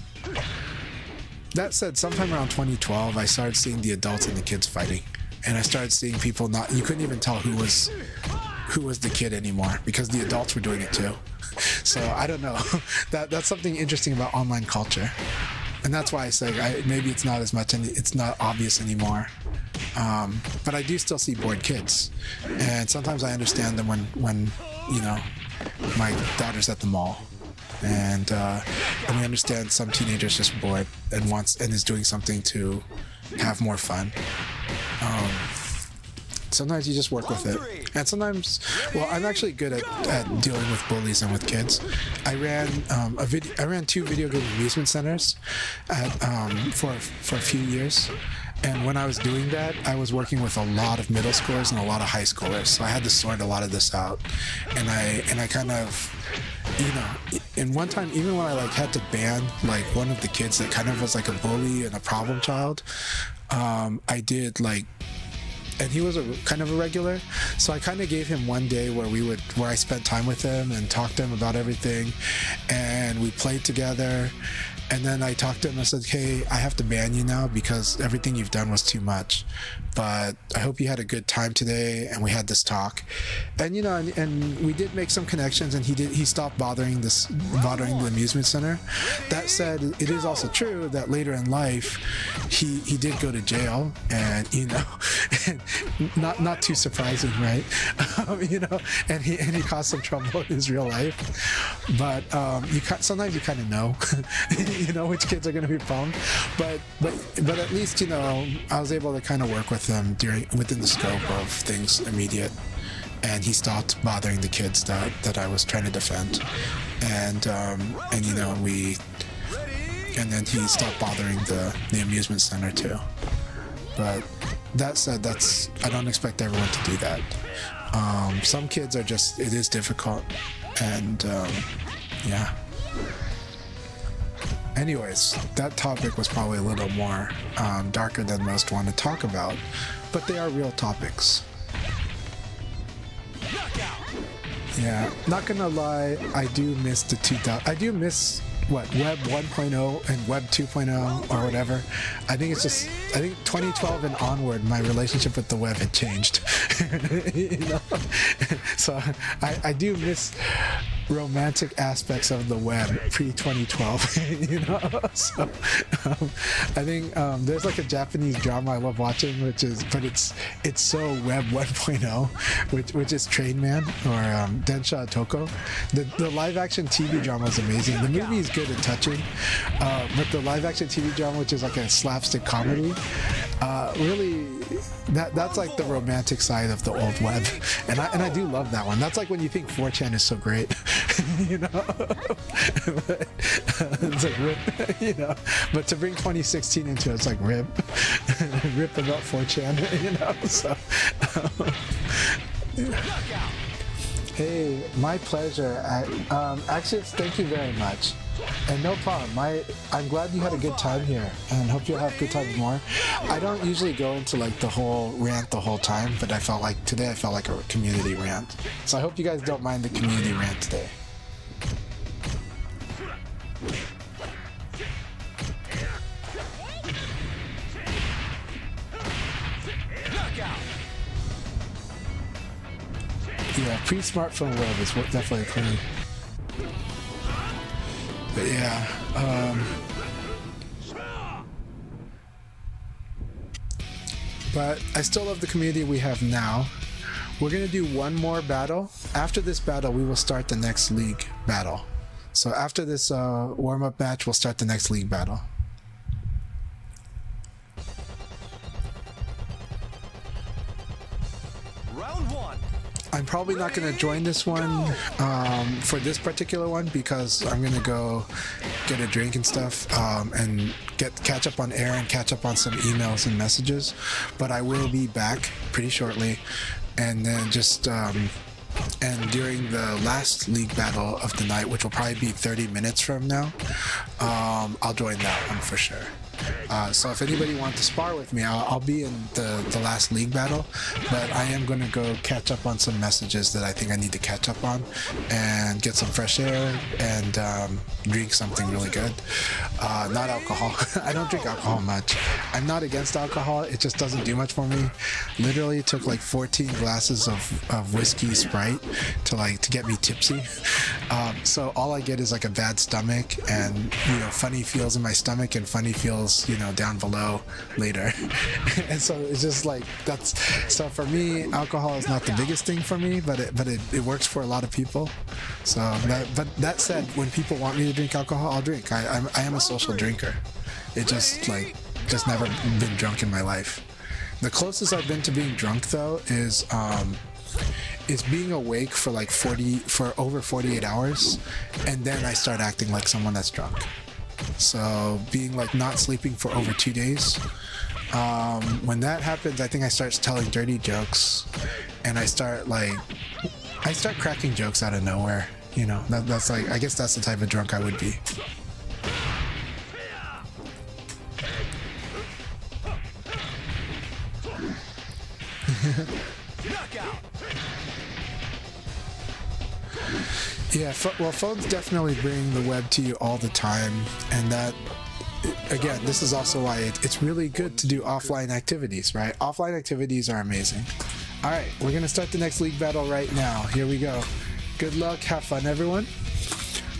That said, sometime around 2012, I started seeing the adults and the kids fighting, and I started seeing people you couldn't even tell who was the kid anymore because the adults were doing it too. So I don't know. That's something interesting about online culture. And that's why I say maybe it's not as much, and it's not obvious anymore. But I do still see bored kids, and sometimes I understand them when my daughter's at the mall, and we understand some teenagers just bored and is doing something to have more fun. Sometimes you just work with it, and sometimes, I'm actually good at dealing with bullies and with kids. I ran 2 video game amusement centers for a few years, and when I was doing that, I was working with a lot of middle schoolers and a lot of high schoolers, so I had to sort a lot of this out, and I kind of, and one time, even when I had to ban one of the kids that kind of was like a bully and a problem child, I did and he was kind of a regular, so I kind of gave him one day where I spent time with him and talked to him about everything, and we played together. And then I talked to him and I said, hey, I have to ban you now because everything you've done was too much. But I hope you had a good time today, and we had this talk. And and we did make some connections, and he stopped bothering the amusement center. That said, it is also true that later in life he did go to jail, and not too surprising, right? And he caused some trouble in his real life. But sometimes you kind of know. Which kids are going to be bummed, but at least I was able to kind of work with them within the scope of things immediate, and he stopped bothering the kids that I was trying to defend, and then he stopped bothering the amusement center too. But that said, I don't expect everyone to do that. Some kids are it is difficult, and Yeah. Anyways, that topic was probably a little more darker than most want to talk about, but they are real topics. Yeah, not gonna lie, I do miss the 2000. I do miss what Web 1.0 and Web 2.0 or whatever. I think 2012 and onward, my relationship with the web had changed. You know, so I do miss romantic aspects of the web pre-2012. You know, so I think there's like a Japanese drama I love watching, but it's so Web 1.0, which is Train Man or Densha Toko. The live action TV drama is amazing. The movie is good and touching, but the live action TV drama, which is like a slapstick comedy, really that's like the romantic side of the old web, and I do love that one. That's like when you think 4chan is so great. You know, but, it's like rip, you know, but to bring 2016 into it, it's like rip about 4chan, you know, so hey, my pleasure. Actually, thank you very much. And no problem. I'm glad you had a good time here, and hope you'll have good times more. I don't usually go into like the whole rant the whole time, but today I felt like a community rant. So I hope you guys don't mind the community rant today. Yeah, pre-smartphone web is definitely clean. But yeah, but I still love the community we have now. We're gonna do one more battle. After this battle, we will start the next league battle. So after this warm-up match, we'll start the next league battle. Round one. I'm probably not going to join this one for this particular one because I'm going to go get a drink and stuff and catch up on air and catch up on some emails and messages. But I will be back pretty shortly, and then just and during the last league battle of the night, which will probably be 30 minutes from now, I'll join that one for sure. So if anybody wants to spar with me, I'll be in the last league battle, but I am going to go catch up on some messages that I think I need to catch up on and get some fresh air and drink something really good. Not alcohol. I don't drink alcohol much. I'm not against alcohol, it just doesn't do much for me. Literally took like 14 glasses of whiskey Sprite to get me tipsy. So all I get is like a bad stomach and, you know, funny feels in my stomach and funny feels, you know, down below later. And so it's just like so for me, alcohol is not the biggest thing for me, but it works for a lot of people. So that said, when people want me to drink alcohol, I'll drink. I am a social drinker. It just never been drunk in my life. The closest I've been to being drunk though is being awake for over 48 hours, and then I start acting like someone that's drunk. So being like not sleeping for over 2 days. When that happens, I think I start telling dirty jokes, and I start cracking jokes out of nowhere. You know, that's like, I guess that's the type of drunk I would be. Yeah, well, phones definitely bring the web to you all the time, and that, again, this is also why it's really good to do offline activities, right? Offline activities are amazing. All right, we're gonna start the next league battle right now. Here we go. Good luck, have fun, everyone.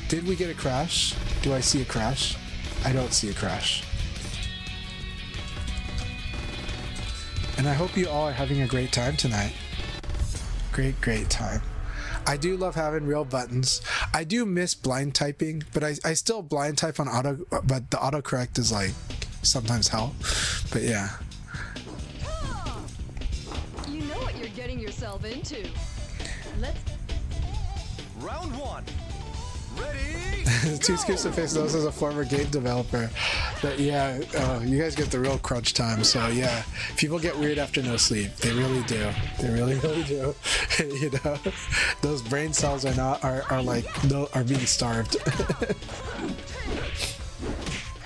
Did we get a crash? Do I see a crash? I don't see a crash. And I hope you all are having a great time tonight. Great time. I do love having real buttons. I do miss blind typing, but I still blind type on auto, but the autocorrect is like sometimes hell. But yeah. You know what you're getting yourself into. Round one. Ready? Two Scoops of Face knows as a former game developer. But yeah, you guys get the real crunch time. So yeah, people get weird after no sleep. They really do. They really, really do. You know, those brain cells are not are like no are being starved.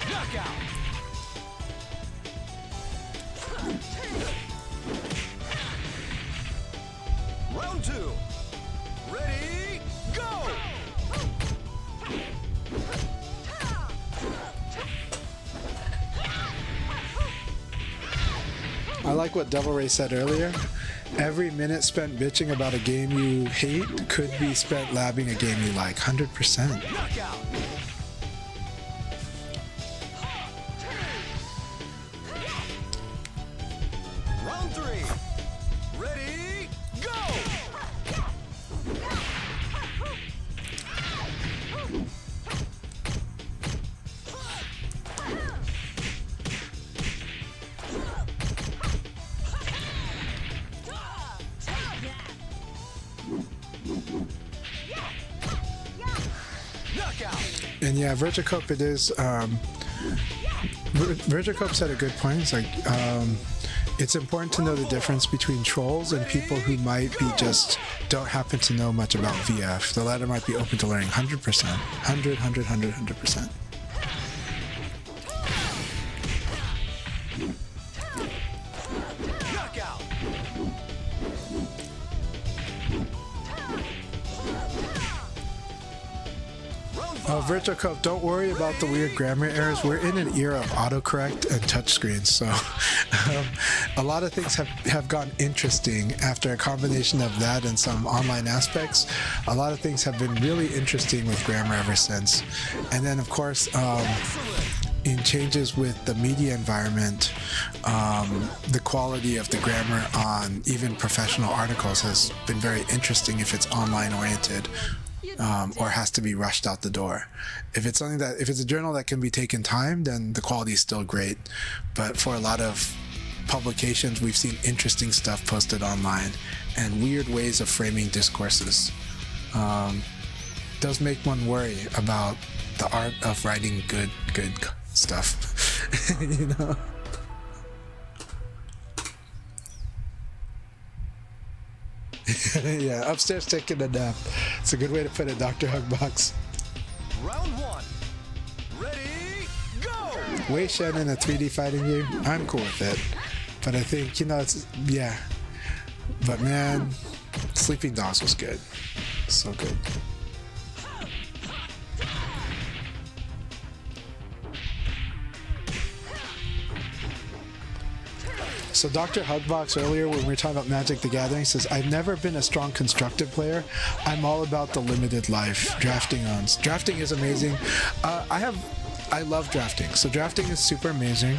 Knockout. Round 2. Ready? Go! I like what Devil Ray said earlier. Every minute spent bitching about a game you hate could be spent labbing a game you like. 100%. Knockout. Round 3. Ready? Go! Knockout. And yeah, Virtua it is. Virtua said a good point. It's like it's important to know the difference between trolls and people who might be just don't happen to know much about VF. The latter might be open to learning 100%. 100%. Knockout. Oh, Virtual Cup, don't worry about the weird grammar errors. We're in an era of autocorrect and touchscreens, so a lot of things have gotten interesting after a combination of that and some online aspects. A lot of things have been really interesting with grammar ever since. And then, of course, in changes with the media environment, the quality of the grammar on even professional articles has been very interesting if it's online oriented. Or has to be rushed out the door. If it's a journal that can be taken time, then the quality is still great. But for a lot of publications, we've seen interesting stuff posted online and weird ways of framing discourses. Does make one worry about the art of writing good stuff. You know. Yeah, upstairs taking a nap. It's a good way to put it, Dr. Hugbox. Round 1. Ready? Go! Wei Shen in a 3D fighting game, I'm cool with it. But I think, it's, yeah. But man, Sleeping Dogs was good. So good. So Dr. Hugbox earlier when we were talking about Magic the Gathering says, I've never been a strong constructed player. I'm all about the limited life. Drafting owns. Drafting is amazing. I love drafting. So drafting is super amazing.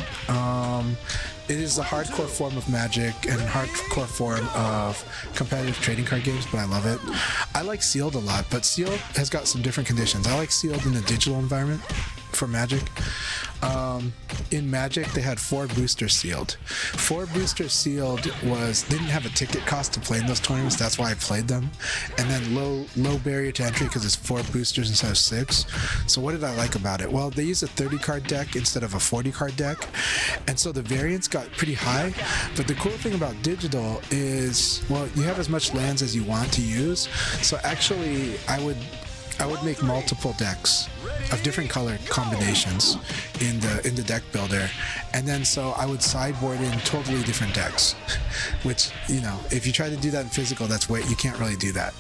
It is the hardcore form of Magic and hardcore form of competitive trading card games, but I love it. I like Sealed a lot, but Sealed has got some different conditions. I like Sealed in a digital environment for Magic. In Magic, they had 4 boosters sealed. 4 boosters sealed didn't have a ticket cost to play in those tournaments. That's why I played them. And then low barrier to entry because it's 4 boosters instead of 6. So what did I like about it? Well, they used a 30 card deck instead of a 40 card deck, and so the variance got pretty high. But the cool thing about digital is, well, you have as much lands as you want to use. So actually, I would make multiple decks of different color combinations in the deck builder, and then so I would sideboard in totally different decks, which if you try to do that in physical, you can't really do that.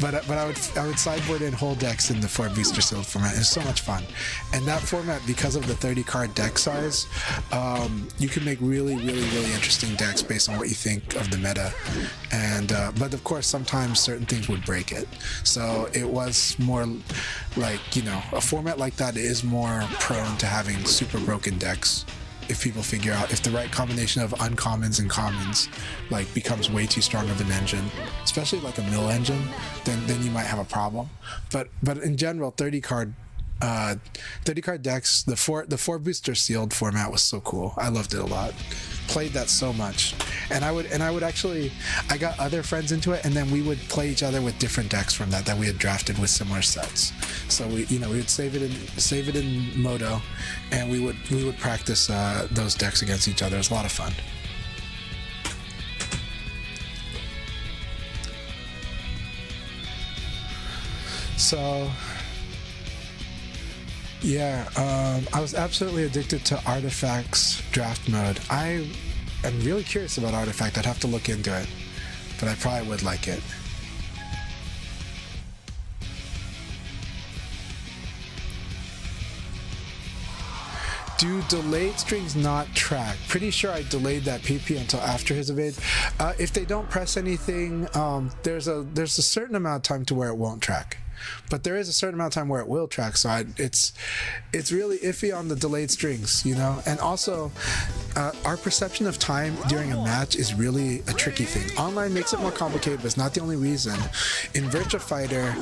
but I would sideboard in whole decks in the 4 booster sealed format. It's so much fun, and that format, because of the 30 card deck size, you can make really interesting decks based on what you think of the meta, and but of course sometimes certain things would break it. So it was more like a format like that is more prone to having super broken decks if people figure out if the right combination of uncommons and commons becomes way too strong of an engine, especially like a mill engine, then you might have a problem. But in general, 30 card decks, the four booster sealed format was so cool. I loved it a lot. played that so much, and I would actually, I got other friends into it, and then we would play each other with different decks from that we had drafted with similar sets. So we would save it in Modo, and we would practice those decks against each other. It was a lot of fun. So yeah, I was absolutely addicted to Artifact's draft mode. I am really curious about Artifact. I'd have to look into it, but I probably would like it. Do delayed strings not track? Pretty sure I delayed that PP until after his evade. If they don't press anything, there's a certain amount of time to where it won't track. But there is a certain amount of time where it will track, so it's really iffy on the delayed strings, you know. And also, our perception of time during a match is really a tricky thing. Online makes it more complicated, but it's not the only reason. In Virtua Fighter,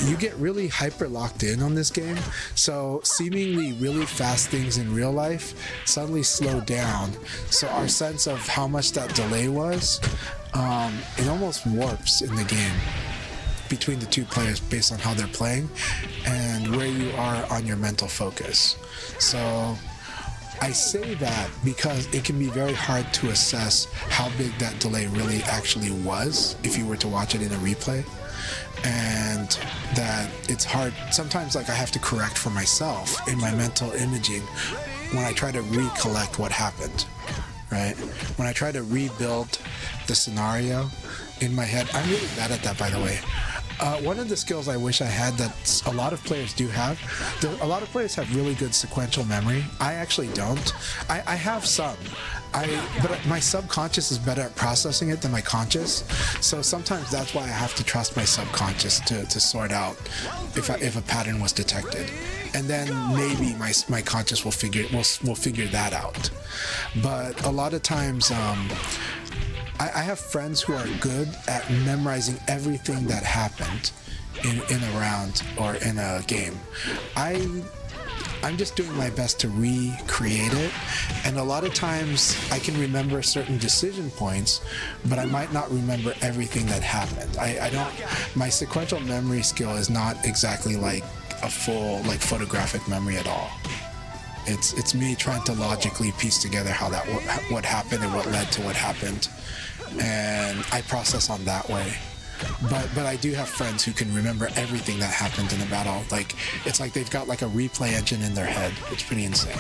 you get really hyper locked in on this game, so seemingly really fast things in real life suddenly slow down. So our sense of how much that delay was, it almost warps in the game between the two players based on how they're playing and where you are on your mental focus. So I say that because it can be very hard to assess how big that delay really actually was if you were to watch it in a replay, and that it's hard sometimes. Like, I have to correct for myself in my mental imaging when I try to recollect what happened, right? When I try to rebuild the scenario in my head. I'm really bad at that, by the way. One of the skills I wish I had that a lot of players do have, a lot of players have really good sequential memory. I actually don't. I have some, but my subconscious is better at processing it than my conscious. So sometimes that's why I have to trust my subconscious to sort out if a pattern was detected, and then maybe my conscious will figure that out. But a lot of times, I have friends who are good at memorizing everything that happened in a round or in a game. I'm just doing my best to recreate it, and a lot of times I can remember certain decision points, but I might not remember everything that happened. My sequential memory skill is not exactly like a full photographic memory at all. It's me trying to logically piece together what happened and what led to what happened, and I process on that way. But I do have friends who can remember everything that happened in a battle. Like, it's like they've got like a replay engine in their head. It's pretty insane.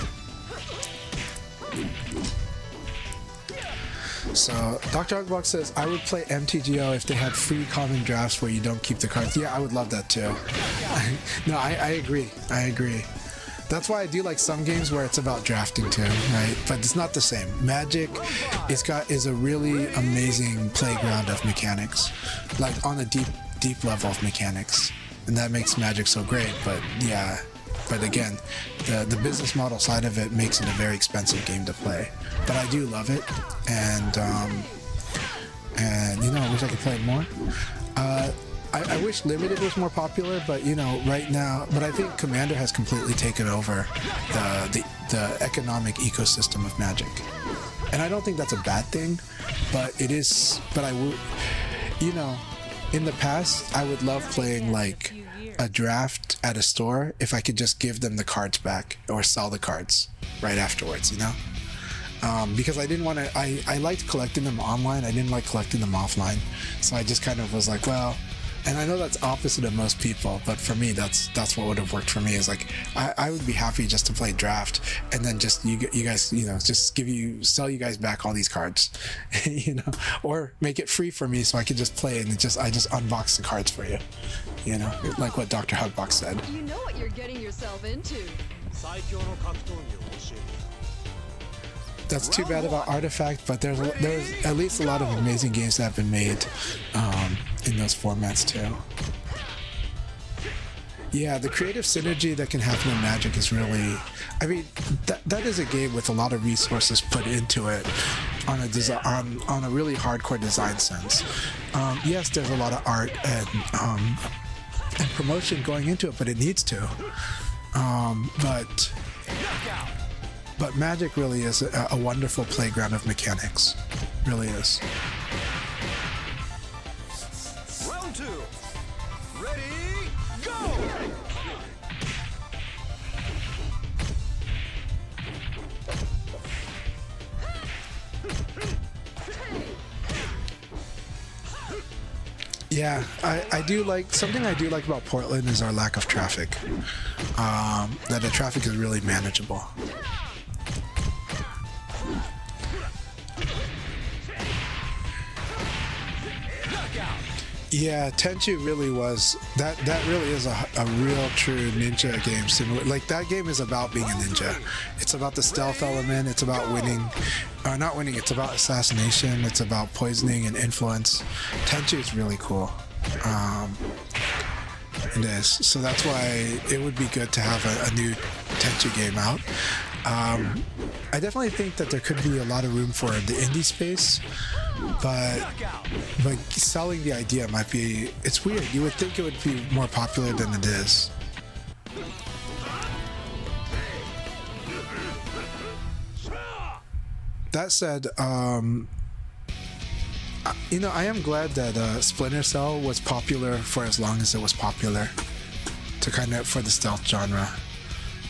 So Dr. Hugbox says, I would play MTGO if they had free common drafts where you don't keep the cards. Yeah, I would love that too. No, I agree. I agree. That's why I do like some games where it's about drafting too, right? But it's not the same. Magic is a really amazing playground of mechanics, like on a deep level of mechanics, and that makes Magic so great. But yeah, but again, the business model side of it makes it a very expensive game to play. But I do love it, and you know, I wish I could play it more. I wish Limited was more popular, but you know, right now, but I think Commander has completely taken over the economic ecosystem of Magic, and I don't think that's a bad thing, but it is. But I would, you know, in the past, I would love playing like a draft at a store if I could just give them the cards back or sell the cards right afterwards, you know. Because I didn't want to. I liked collecting them online. I didn't like collecting them offline, so I just kind of was like, well. And I know that's opposite of most people, but for me, that's what would have worked for me. Is like I would be happy just to play draft, and then just you guys, you know, just sell you guys back all these cards, you know, or make it free for me so I could just play and I just unbox the cards for you, you know, like what Dr. Hugbox said. You know what you're getting yourself into. That's too bad about Artifact, but there's at least a lot of amazing games that have been made in those formats too. Yeah, the creative synergy that can happen in Magic is really, I mean, that is a game with a lot of resources put into it on a really hardcore design sense. Yes, there's a lot of art and promotion going into it, but it needs to. But But Magic really is a wonderful playground of mechanics. Really is. Round 2. Ready, go! Yeah, I do like, something I do like about Portland is our lack of traffic. That the traffic is really manageable. Yeah, Tenchu really was, that really is a real true ninja game similar. Like, that game is about being a ninja. It's about the stealth element, it's about winning, not winning, it's about assassination, it's about poisoning and influence. Tenchu is really cool. It is. So that's why it would be good to have a new Tenchu game out. I definitely think that there could be a lot of room for the indie space, but selling the idea might be, it's weird. You would think it would be more popular than it is. That said, you know, I am glad that Splinter Cell was popular for as long as it was popular, to kind of, for the stealth genre.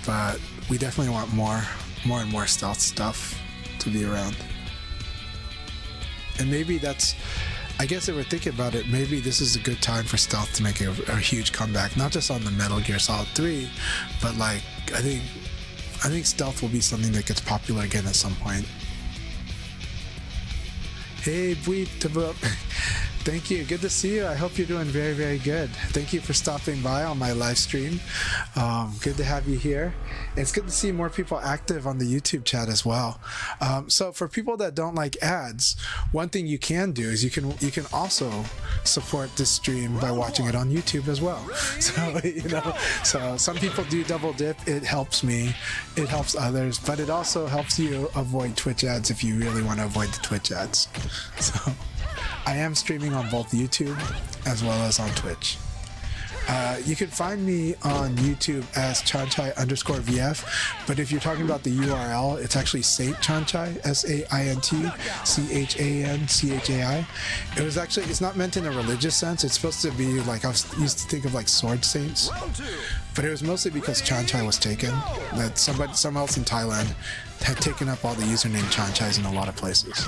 But we definitely want more and more stealth stuff to be around. And maybe that's, I guess if we're thinking about it, maybe this is a good time for stealth to make a huge comeback, not just on the Metal Gear Solid 3, but like, I think stealth will be something that gets popular again at some point. Hey, thank you. Good to see you. I hope you're doing very, very good. Thank you for stopping by on my live stream. Good to have you here. It's good to see more people active on the YouTube chat as well. So for people that don't like ads, one thing you can do is you can also support this stream by watching it on YouTube as well. So, you know, so some people do double dip. It helps me. It helps others, but it also helps you avoid Twitch ads if you really want to avoid the Twitch ads. So I am streaming on both YouTube as well as on Twitch. You can find me on YouTube as Chanchai_VF, but if you're talking about the URL, it's actually Saint Chanchai, SAINTCHANCHAI. It was actually, it's not meant in a religious sense. It's supposed to be like, I used to think of like sword saints, but it was mostly because Chanchai was taken. That someone else in Thailand had taken up all the username Chanchais in a lot of places.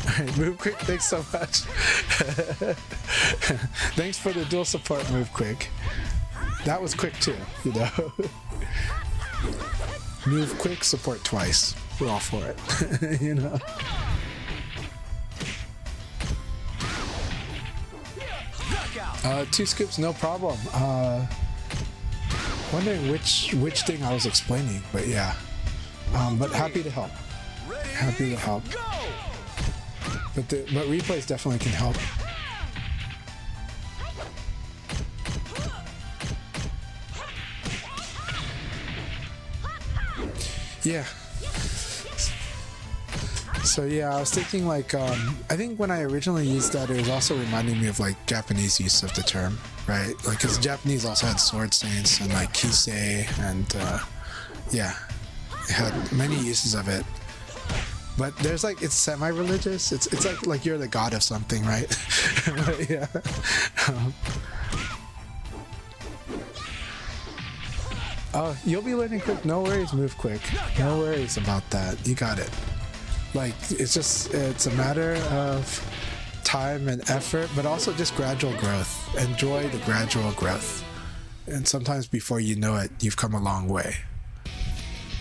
Alright, MoveQuick, thanks so much. Thanks for the dual support, MoveQuick. That was quick too, you know. MoveQuick, support twice. We're all for it, you know. Two scoops, no problem. Wondering which thing I was explaining, but yeah. But happy to help. Happy to help. But replays definitely can help. Yeah. So yeah, I was thinking like, I think when I originally used that, it was also reminding me of like Japanese use of the term, right? Like, because Japanese also had sword saints and like kisei, and yeah, it had many uses of it. But there's like, it's semi-religious. It's like you're the god of something, right? But yeah. Oh, you'll be learning quick. No worries, MoveQuick. No worries about that. You got it. Like, it's a matter of time and effort, but also just gradual growth. Enjoy the gradual growth. And sometimes before you know it, you've come a long way.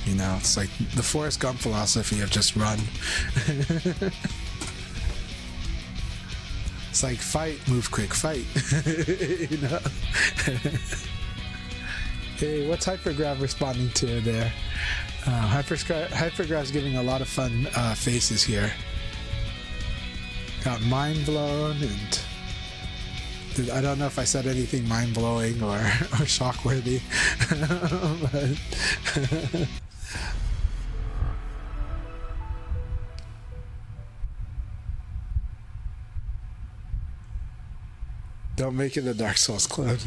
You know, it's like the Forrest Gump philosophy of just run. It's like, fight, MoveQuick, fight. You know? Hey, what's Hypergr4v responding to there? Hypergr4v's giving a lot of fun faces here. Got mind blown, and I don't know if I said anything mind blowing or shockworthy. But don't make it a Dark Souls clone.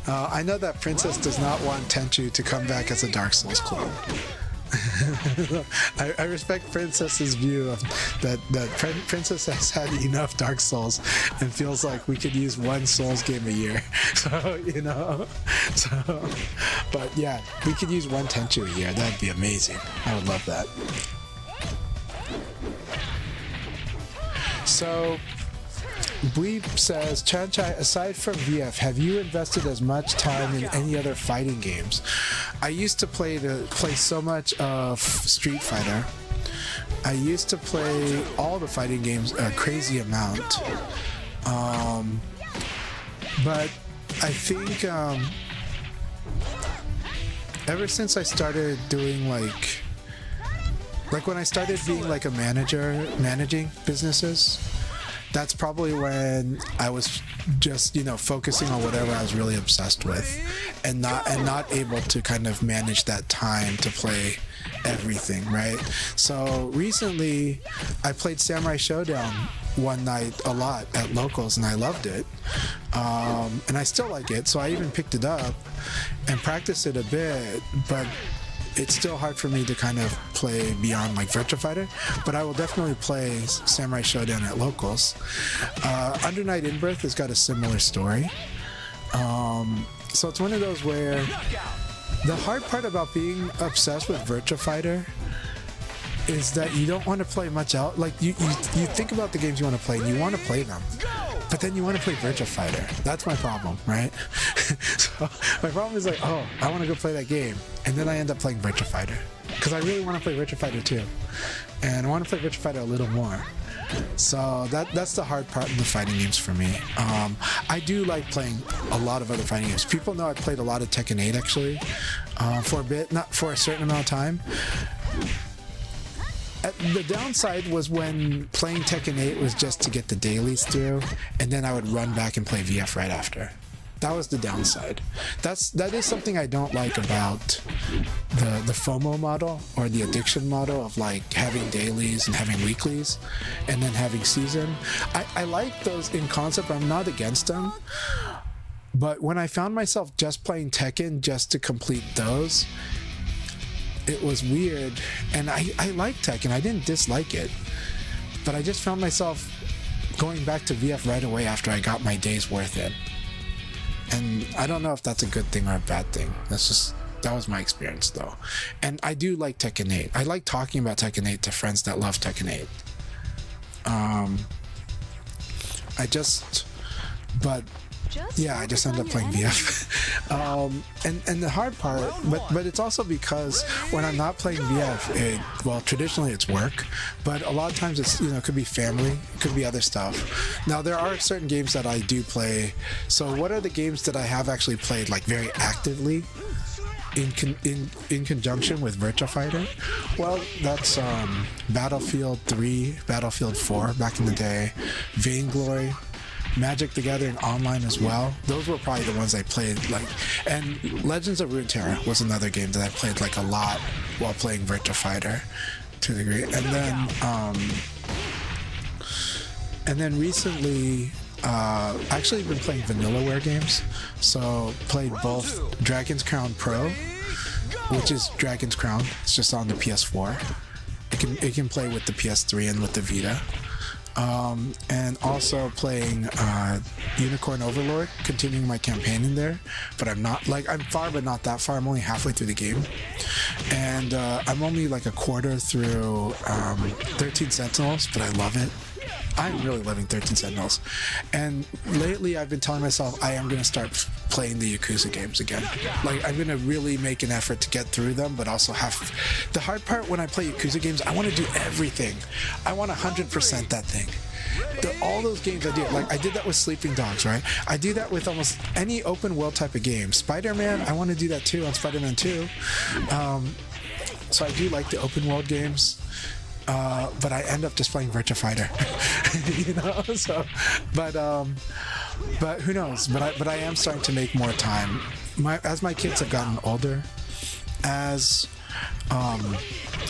I know that Princess does not want Tenchu to come back as a Dark Souls clone. I respect Princess's view of that Princess has had enough Dark Souls and feels like we could use one Souls game a year. So, you know, but yeah, we could use one Tenchu a year. That'd be amazing. I would love that. So Bleep says, Chanchai, aside from VF, have you invested as much time in any other fighting games? I used to play so much of Street Fighter. I used to play all the fighting games a crazy amount. But I think ever since I started doing like when I started being like a manager, managing businesses, that's probably when I was just, you know, focusing on whatever I was really obsessed with, and not able to kind of manage that time to play everything, right? So recently I played Samurai Showdown one night a lot at locals, and I loved it, and I still like it, so I even picked it up and practiced it a bit, but it's still hard for me to kind of play beyond like Virtua Fighter, but I will definitely play Samurai Showdown at locals. Under Night In-Birth has got a similar story. So it's one of those where the hard part about being obsessed with Virtua Fighter is that you don't want to play much out. Like you think about the games you want to play and you want to play them, but then you want to play Virtua Fighter. That's my problem, right? So my problem is like, oh, I want to go play that game, and then I end up playing Virtua Fighter because I really want to play Virtua Fighter 2, and I want to play Virtua Fighter a little more. So that's the hard part in the fighting games for me. I do like playing a lot of other fighting games. People know I played a lot of Tekken 8 actually, for a bit, not for a certain amount of time. The downside was when playing Tekken 8 was just to get the dailies through, and then I would run back and play VF right after. That was the downside. That is something I don't like about the FOMO model, or the addiction model of like having dailies and having weeklies and then having season. I like those in concept. I'm not against them. But when I found myself just playing Tekken just to complete those, it was weird. And I like Tekken. I didn't dislike it. But I just found myself going back to VF right away after I got my day's worth in. And I don't know if that's a good thing or a bad thing. That was my experience though. And I do like Tekken 8. I like talking about Tekken 8 to friends that love Tekken 8. I just end up playing VF. And the hard part, but it's also because when I'm not playing VF, traditionally it's work, but a lot of times it's, you know, it could be family, it could be other stuff. Now there are certain games that I do play. So what are the games that I have actually played like very actively in conjunction with Virtua Fighter? Well, that's Battlefield 3, Battlefield 4 back in the day, Vainglory, Magic the Gathering Online as well. Those were probably the ones I played like, and Legends of Runeterra was another game that I played like a lot while playing Virtua Fighter to a degree. And then recently, actually been playing Vanillaware games. So played both Dragon's Crown Pro, which is Dragon's Crown. It's just on the PS4. It can play with the PS3 and with the Vita. And also playing Unicorn Overlord, continuing my campaign in there, but I'm far but not that far. I'm only halfway through the game, and I'm only like a quarter through 13 Sentinels, but I love it. I'm really loving 13 Sentinels, and lately I've been telling myself I am going to start playing the Yakuza games again. Like, I'm going to really make an effort to get through them, but also have the hard part when I play Yakuza games. I want to do everything. I want 100% that thing. All those games I do, like I did that with Sleeping Dogs, right? I do that with almost any open world type of game. Spider-Man, I want to do that too on Spider-Man 2. So I do like the open world games. But I end up just playing Virtua Fighter, you know. So, but who knows? But I am starting to make more time. As my kids have gotten older, as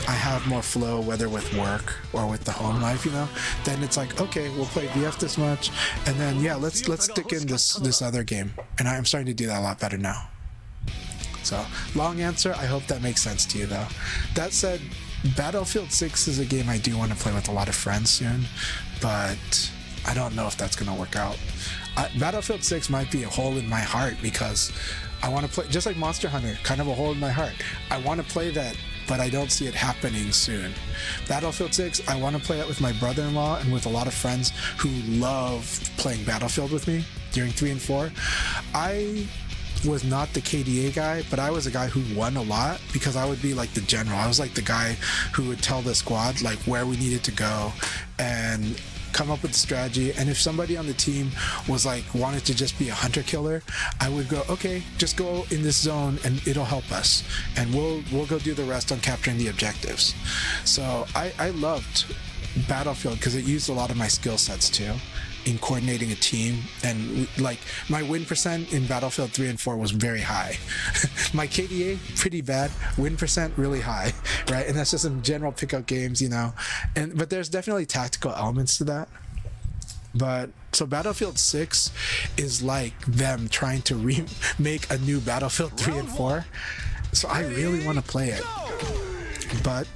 I have more flow, whether with work or with the home life, you know, then it's like, okay, we'll play VF this much, and then yeah, let's stick in this other game, and I'm starting to do that a lot better now. So long answer. I hope that makes sense to you though. That said, Battlefield 6 is a game I do want to play with a lot of friends soon, but I don't know if that's gonna work out. Battlefield 6 might be a hole in my heart because I want to play, just like Monster Hunter, kind of a hole in my heart. I want to play that, but I don't see it happening soon. Battlefield 6, I want to play it with my brother-in-law and with a lot of friends who love playing Battlefield with me during 3 and 4. I was not the KDA guy, but I was a guy who won a lot because I would be like the general. I was like the guy who would tell the squad like where we needed to go and come up with the strategy. And if somebody on the team was like wanted to just be a hunter killer, I would go, okay, just go in this zone and it'll help us, and we'll go do the rest on capturing the objectives. So I loved Battlefield because it used a lot of my skill sets too in coordinating a team, and like my win percent in Battlefield 3 and 4 was very high. My KDA pretty bad, win percent really high, right? And that's just in general pickup games, you know. But there's definitely tactical elements to that. But so Battlefield 6 is like them trying to remake a new Battlefield 3 and 4. So I really want to play it, but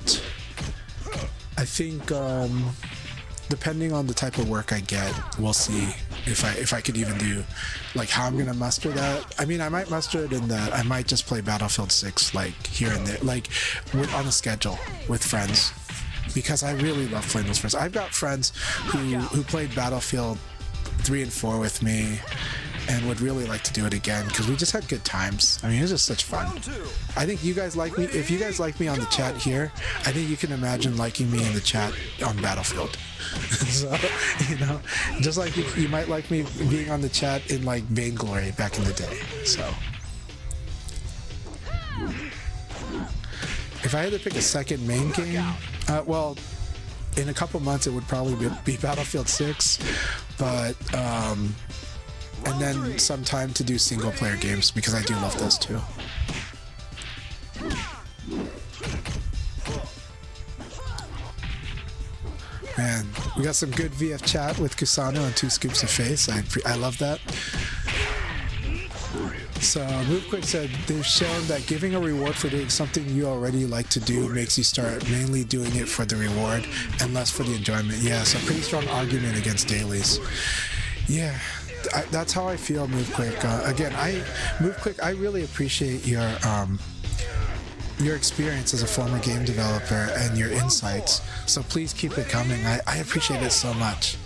I think depending on the type of work I get, we'll see if I could even do like how I'm gonna muster that. I mean, I might muster it in that I might just play Battlefield 6 like here and there, like on a schedule with friends, because I really love playing those friends. I've got friends who played Battlefield 3 and 4 with me and would really like to do it again because we just had good times. I mean, it was just such fun. I think you guys like me. If you guys like me on the chat here, I think you can imagine liking me in the chat on Battlefield. So, you know, just like you might like me being on the chat in like Vainglory back in the day. So if I had to pick a second main game, well, in a couple months it would probably be Battlefield 6, but and then some time to do single player games because I do love those too. Man, we got some good VF chat with Kusano and 2 scoops of face. I love that. So MoveQuick said they've shown that giving a reward for doing something you already like to do makes you start mainly doing it for the reward and less for the enjoyment. Yeah, so pretty strong argument against dailies. Yeah, that's how I feel, MoveQuick. Again, MoveQuick, I really appreciate your experience as a former game developer and your insights. So please keep it coming. I appreciate it so much.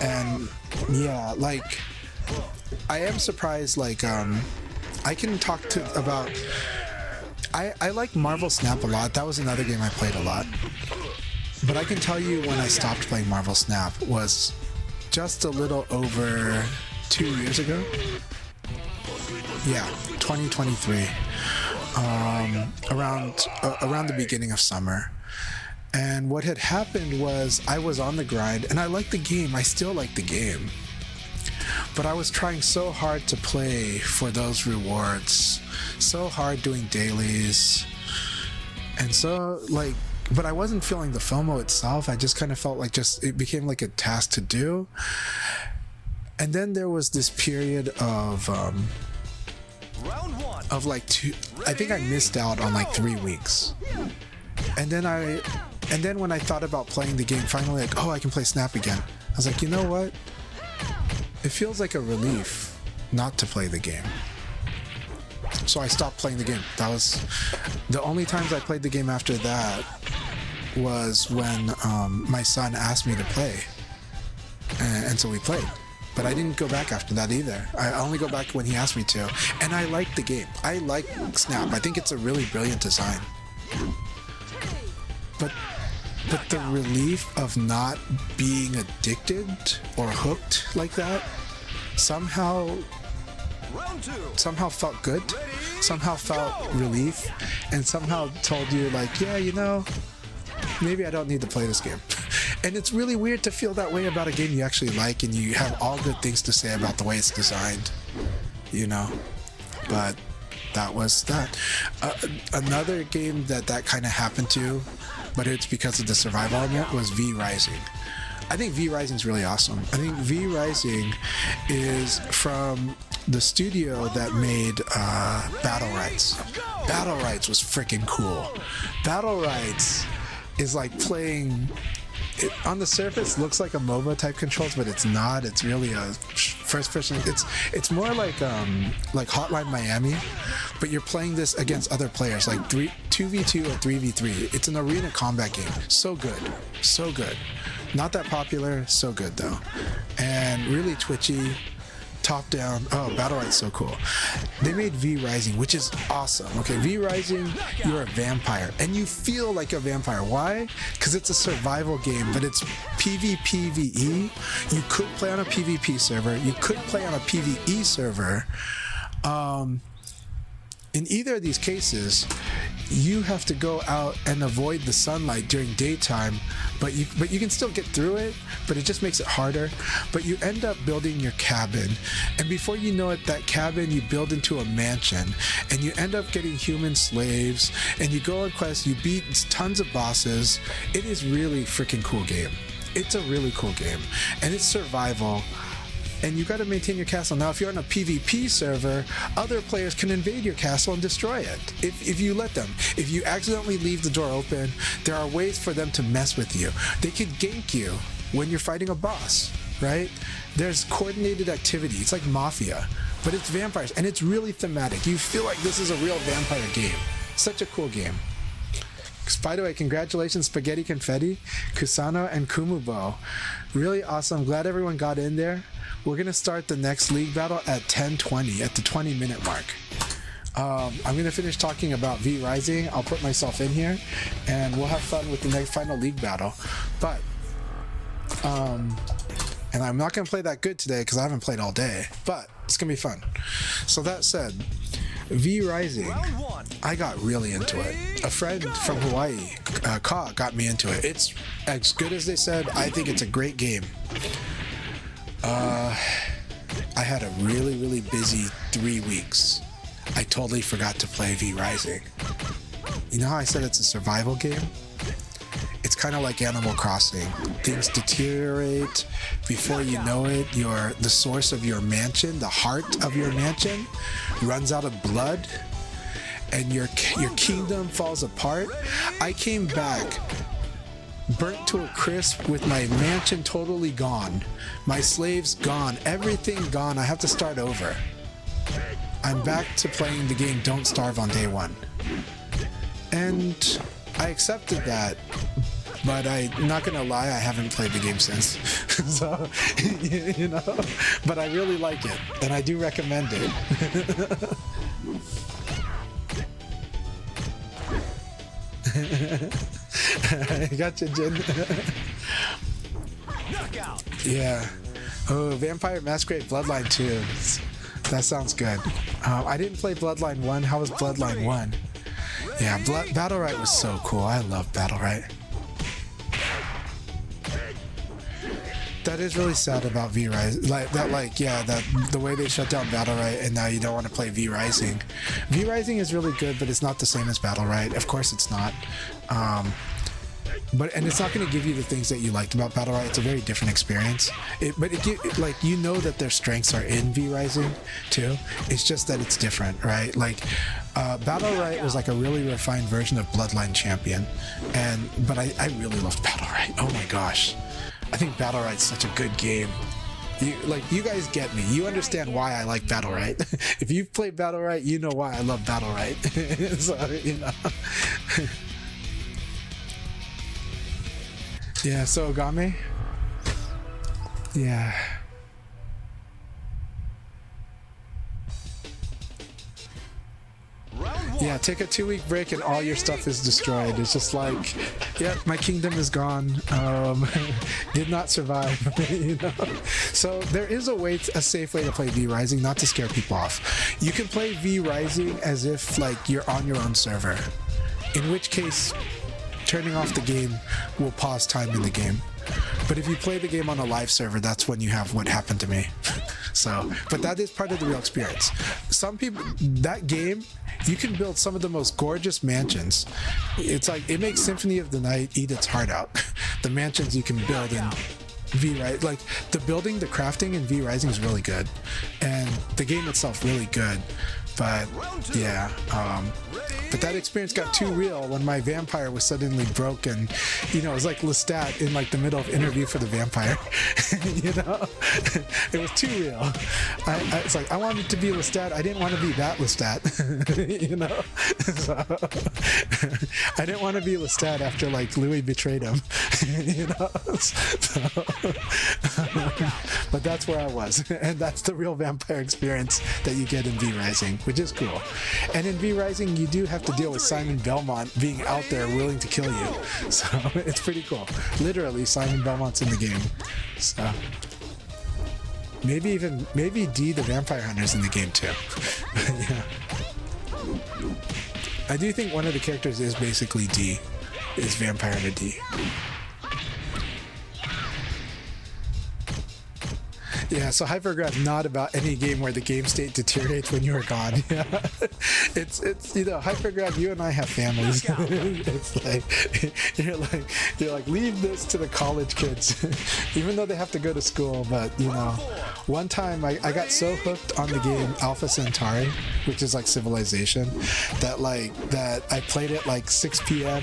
And yeah, like I am surprised. Like I can talk about. I like Marvel Snap a lot. That was another game I played a lot. But I can tell you when I stopped playing Marvel Snap was just a little over 2 years ago. Yeah, 2023. Around the beginning of summer. And what had happened was I was on the grind and I liked the game. I still like the game. But I was trying so hard to play for those rewards. So hard doing dailies. And so like, but I wasn't feeling the FOMO itself. I just kind of felt like it became like a task to do. And then there was this period of like I think I missed out on like 3 weeks. And then when I thought about playing the game, finally like, oh, I can play Snap again. I was like, you know what? It feels like a relief not to play the game. So I stopped playing the game. That was the only times I played the game after that was when my son asked me to play. And so we played. But I didn't go back after that either. I only go back when he asked me to. And I like the game. I like Snap. I think it's a really brilliant design. But the relief of not being addicted or hooked like that somehow felt good. Somehow felt relief. And somehow told you like, yeah, you know, maybe I don't need to play this game. And it's really weird to feel that way about a game you actually like and you have all good things to say about the way it's designed, you know. But that was that. Another game that kind of happened to, but it's because of the survival element, was VRising. I think VRising is really awesome. I think VRising is from the studio that made Battle Rights. Battle Rights was freaking cool. Battle Rights is like playing... It, on the surface, looks like a MOBA type controls, but it's not. It's really a first person. It's more like Hotline Miami, but you're playing this against other players, like 2v2 or 3v3. It's an arena combat game. So good, so good. Not that popular, so good though, and really twitchy. Top down. Oh, Battle Rights so cool. They made VRising, which is awesome. Okay, VRising, you're a vampire and you feel like a vampire. Why? Because it's a survival game, but it's PvPvE. You could play on a PvP server. You could play on a PvE server. In either of these cases, you have to go out and avoid the sunlight during daytime, but you can still get through it, but it just makes it harder. But you end up building your cabin, and before you know it, that cabin you build into a mansion, and you end up getting human slaves, and you go on quests, you beat tons of bosses. It is really freaking cool game. It's a really cool game, and it's survival. And you got to maintain your castle. Now, if you're on a PvP server, other players can invade your castle and destroy it. If you let them. If you accidentally leave the door open, there are ways for them to mess with you. They could gank you when you're fighting a boss, right? There's coordinated activity. It's like Mafia, but it's vampires, and it's really thematic. You feel like this is a real vampire game. Such a cool game. By the way, congratulations, Spaghetti Confetti, Kusano, and KUMUBOU. Really awesome. Glad everyone got in there. We're going to start the next league battle at 10:20, at the 20-minute mark. I'm going to finish talking about VRising. I'll put myself in here, and we'll have fun with the next final league battle. But, and I'm not going to play that good today because I haven't played all day, but it's going to be fun. So that said, VRising, I got really into it. A friend from Hawaii, Ka, got me into it. It's as good as they said. I think it's a great game. I had a really, really busy 3 weeks. I totally forgot to play VRising. You know how I said it's a survival game? It's kind of like Animal Crossing. Things deteriorate. Before you know it, the source of your mansion, the heart of your mansion, runs out of blood, and your kingdom falls apart. I came back burnt to a crisp with my mansion totally gone, my slaves gone, everything gone. I have to start over. I'm back to playing the game Don't Starve on day one, and I accepted that, but I'm not gonna lie, I haven't played the game since. So, you know, but I really like it, and I do recommend it. I gotcha, Jin. Yeah. Oh, Vampire Masquerade Bloodline 2. That sounds good. I didn't play Bloodline 1. How was Bloodline 1? Yeah, Battle Right was so cool. I love Battle Right. That is really sad about VRising. The way they shut down Battle Right and now you don't want to play VRising. VRising is really good, but it's not the same as Battle Right. Of course it's not. And it's not going to give you the things that you liked about Battle Right. It's a very different experience. You know that their strengths are in VRising too. It's just that it's different, right? Battle Right was like a really refined version of Bloodline Champion, but I really loved Battle Right. Oh my gosh. I think Battle Right's such a good game. You guys get me. You understand why I like Battle Right. If you've played Battle Right, you know why I love Battle Right. So, you know. Yeah, so Ogame? Yeah. Yeah, take a 2-week break and all your stuff is destroyed. It's just like, yeah, my kingdom is gone. Did not survive, you know? So there is a safe way to play VRising, not to scare people off. You can play VRising as if you're on your own server. In which case, turning off the game will pause time in the game. But if you play the game on a live server, that's when you have what happened to me. So, but that is part of the real experience. Some people, that game, you can build some of the most gorgeous mansions. It's like, it makes Symphony of the Night eat its heart out. The mansions you can build in VRising, like the building, the crafting in VRising is really good, and the game itself really good. But yeah, but that experience got too real when my vampire was suddenly broken. You know, it was like Lestat in like the middle of interview for the vampire. You know, it was too real. It's like I wanted to be Lestat. I didn't want to be that Lestat. You know, so, I didn't want to be Lestat after like Louis betrayed him. You know, so, but that's where I was, and that's the real vampire experience that you get in VRising, which is cool. And in VRising, you do have to deal with Simon Belmont being out there willing to kill you. So it's pretty cool. Literally, Simon Belmont's in the game. So maybe D, the vampire hunter's in the game too. Yeah. I do think one of the characters is basically D, is Vampire Hunter D. Yeah, so Hypergr4v not about any game where the game state deteriorates when you are gone. Yeah. It's you know, Hypergr4v, you and I have families. It's like you're like leave this to the college kids, even though they have to go to school. But you know, one time I got so hooked on the game Alpha Centauri, which is like Civilization, that I played it like 6 p.m.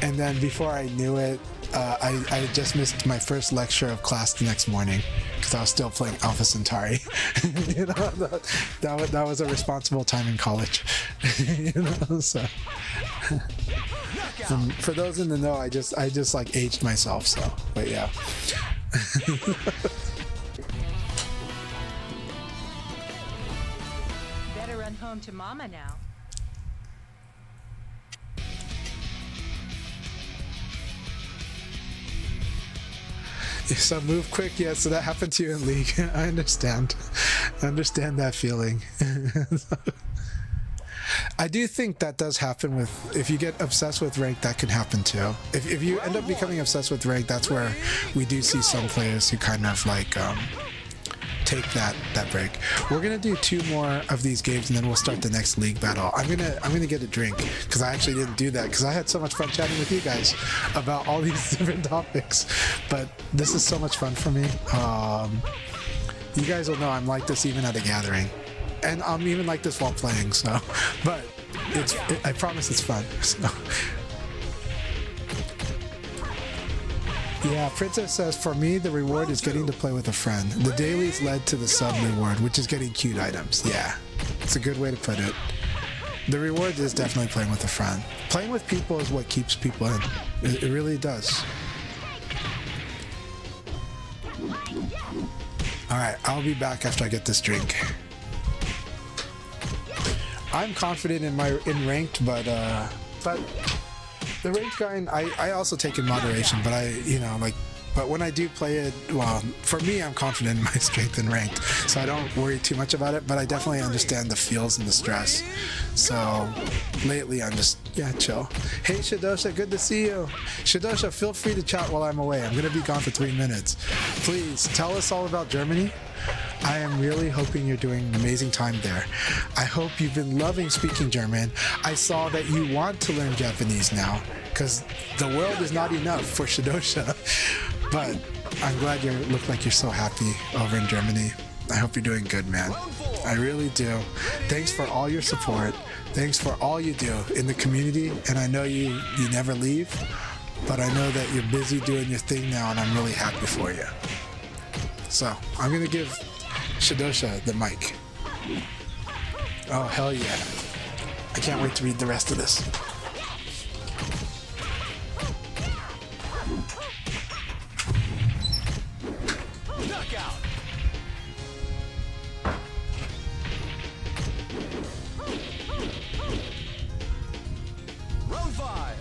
and then before I knew it, I just missed my first lecture of class the next morning because I was still playing Alpha Centauri. You know, that was a responsible time in college. You know, so for those in the know, I just like aged myself. So, but yeah. Better run home to Mama now. So MoveQuick, yeah, so that happened to you in League. I understand that feeling. I do think that does happen with, if you get obsessed with rank, that can happen too. If you end up becoming obsessed with rank, that's where we do see some players who kind of like take that break. We're gonna do 2 more of these games and then we'll start the next league battle. I'm gonna get a drink because I actually didn't do that because I had so much fun chatting with you guys about all these different topics. But this is so much fun for me. You guys will know I'm like this even at a gathering, and I'm even like this while playing. So, but I promise it's fun. So. Yeah, Princess says, for me, the reward is getting to play with a friend. The dailies led to the sub reward, which is getting cute items. Yeah, it's a good way to put it. The reward is definitely playing with a friend. Playing with people is what keeps people in. It really does. Alright, I'll be back after I get this drink. I'm confident in ranked, but the ranked grind, I also take in moderation, but but when I do play it, well, for me, I'm confident in my strength in ranked, so I don't worry too much about it, but I definitely understand the feels and the stress. So lately, I'm just, yeah, chill. Hey, Shidosha, good to see you. Shidosha, feel free to chat while I'm away. I'm going to be gone for 3 minutes. Please, tell us all about Germany. I am really hoping you're doing an amazing time there. I hope you've been loving speaking German. I saw that you want to learn Japanese now, because the world is not enough for Shidosha. But I'm glad you look like you're so happy over in Germany. I hope you're doing good, man. I really do. Thanks for all your support. Thanks for all you do in the community. And I know you never leave, but I know that you're busy doing your thing now, and I'm really happy for you. So I'm gonna give Shidosha the mic. Oh, hell yeah. I can't wait to read the rest of this. Knockout. Round 5.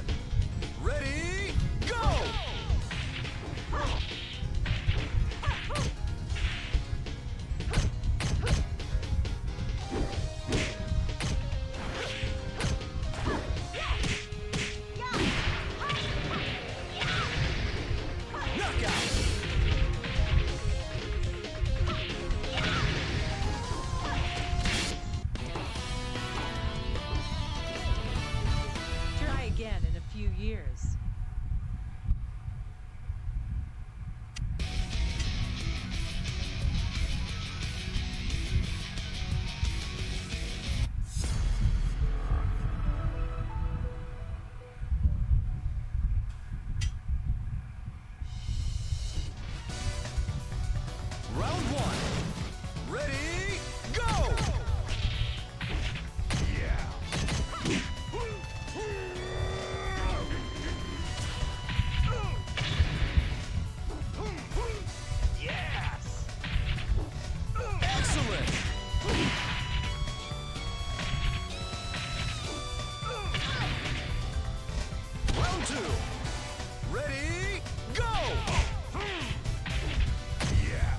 Ready, go! few years. Round one. Ready, go! Yeah. Yes! Excellent! Round two. Ready, go! Yeah.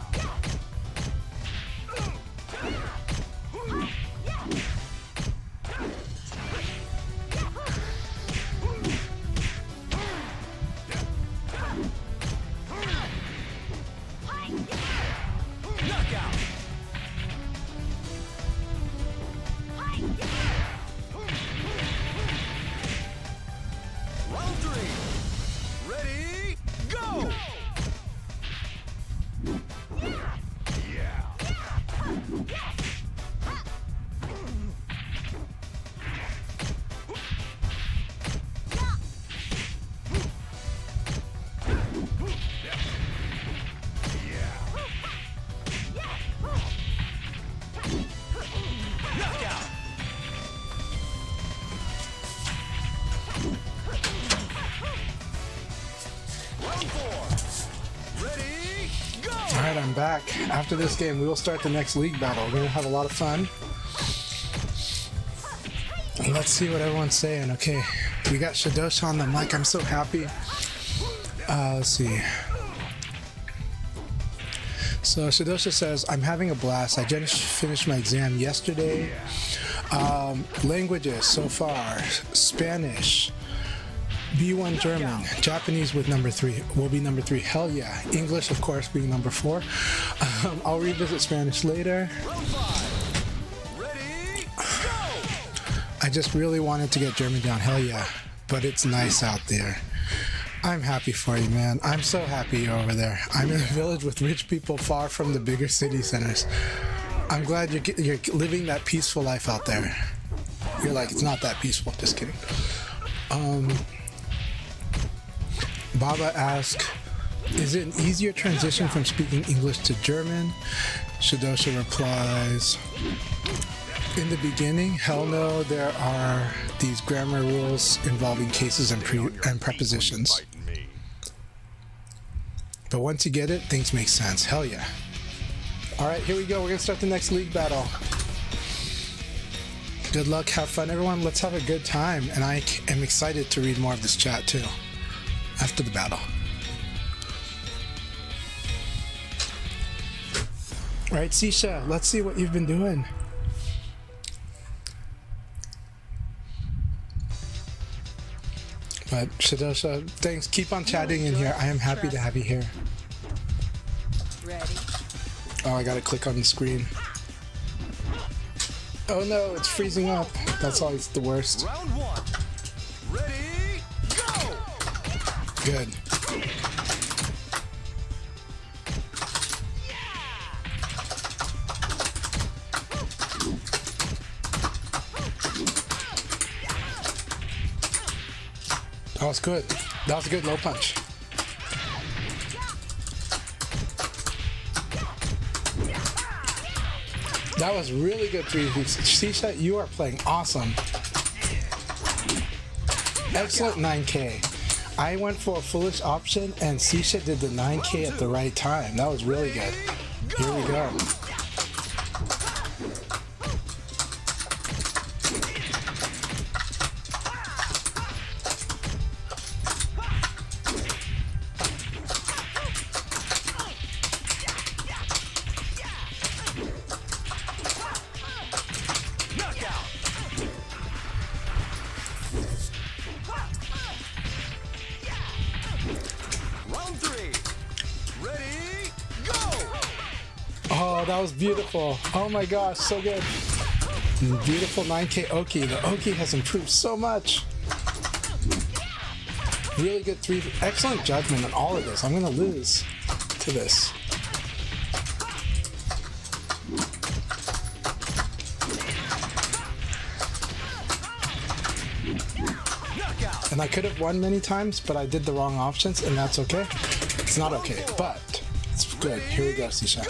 Knockout! Round three. Ready, go! Yeah. Knockout! Round four. Ready, go! Alright, I'm back. After this game, we will start the next league battle. We're gonna have a lot of fun. And let's see what everyone's saying. Okay, we got Shidosha on the mic. I'm so happy. Let's see. So Shidosha says, I'm having a blast. I just finished my exam yesterday. Languages so far, Spanish, B1 German, Japanese with number 3 will be number 3. Hell yeah. English, of course, being number 4. I'll revisit Spanish later. Ready, go! I just really wanted to get German down. Hell yeah. But it's nice out there. I'm happy for you, man. I'm so happy you're over there. I'm in a village with rich people far from the bigger city centers. I'm glad you're living that peaceful life out there. You're like, it's not that peaceful. Just kidding. Baba asks, is it an easier transition from speaking English to German? Shidosha replies, in the beginning, hell no, there are these grammar rules involving cases and prepositions. But once you get it, things make sense. Hell yeah. Alright, here we go. We're going to start the next league battle. Good luck, have fun, everyone. Let's have a good time. And I am excited to read more of this chat, too, after the battle. Alright, CSha, let's see what you've been doing. But Shidosha, thanks. Keep on chatting in here. I am happy to have you here. Ready? Oh, I gotta click on the screen. Oh no, it's freezing up. That's always the worst. Round one. Ready, go! Good. That was good. That was a good low punch. That was really good for you. CSha, you are playing awesome. Excellent 9K. I went for a foolish option and CSha did the 9K at the right time. That was really good. Here we go. That was beautiful. Oh my gosh, so good. Beautiful 9K Oki. The Oki has improved so much. Really good excellent judgment on all of this. I'm gonna lose to this. And I could have won many times, but I did the wrong options, and that's okay. It's not okay, but it's good. Here we go, CSha.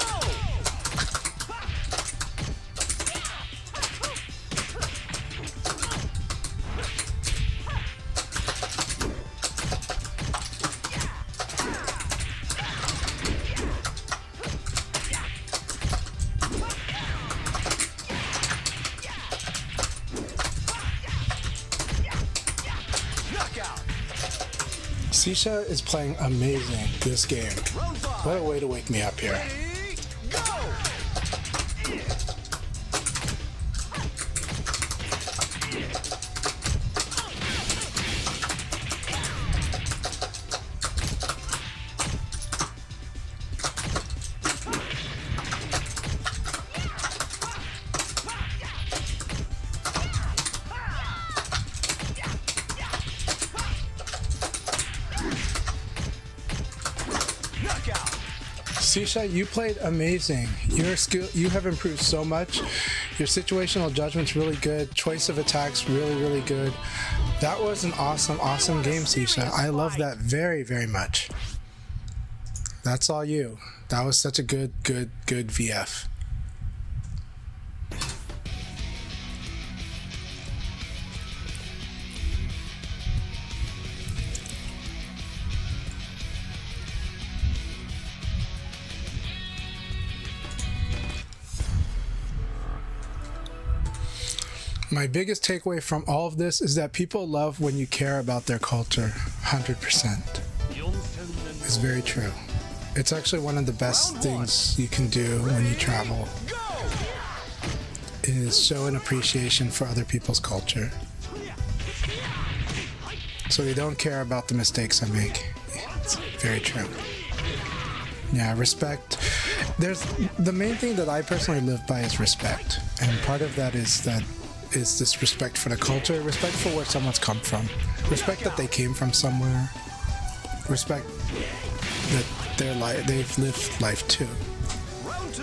CSha is playing amazing this game. What a way to wake me up here. CSha, you played amazing. Your skill, you have improved so much. Your situational judgment's really good. Choice of attacks, really, really good. That was an awesome, awesome game, CSha. I love that very, very much. That's all you. That was such a good VF. My biggest takeaway from all of this is that people love when you care about their culture. 100%. It's very true. It's actually one of the best things you can do when you travel, is show an appreciation for other people's culture. So they don't care about the mistakes I make. It's very true. Yeah, respect. There's the main thing that I personally live by is respect. And part of that is this respect for the culture, respect for where someone's come from, respect that they came from somewhere, respect that they've lived life too. Round 2.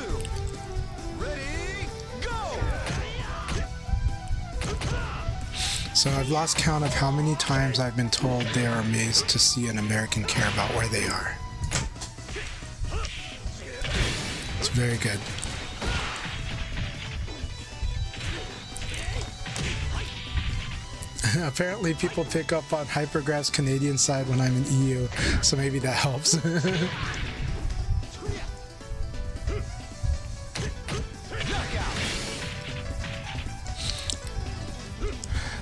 Ready, go! So I've lost count of how many times I've been told they are amazed to see an American care about where they are. It's very good. Apparently people pick up on Hypergr's Canadian side when I'm in EU, so maybe that helps.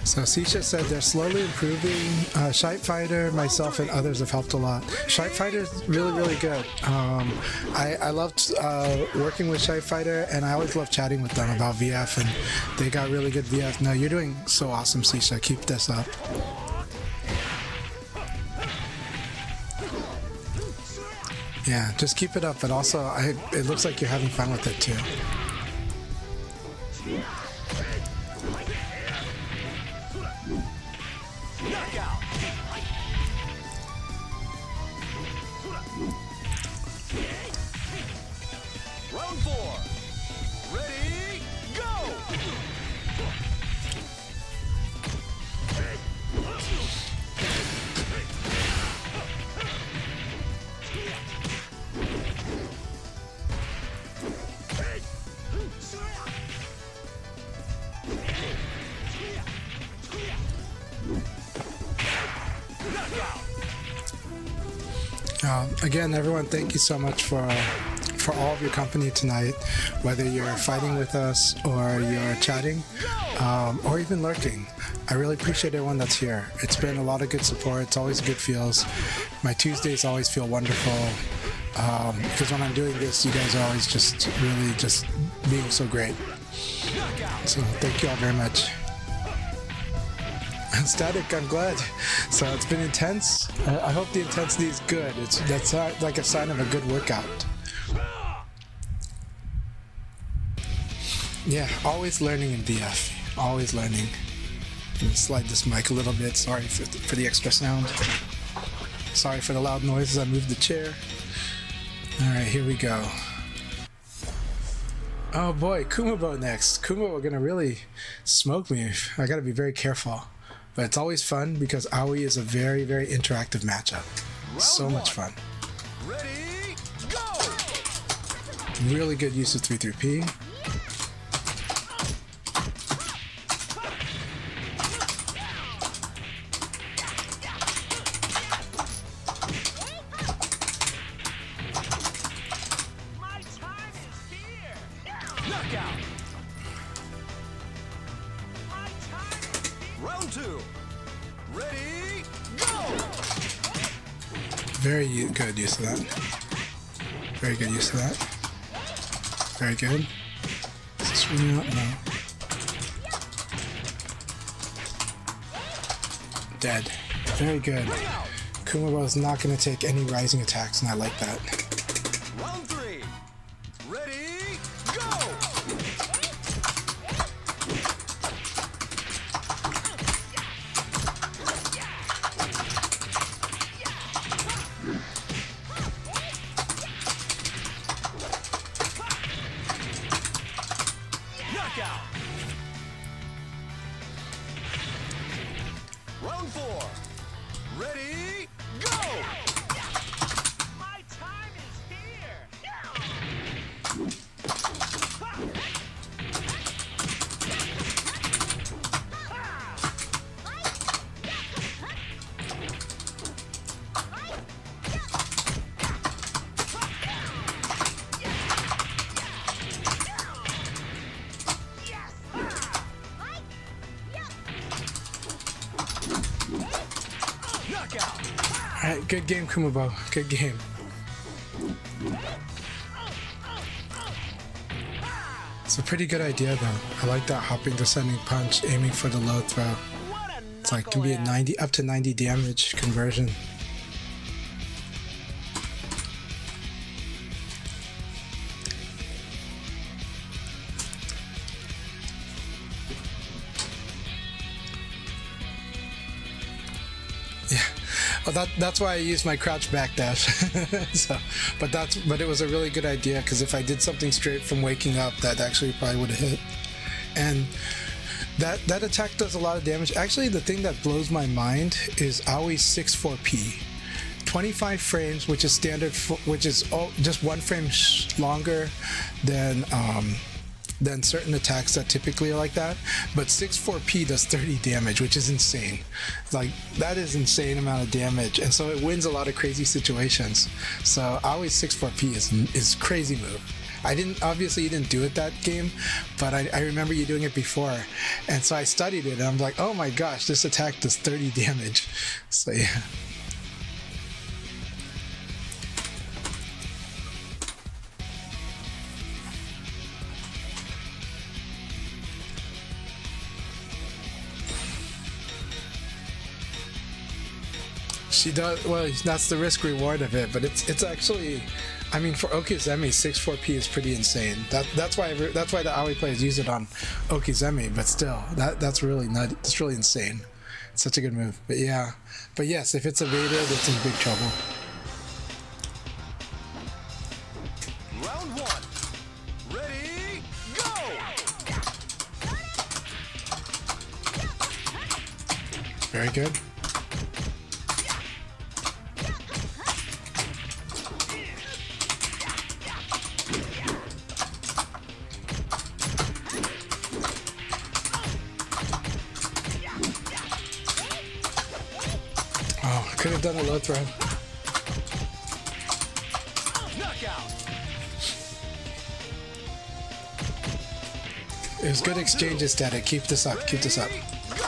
So CSha said they're slowly improving. Shite Fighter, myself, and others have helped a lot. Shite Fighter is really, really good. I loved working with Shite Fighter, and I always love chatting with them about VF, and they got really good VF. No, you're doing so awesome, CSha. Keep this up. Yeah, just keep it up, but also it looks like you're having fun with it too. Round 4. Ready, go! Again, everyone, thank you so much for all of your company tonight, whether you're fighting with us or you're chatting or even lurking. I really appreciate everyone that's here. It's been a lot of good support. It's always good feels. My Tuesdays always feel wonderful because when I'm doing this, you guys are always just really just being so great. So thank you all very much. Static, I'm glad. So it's been intense. I hope the intensity is good. That's like a sign of a good workout. Yeah, always learning in VF. Always learning. Let me slide this mic a little bit. Sorry for the extra sound. Sorry for the loud noise as I moved the chair. Alright, here we go. Oh boy, KUMUBOU next. KUMUBOU are gonna really smoke me. I gotta be very careful. But it's always fun because Aoi is a very, very interactive matchup. So much fun. Ready, go! Really good use of 3-3-P. Round 2. Ready, go! Very good use of that. Very good use of that. Very good. Swing out, no. Dead. Very good. KUMUBOU is not going to take any rising attacks, and I like that. Round 3. Ready, go! Knockout! Round 4. Ready, go! My time is here! Knockout! Alright, good game, KUMUBOU. Good game. It's a pretty good idea, though. I like that hopping descending punch, aiming for the low throw. It's like can be a 90 up to 90 damage conversion. Yeah, well, that's why I used my crouch backdash. So, but it was a really good idea because if I did something straight from waking up, that actually probably would have hit. And that attack does a lot of damage. Actually, the thing that blows my mind is Aoi's 6-4P. 25 frames, which is standard, which is just one frame longer than certain attacks that typically are like that. But 6-4P does 30 damage, which is insane. Like, that is insane amount of damage, and so it wins a lot of crazy situations. So Aoi's 6-4P is crazy move. Obviously you didn't do it that game, but I remember you doing it before, and so I studied it and I'm like, oh my gosh, this attack does 30 damage. So yeah. She does well. That's the risk reward of it, but it's actually, I mean, for Okizeme, 6-4P is pretty insane. That's why the Aoi players use it on Okizeme. But still, that's really nutty. It's really insane. It's such a good move. But yeah, but yes, if it's evaded, it's in big trouble. Round 1. Ready, go! Very good. Could have done a low throw. Knockout! It was good exchanges, Static. Keep this up. Keep this up. Go!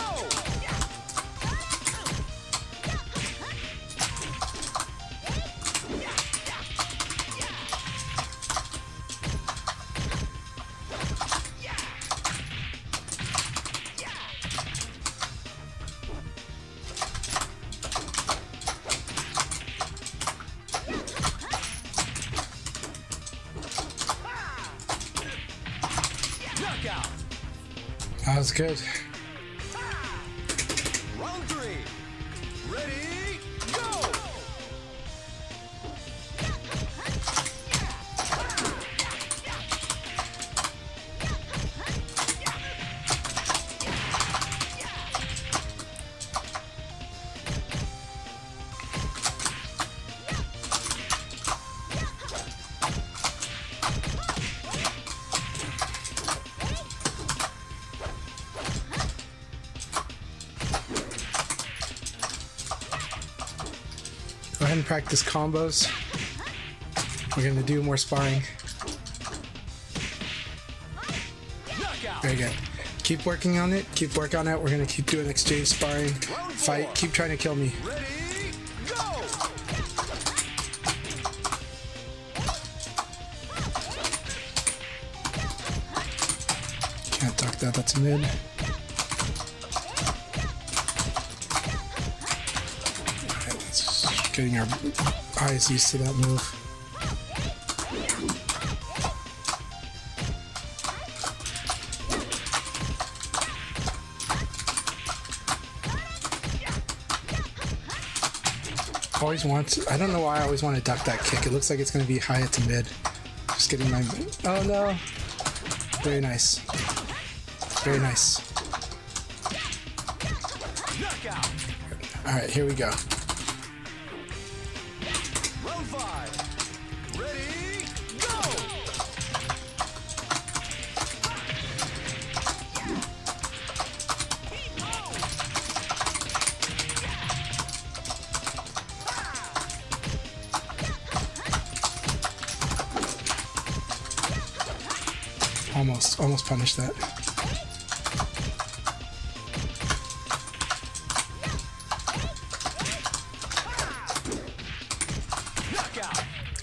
Knockout! That was good. Round 3. Ready, go! ahead and practice combos. We're gonna do more sparring. Very good. Keep working on it. Keep working on it. We're gonna keep doing exchange sparring. Fight. Keep trying to kill me. Ready, go! Can't duck that. That's a mid. Alright, let's just getting our eyes used to that move. I don't know why I always want to duck that kick. It looks like it's going to be high to mid. Just getting my... Oh no! Very nice. Very nice. Alright, here we go. Round 5. Ready, go! Almost punished that.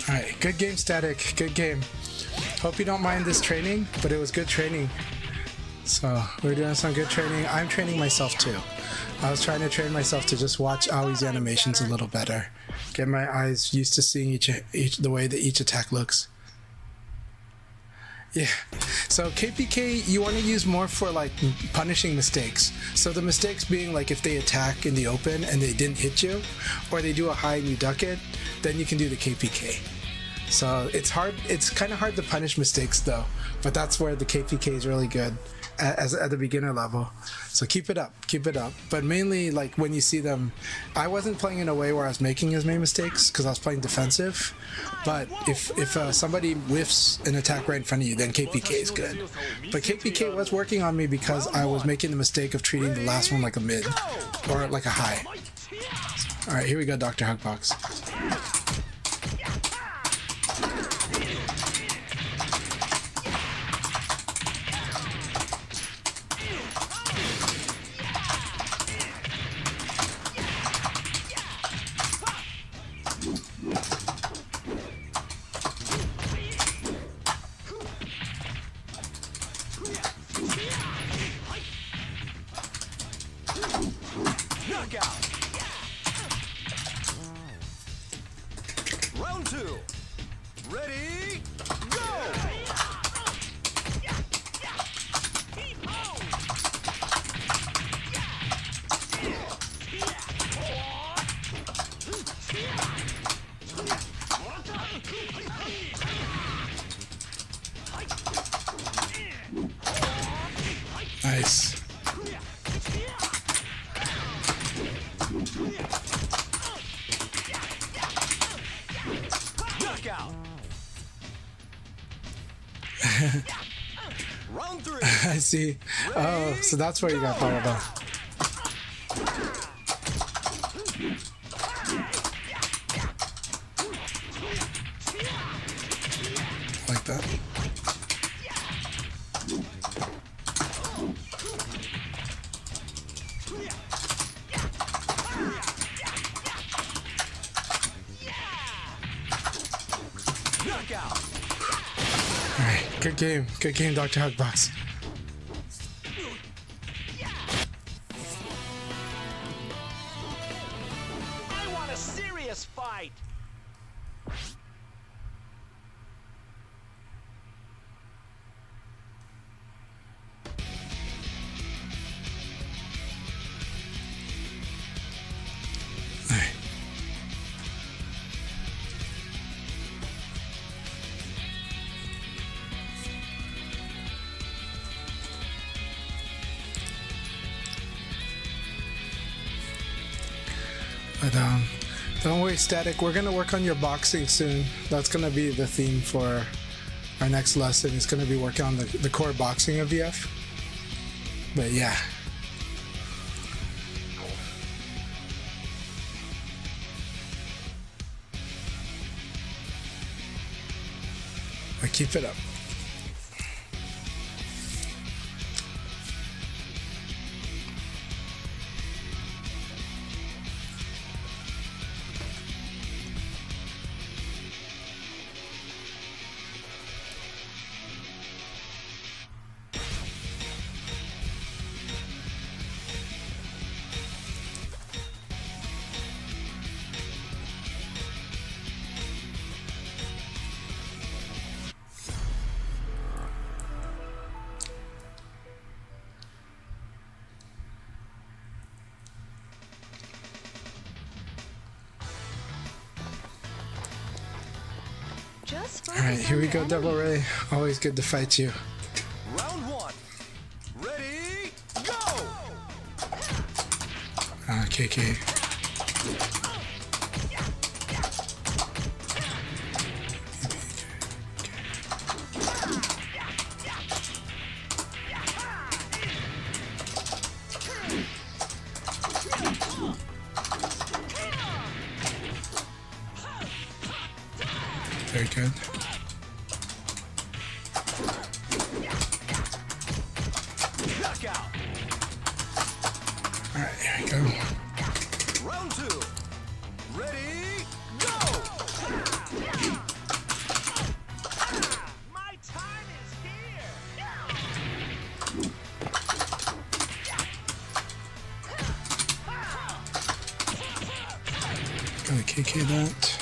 Alright, good game, Static. Good game. Hope you don't mind this training, but it was good training. So, we're doing some good training. I'm training myself too. I was trying to train myself to just watch Aoi's animations a little better. Get my eyes used to seeing the way that each attack looks. Yeah, so KPK you want to use more for like punishing mistakes. So the mistakes being like if they attack in the open and they didn't hit you, or they do a high and you duck it, then you can do the KPK. So it's hard, it's kind of hard to punish mistakes though, but that's where the KPK is really good at the beginner level. So keep it up. But mainly like when you see them, I wasn't playing in a way where I was making as many mistakes because I was playing defensive. But if somebody whiffs an attack right in front of you, then KPK is good. But KPK was working on me because I was making the mistake of treating the last one like a mid or like a high. All right, here we go, Dr. Hugbox. Round 2. Ready, go! Nice. Knockout. Round 3. I see. Oh, so that's where you got fired off. Like that. Knockout. Alright, good game, Dr. Hugbox. I want a serious fight. Alright. But don't worry, Static, we're gonna work on your boxing soon. That's gonna be the theme for our next lesson. It's gonna be working on the core boxing of VF. But yeah. But keep it up. Just Alright, here we go, Devil Ray. Always good to fight you. Round one. Ready, go! KK. Very good. Knockout. Alright, here we go. Round two. Ready, go! My time is here. Gotta KK that.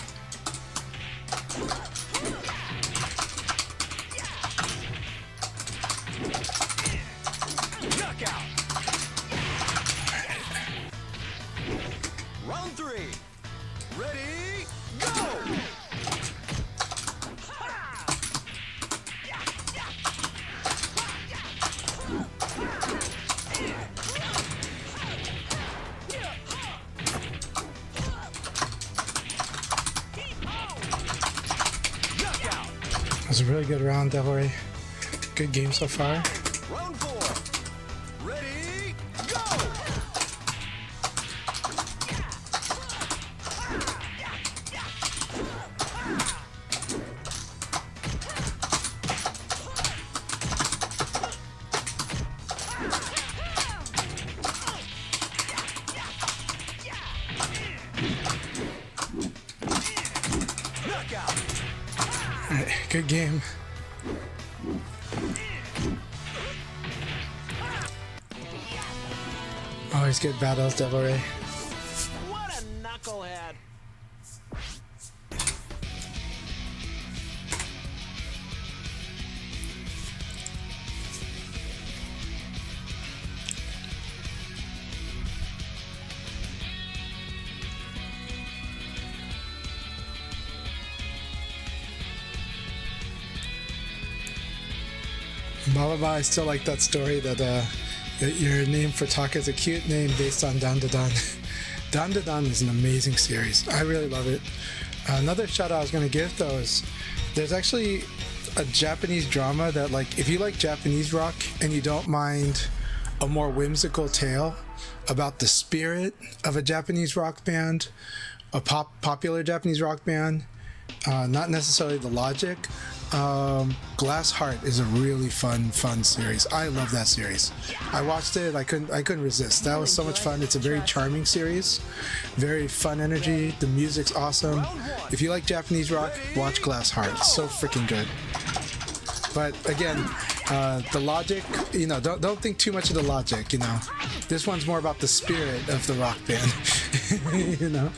Knockout. Round three. Ready, go! Knockout. That was a really good round, Devil Ray. Good game so far. Round four. Ready, go! Knockout. Alright, good game. Always good battles, Devil Ray. What a knucklehead. Baba, I still like that story that your name for Taka is a cute name based on Dan Da Dan. Dan Da Dan is an amazing series. I really love it. Another shout out I was going to give though is there's actually a Japanese drama that, like, if you like Japanese rock and you don't mind a more whimsical tale about the spirit of a Japanese rock band, a popular Japanese rock band, not necessarily the logic. Glass Heart is a really fun series. I love that series. I watched it. I couldn't resist. That was so much fun. It's a very charming series, very fun energy. The music's awesome. If you like Japanese rock, watch Glass Heart. It's so freaking good. But again, the logic, you know, don't think too much of the logic. You know, this one's more about the spirit of the rock band. You know.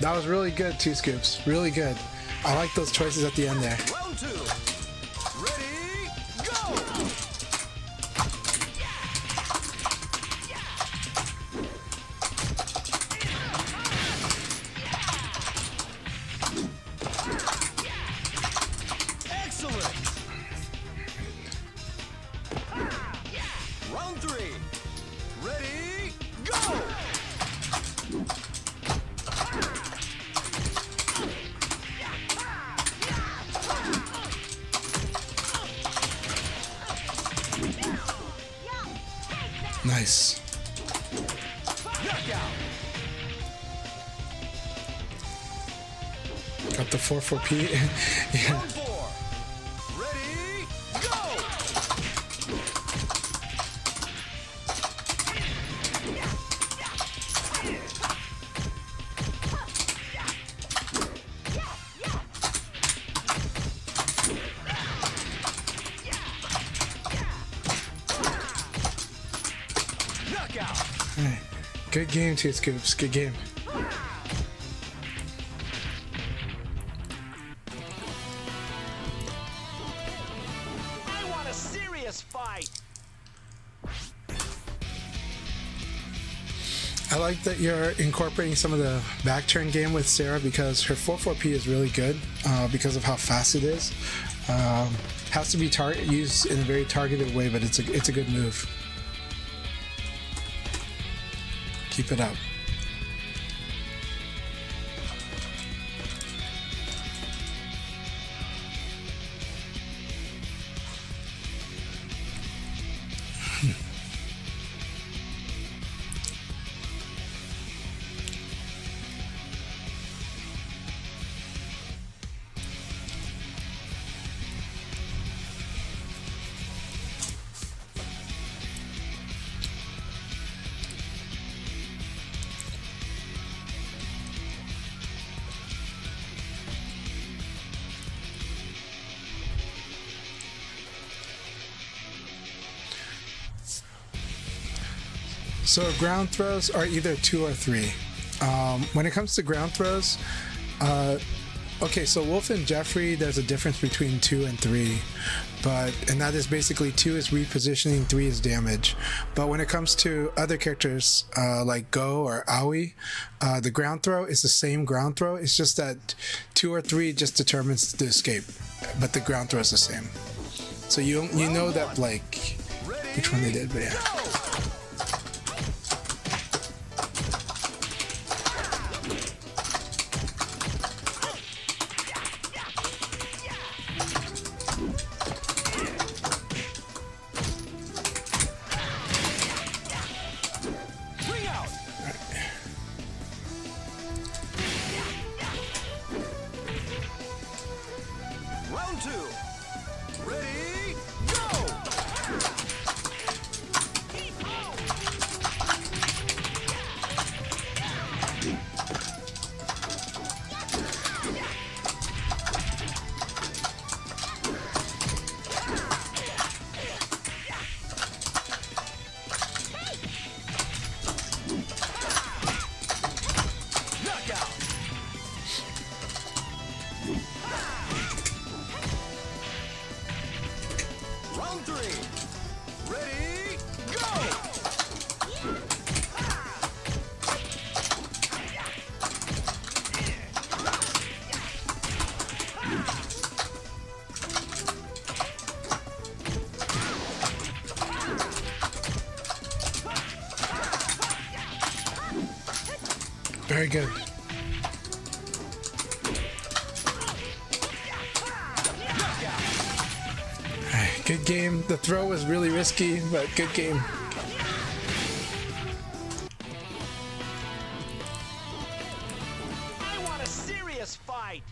That was really good, Two Scoops. Really good. I like those choices at the end there. Round two. Ready, go! Excellent. Round three. Ready, go! Nice. Knockout. Got the 4-4P. Yeah. Round 4. Ready, go. Knockout. Alright. Good game, Two Scoops. Good game. I want a serious fight. I like that you're incorporating some of the back turn game with Sarah because her 4-4P is really good because of how fast it is. Has to be used in a very targeted way, but it's a good move. Keep it up. So ground throws are either 2 or 3. When it comes to ground throws, okay, so Wolf and Jeffrey, there's a difference between 2 and 3, and that is basically 2 is repositioning, 3 is damage. But when it comes to other characters like Go or Aoi, the ground throw is the same ground throw. It's just that 2 or 3 just determines the escape, but the ground throw is the same. So you know that like which one they did, but yeah. Very good. Good game. The throw was really risky, but good game. I want a serious fight.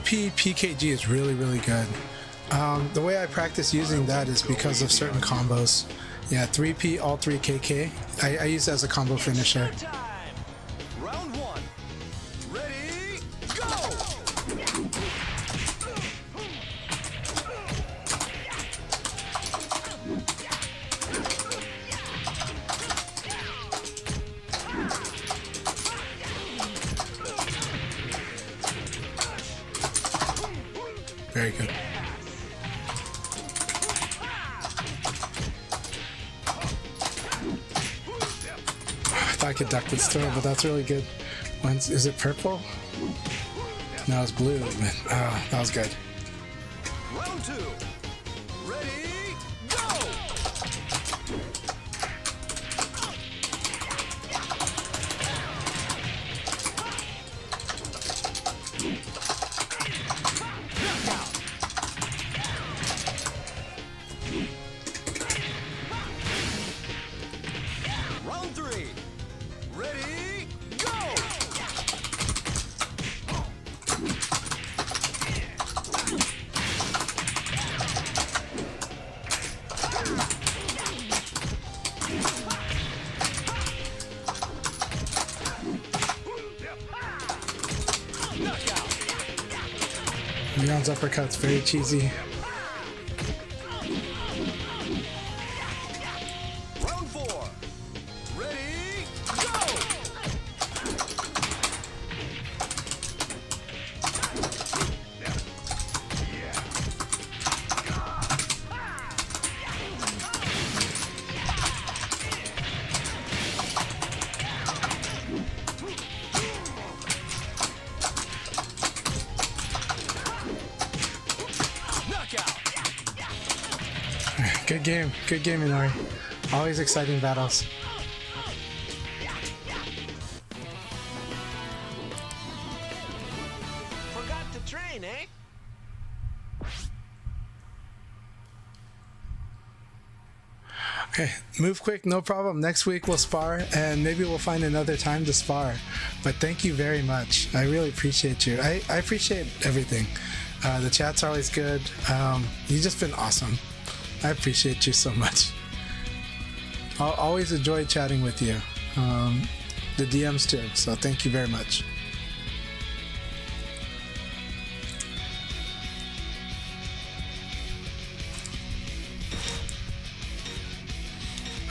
P PKG is really good. The way I practice using that is because of certain combos. Yeah, 3P, all 3 KK. I use it as a combo finisher. Time. Round 1. Ready, go. Very good. I could duck this throw, but that's really good. Is it purple? No, it's blue. Man. Oh, that was good. Round 2. Ready, go! Round 3. Ready, go! Leon's uppercut's very cheesy. Round 4. Ready, go! Good game, Inori. Always exciting battles. Forgot to train, eh? Okay, move quick, no problem. Next week we'll spar, and maybe we'll find another time to spar. But thank you very much. I really appreciate you. I appreciate everything. The chat's always good. You've just been awesome. I appreciate you so much. I'll always enjoy chatting with you. The DMs too, so thank you very much.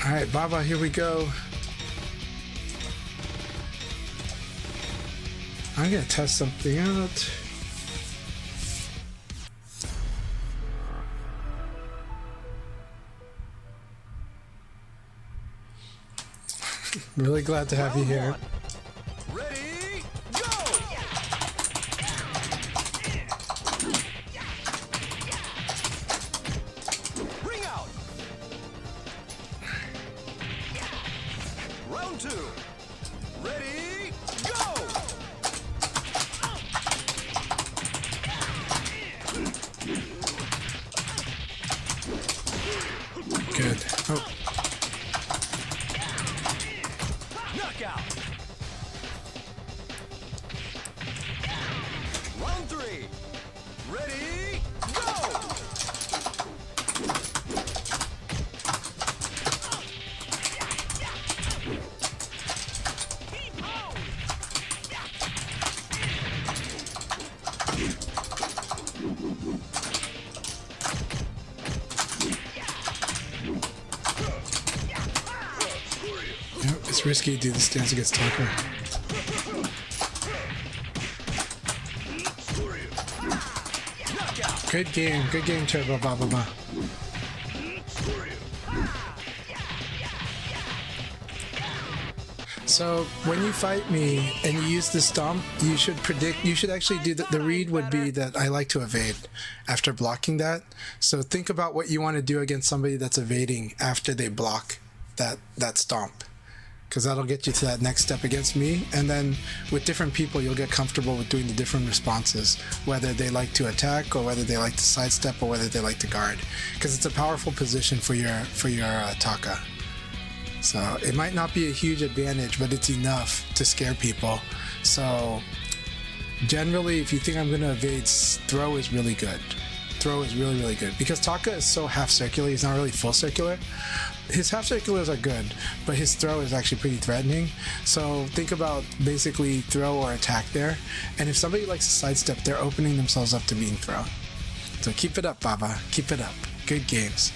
Alright, Baba, here we go. I'm gonna test something out. Really glad to have you here. Ready, go! Ring out! Round 2. Ready, go! Good. Oh. Knockout! Round 3. Ready, go! Yep, it's risky to do this dance against Taka. Good game, Turbo Baba. So when you fight me and you use the stomp, you should actually do the read would be that I like to evade after blocking that. So think about what you want to do against somebody that's evading after they block that stomp, because that'll get you to that next step against me. And then with different people, you'll get comfortable with doing the different responses, whether they like to attack or whether they like to sidestep or whether they like to guard, because it's a powerful position for your Taka. So it might not be a huge advantage, but it's enough to scare people. So generally, if you think I'm going to evade, throw is really good. Throw is really, really good, because Taka is so half circular, he's not really full circular. His half circulars are good, but his throw is actually pretty threatening. So think about basically throw or attack there. And if somebody likes to sidestep, they're opening themselves up to being thrown. So keep it up, Baba. Keep it up. Good games.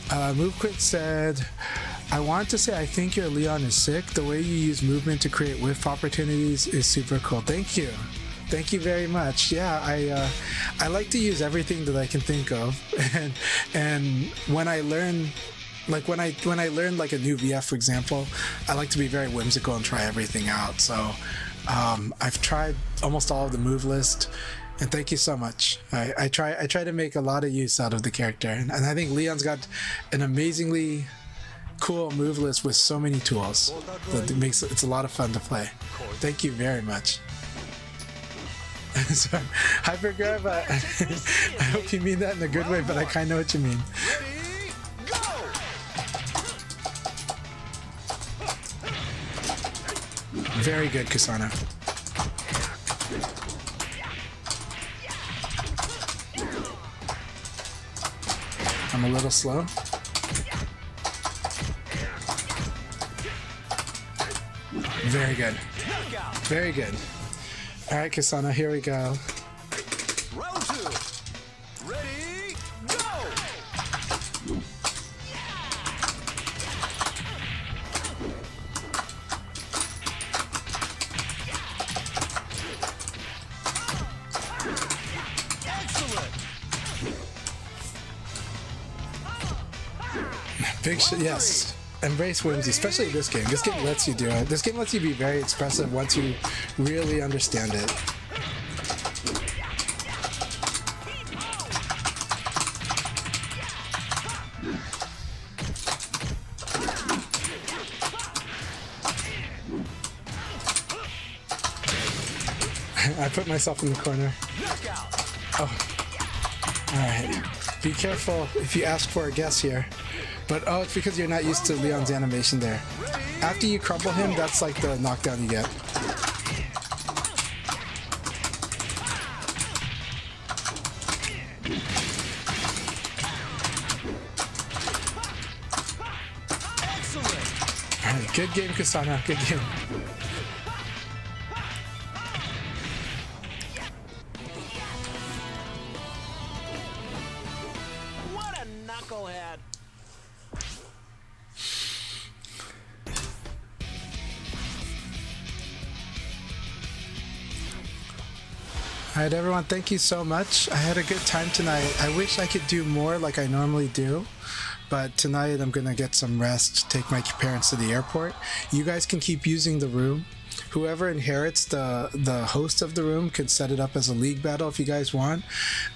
MoveQuick said, I want to say I think your Leon is sick. The way you use movement to create whiff opportunities is super cool. Thank you. Thank you very much. Yeah, I like to use everything that I can think of, and when I learn like when I learn like a new VF, for example, I like to be very whimsical and try everything out. So I've tried almost all of the move list, and thank you so much. I try to make a lot of use out of the character, and I think Leon's got an amazingly cool move list with so many tools that it's a lot of fun to play. Thank you very much. So, Hypergr4v, I hope you mean that in a good way, but I kind of know what you mean. Very good, Kusano. I'm a little slow. Very good. Very good. All right, Kusano, here we go. Round 2. Ready, go! Excellent. Big shit, yes. Embrace whimsy, especially this game. This game lets you do it. This game lets you be very expressive once you really understand it. I put myself in the corner. Oh. Alright. Be careful if you ask for a guess here. But oh, it's because you're not used to Leon's animation there. After you crumple him, that's like the knockdown you get. Alright, good game, Kusano. Good game. What a knucklehead. Alright everyone, thank you so much. I had a good time tonight. I wish I could do more like I normally do, but tonight I'm gonna get some rest, take my parents to the airport. You guys can keep using the room. Whoever inherits the host of the room can set it up as a league battle if you guys want.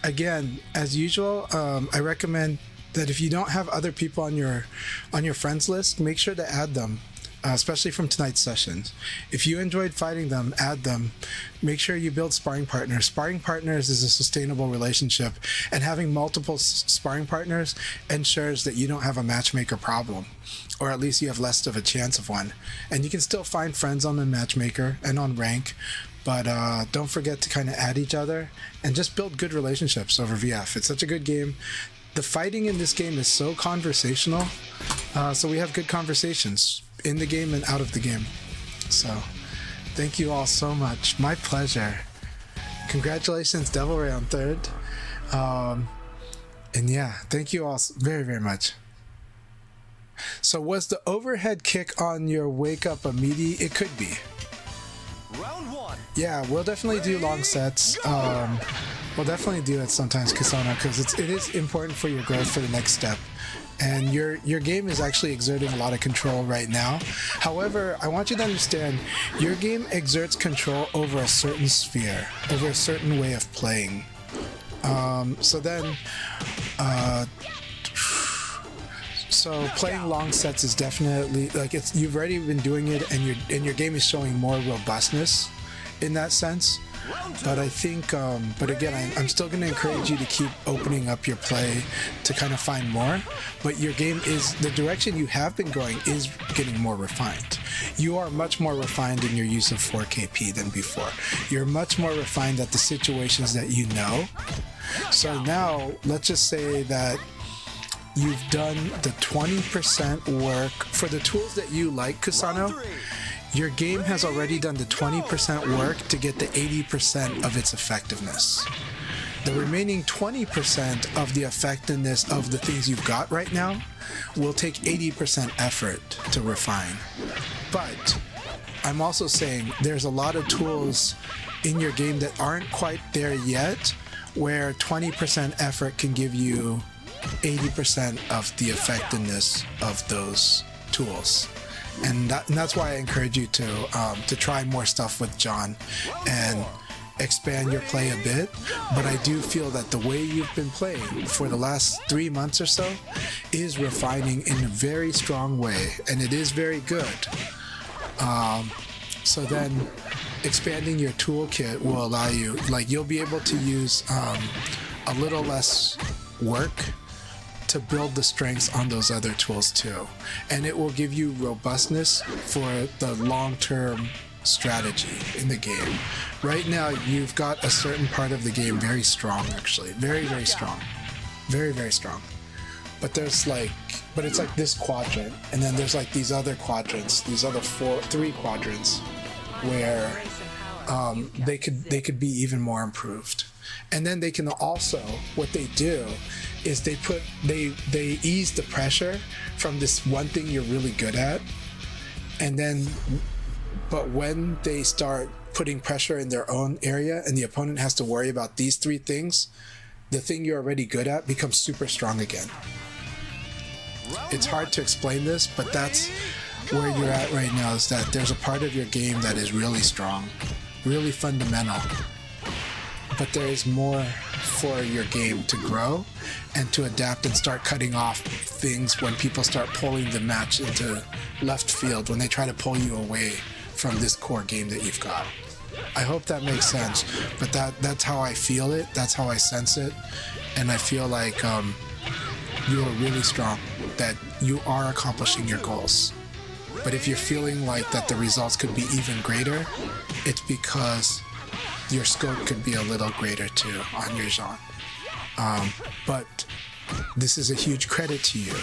Again, as usual, I recommend that if you don't have other people on your friends list, make sure to add them. Especially from tonight's sessions. If you enjoyed fighting them, add them. Make sure you build sparring partners. Sparring partners is a sustainable relationship, and having multiple sparring partners ensures that you don't have a matchmaker problem, or at least you have less of a chance of one. And you can still find friends on the matchmaker and on rank, but don't forget to kind of add each other and just build good relationships over VF. It's such a good game. The fighting in this game is so conversational, so we have good conversations in the game and out of the game. So thank you all so much. My pleasure. Congratulations, Devil Ray, on 3rd. And yeah, thank you all very, very much. So was the overhead kick on your wake up a meaty? It could be. Round 1. Yeah, we'll definitely do long sets. We'll definitely do it sometimes, Kusano, because it is important for your growth for the next step. And your game is actually exerting a lot of control right now. However, I want you to understand, your game exerts control over a certain sphere, over a certain way of playing. So playing long sets is definitely like you've already been doing it, and your game is showing more robustness in that sense. But I think, but again, I'm still going to encourage you to keep opening up your play to kind of find more. But your game is, the direction you have been going is getting more refined. You are much more refined in your use of 4KP than before. You're much more refined at the situations that you know. So now, let's just say that you've done the 20% work for the tools that you like, Kusano. Your game has already done the 20% work to get the 80% of its effectiveness. The remaining 20% of the effectiveness of the things you've got right now will take 80% effort to refine. But I'm also saying there's a lot of tools in your game that aren't quite there yet, where 20% effort can give you 80% of the effectiveness of those tools. And that's why I encourage you to try more stuff with John and expand your play a bit. But I do feel that the way you've been playing for the last 3 months or so is refining in a very strong way, and it is very good. So then expanding your toolkit will allow you, like, you'll be able to use a little less work to build the strengths on those other tools too, and it will give you robustness for the long-term strategy in the game. Right now you've got a certain part of the game very strong, actually very strong, very strong, but it's like this quadrant, and then there's like these other quadrants, these other three quadrants where they could be even more improved. And then they can also, what they do is they ease the pressure from this one thing you're really good at, and then but when they start putting pressure in their own area and the opponent has to worry about these three things, the thing you're already good at becomes super strong again. It's hard to explain this, but that's where you're at right now, is that there's a part of your game that is really strong, really fundamental, but there is more for your game to grow and to adapt and start cutting off things when people start pulling the match into left field, when they try to pull you away from this core game that you've got. I hope that makes sense, but that's how I feel it, that's how I sense it, and I feel like you are really strong, that you are accomplishing your goals. But if you're feeling like that the results could be even greater, it's because your scope could be a little greater too on your genre. But this is a huge credit to you,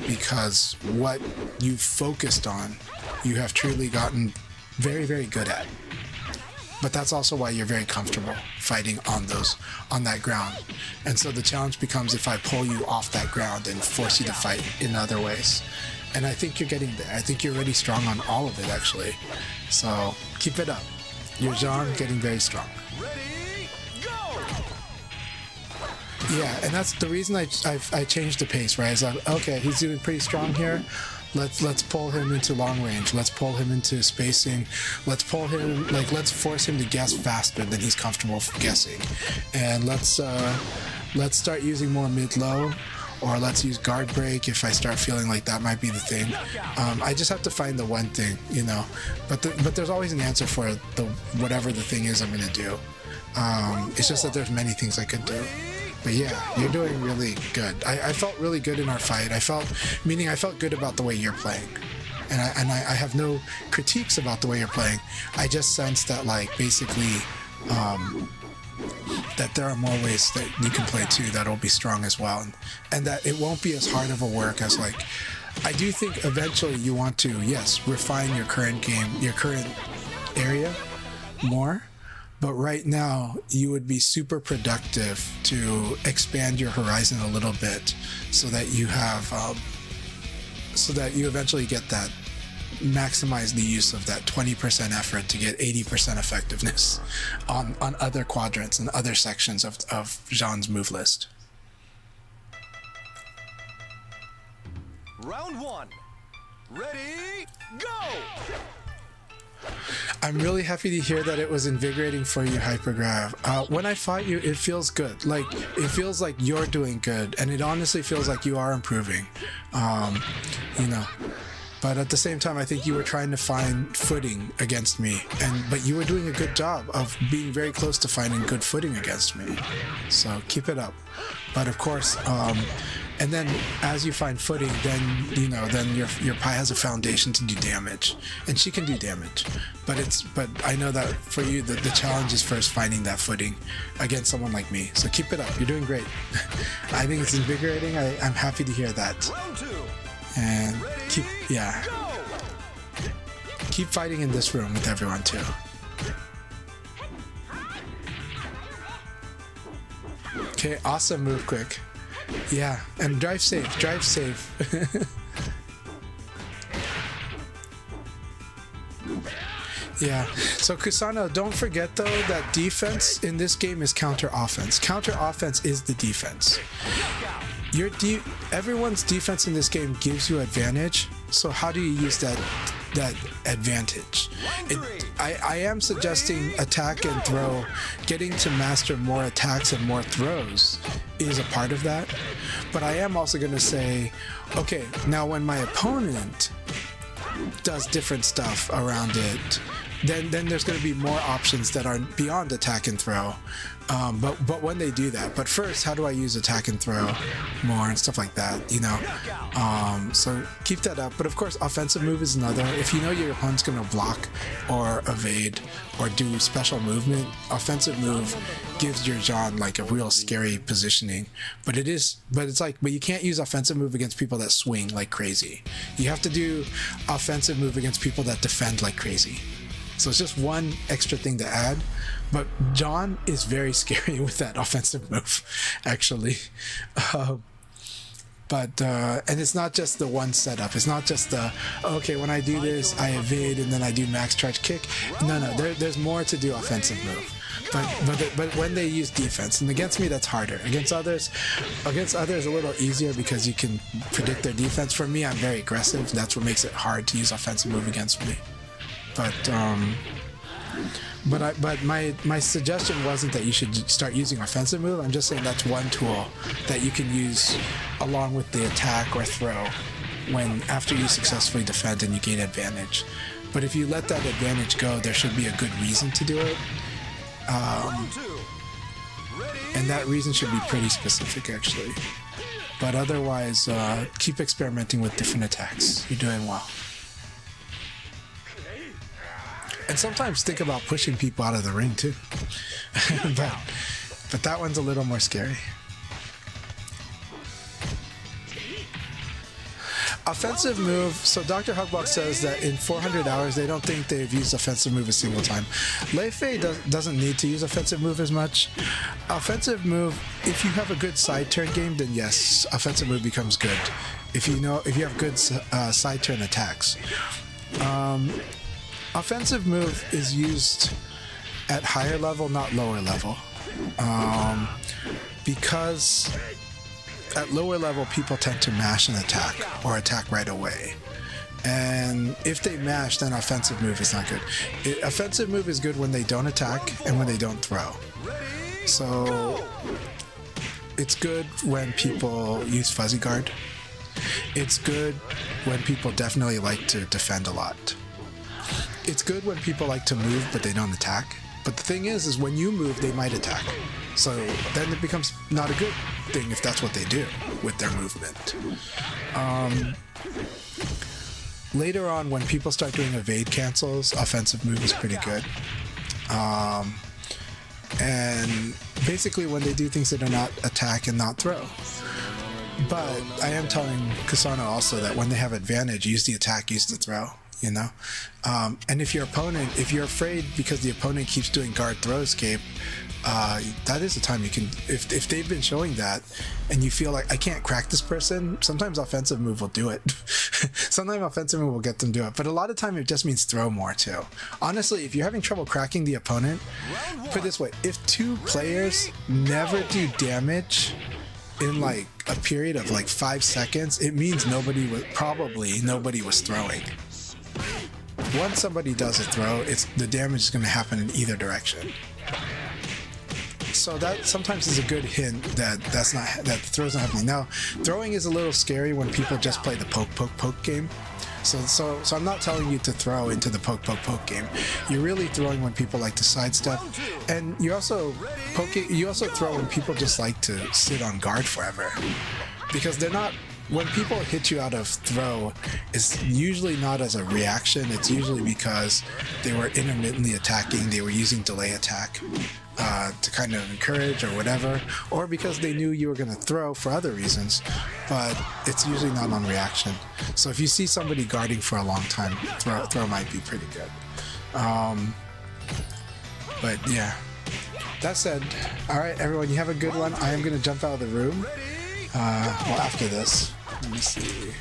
because what you've focused on, you have truly gotten very good at. But that's also why you're very comfortable fighting on that ground. And so the challenge becomes, if I pull you off that ground and force you to fight in other ways. And I think you're getting there. I think you're really strong on all of it, actually. So keep it up. Your genre getting very strong. Ready, go! Yeah, and that's the reason I changed the pace, right? It's like, okay, he's doing pretty strong here. Let's pull him into long range. Let's pull him into spacing. Let's pull him, like, let's force him to guess faster than he's comfortable guessing. And let's start using more mid-low, or let's use guard break if I start feeling like that might be the thing. I just have to find the one thing, you know. But there's always an answer for the whatever the thing is I'm gonna do. It's just that there's many things I could do. But yeah, you're doing really good. I felt really good in our fight. I felt good about the way you're playing. And I have no critiques about the way you're playing. I just sense that, like, basically, that there are more ways that you can play too that'll be strong as well. And that it won't be as hard of a work as, like, I do think eventually you want to, yes, refine your current game, your current area more. But right now, you would be super productive to expand your horizon a little bit, so that you have, so that you eventually get that, maximize the use of that 20% effort to get 80% effectiveness on other quadrants and other sections of Jean's move list. Round one. Ready, go! I'm really happy to hear that it was invigorating for you, Hypergr4v. When I fought you, it feels good. Like, it feels like you're doing good, and it honestly feels like you are improving. You know. But at the same time, I think you were trying to find footing against me, but you were doing a good job of being very close to finding good footing against me. So keep it up. But of course, and then as you find footing, then then your Pi has a foundation to do damage, and she can do damage. But I know that for you, the challenge is first finding that footing against someone like me. So keep it up. You're doing great. I think it's invigorating. I'm happy to hear that. Round two. And keep Go! fighting in this room with everyone too. Okay, awesome MoveQuick. Yeah, and drive safe. Yeah, so Kusano, don't forget though that defense in this game is counter offense. Counter offense is the defense. everyone's defense in this game gives you advantage. So how do you use that advantage? I am suggesting attack and throw. Getting to master more attacks and more throws is a part of that. But I am also going to say, okay, now when my opponent does different stuff around it, then there's going to be more options that are beyond attack and throw. But when they do that, but first, how do I use attack and throw more and stuff like that, you know? So keep that up. But of course, offensive move is another. If you know your opponent's going to block or evade or do special movement, offensive move gives your John like a real scary positioning. But it's like, but you can't use offensive move against people that swing like crazy. You have to do offensive move against people that defend like crazy. So it's just one extra thing to add. But John is very scary with that offensive move, actually. And it's not just the one setup. It's not just the, okay, when I do this, I evade and then I do max charge kick. No, there's more to do offensive move. But when they use defense, and against me that's harder. Against others a little easier because you can predict their defense. For me, I'm very aggressive. That's what makes it hard to use offensive move against me. But my suggestion wasn't that you should start using offensive move. I'm just saying that's one tool that you can use along with the attack or throw when after you successfully defend and you gain advantage. But if you let that advantage go, there should be a good reason to do it. And that reason should be pretty specific, actually. But otherwise, keep experimenting with different attacks. You're doing well. And sometimes think about pushing people out of the ring too. but that one's a little more scary. Offensive move. So Dr. Hugbox says that in 400 hours they don't think they've used offensive move a single time. Leifei doesn't need to use offensive move as much. Offensive move, if you have a good side turn game, then yes, offensive move becomes good. If you have good side turn attacks. Offensive move is used at higher level, not lower level. Because at lower level, people tend to mash an attack or attack right away. And if they mash, then offensive move is not good. Offensive move is good when they don't attack and when they don't throw. So it's good when people use fuzzy guard. It's good when people definitely like to defend a lot. It's good when people like to move but they don't attack. But the thing is when you move, they might attack. So then it becomes not a good thing if that's what they do with their movement. Later on, when people start doing evade cancels, offensive move is pretty good. And basically when they do things that are not attack and not throw. But I am telling Kusano also that when they have advantage, use the attack, use the throw. You know, and if you're afraid because the opponent keeps doing guard throw escape, that is the time you can, if they've been showing that and you feel like I can't crack this person, sometimes offensive move will do it. Sometimes offensive move will get them to do it, but a lot of time it just means throw more too. Honestly, if you're having trouble cracking the opponent, put it this way, if two players never do damage in like a period of like 5 seconds, it means nobody was throwing. Once somebody does a throw, the damage is going to happen in either direction. So that sometimes is a good hint that that throw's not happening. Now, throwing is a little scary when people just play the poke game. So I'm not telling you to throw into the poke game. You're really throwing when people like to sidestep, and you also throw when people just like to sit on guard forever, because they're not. When people hit you out of throw, it's usually not as a reaction. It's usually because they were intermittently attacking. They were using delay attack to kind of encourage or whatever, or because they knew you were going to throw for other reasons. But it's usually not on reaction. So if you see somebody guarding for a long time, throw might be pretty good. But yeah. That said, all right, everyone, you have a good one. I am going to jump out of the room. Well, after this. Let me see.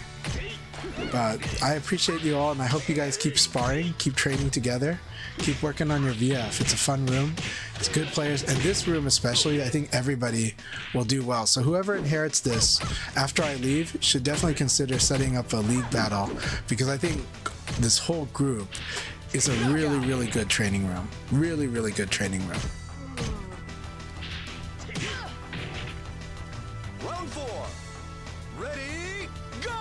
But I appreciate you all, and I hope you guys keep sparring, keep training together, keep working on your VF. It's a fun room. It's good players, and this room especially, I think everybody will do well. So whoever inherits this after I leave should definitely consider setting up a league battle, because I think this whole group is a really, really good training room. Really, really good training room. Round 4. Ready, go!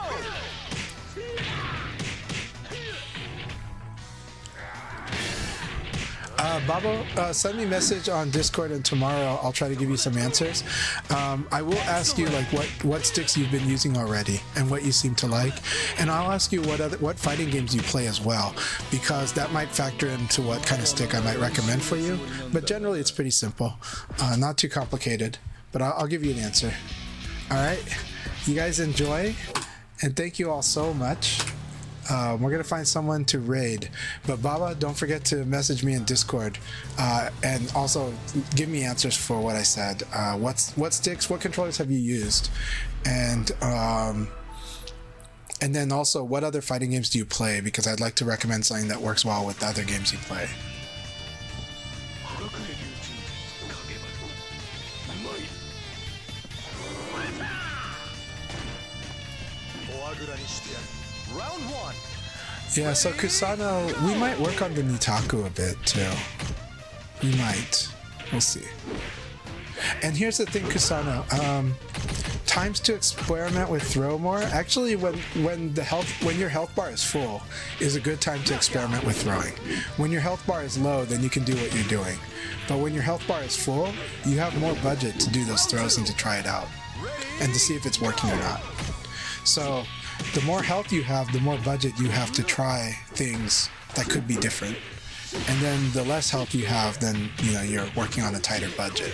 Babo, send me a message on Discord, and tomorrow I'll try to give you some answers. I will ask you like what sticks you've been using already and what you seem to like, and I'll ask you what fighting games you play as well, because that might factor into what kind of stick I might recommend for you. But generally it's pretty simple, not too complicated, but I'll give you an answer. All right, you guys enjoy, and thank you all so much. We're gonna find someone to raid, but Baba, don't forget to message me in Discord, and also give me answers for what I said. What sticks, what controllers have you used, and then also what other fighting games do you play? Because I'd like to recommend something that works well with the other games you play. Round 1. Yeah, so Kusano, we might work on the Nitaku a bit too. We might. We'll see. And here's the thing, Kusano. Times to experiment with throw more. Actually, when your health bar is full, is a good time to experiment with throwing. When your health bar is low, then you can do what you're doing. But when your health bar is full, you have more budget to do those throws and to try it out, and to see if it's working or not. So the more health you have, the more budget you have to try things that could be different. And then the less health you have, then you're working on a tighter budget.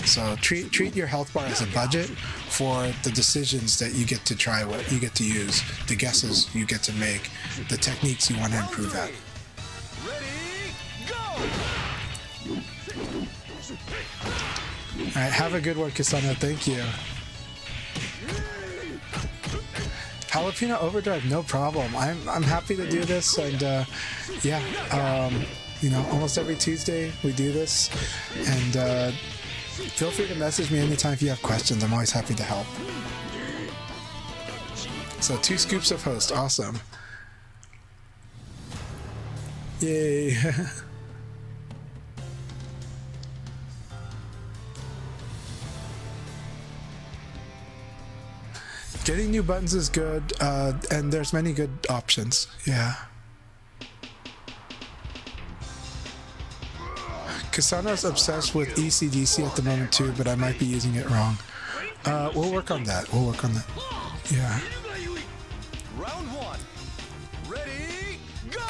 So treat your health bar as a budget for the decisions that you get to try, what you get to use, the guesses you get to make, the techniques you want to improve at. Ready, go! All right, have a good one, Kusano. Thank you. Jalapeno Overdrive, no problem. I'm happy to do this, and almost every Tuesday we do this, and feel free to message me anytime if you have questions. I'm always happy to help. So 2 scoops of host, awesome. Yay. Getting new buttons is good, and there's many good options. Yeah. Kusano's obsessed with ECDC at the moment too, but I might be using it wrong. We'll work on that. Yeah. Round 1. Ready, go!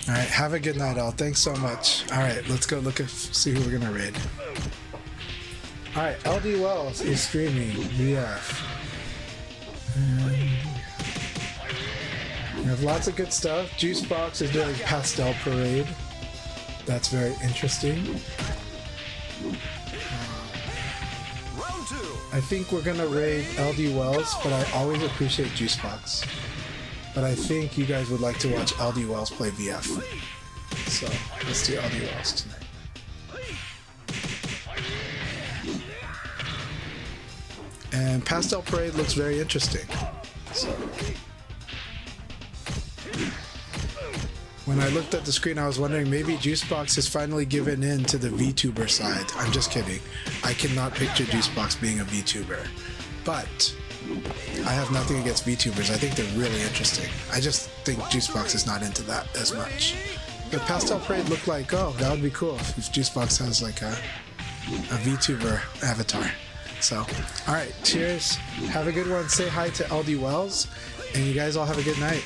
All right, have a good night, all. Thanks so much. All right, let's go see who we're gonna raid. All right, LD Wells is streaming VF. We have lots of good stuff. Juicebox is doing Pastel Parade. That's very interesting. Round 2. I think we're gonna raid LD Wells, but I always appreciate Juicebox. But I think you guys would like to watch LD Wells play VF. So let's do LD Wells tonight. And Pastel Parade looks very interesting. So when I looked at the screen, I was wondering maybe Juicebox has finally given in to the VTuber side. I'm just kidding. I cannot picture Juicebox being a VTuber. But I have nothing against VTubers. I think they're really interesting. I just think Juicebox is not into that as much. But Pastel Parade looked like, oh, that would be cool if Juicebox has like a VTuber avatar. So, alright, cheers. Have a good one. Say hi to LD Wells, and you guys all have a good night.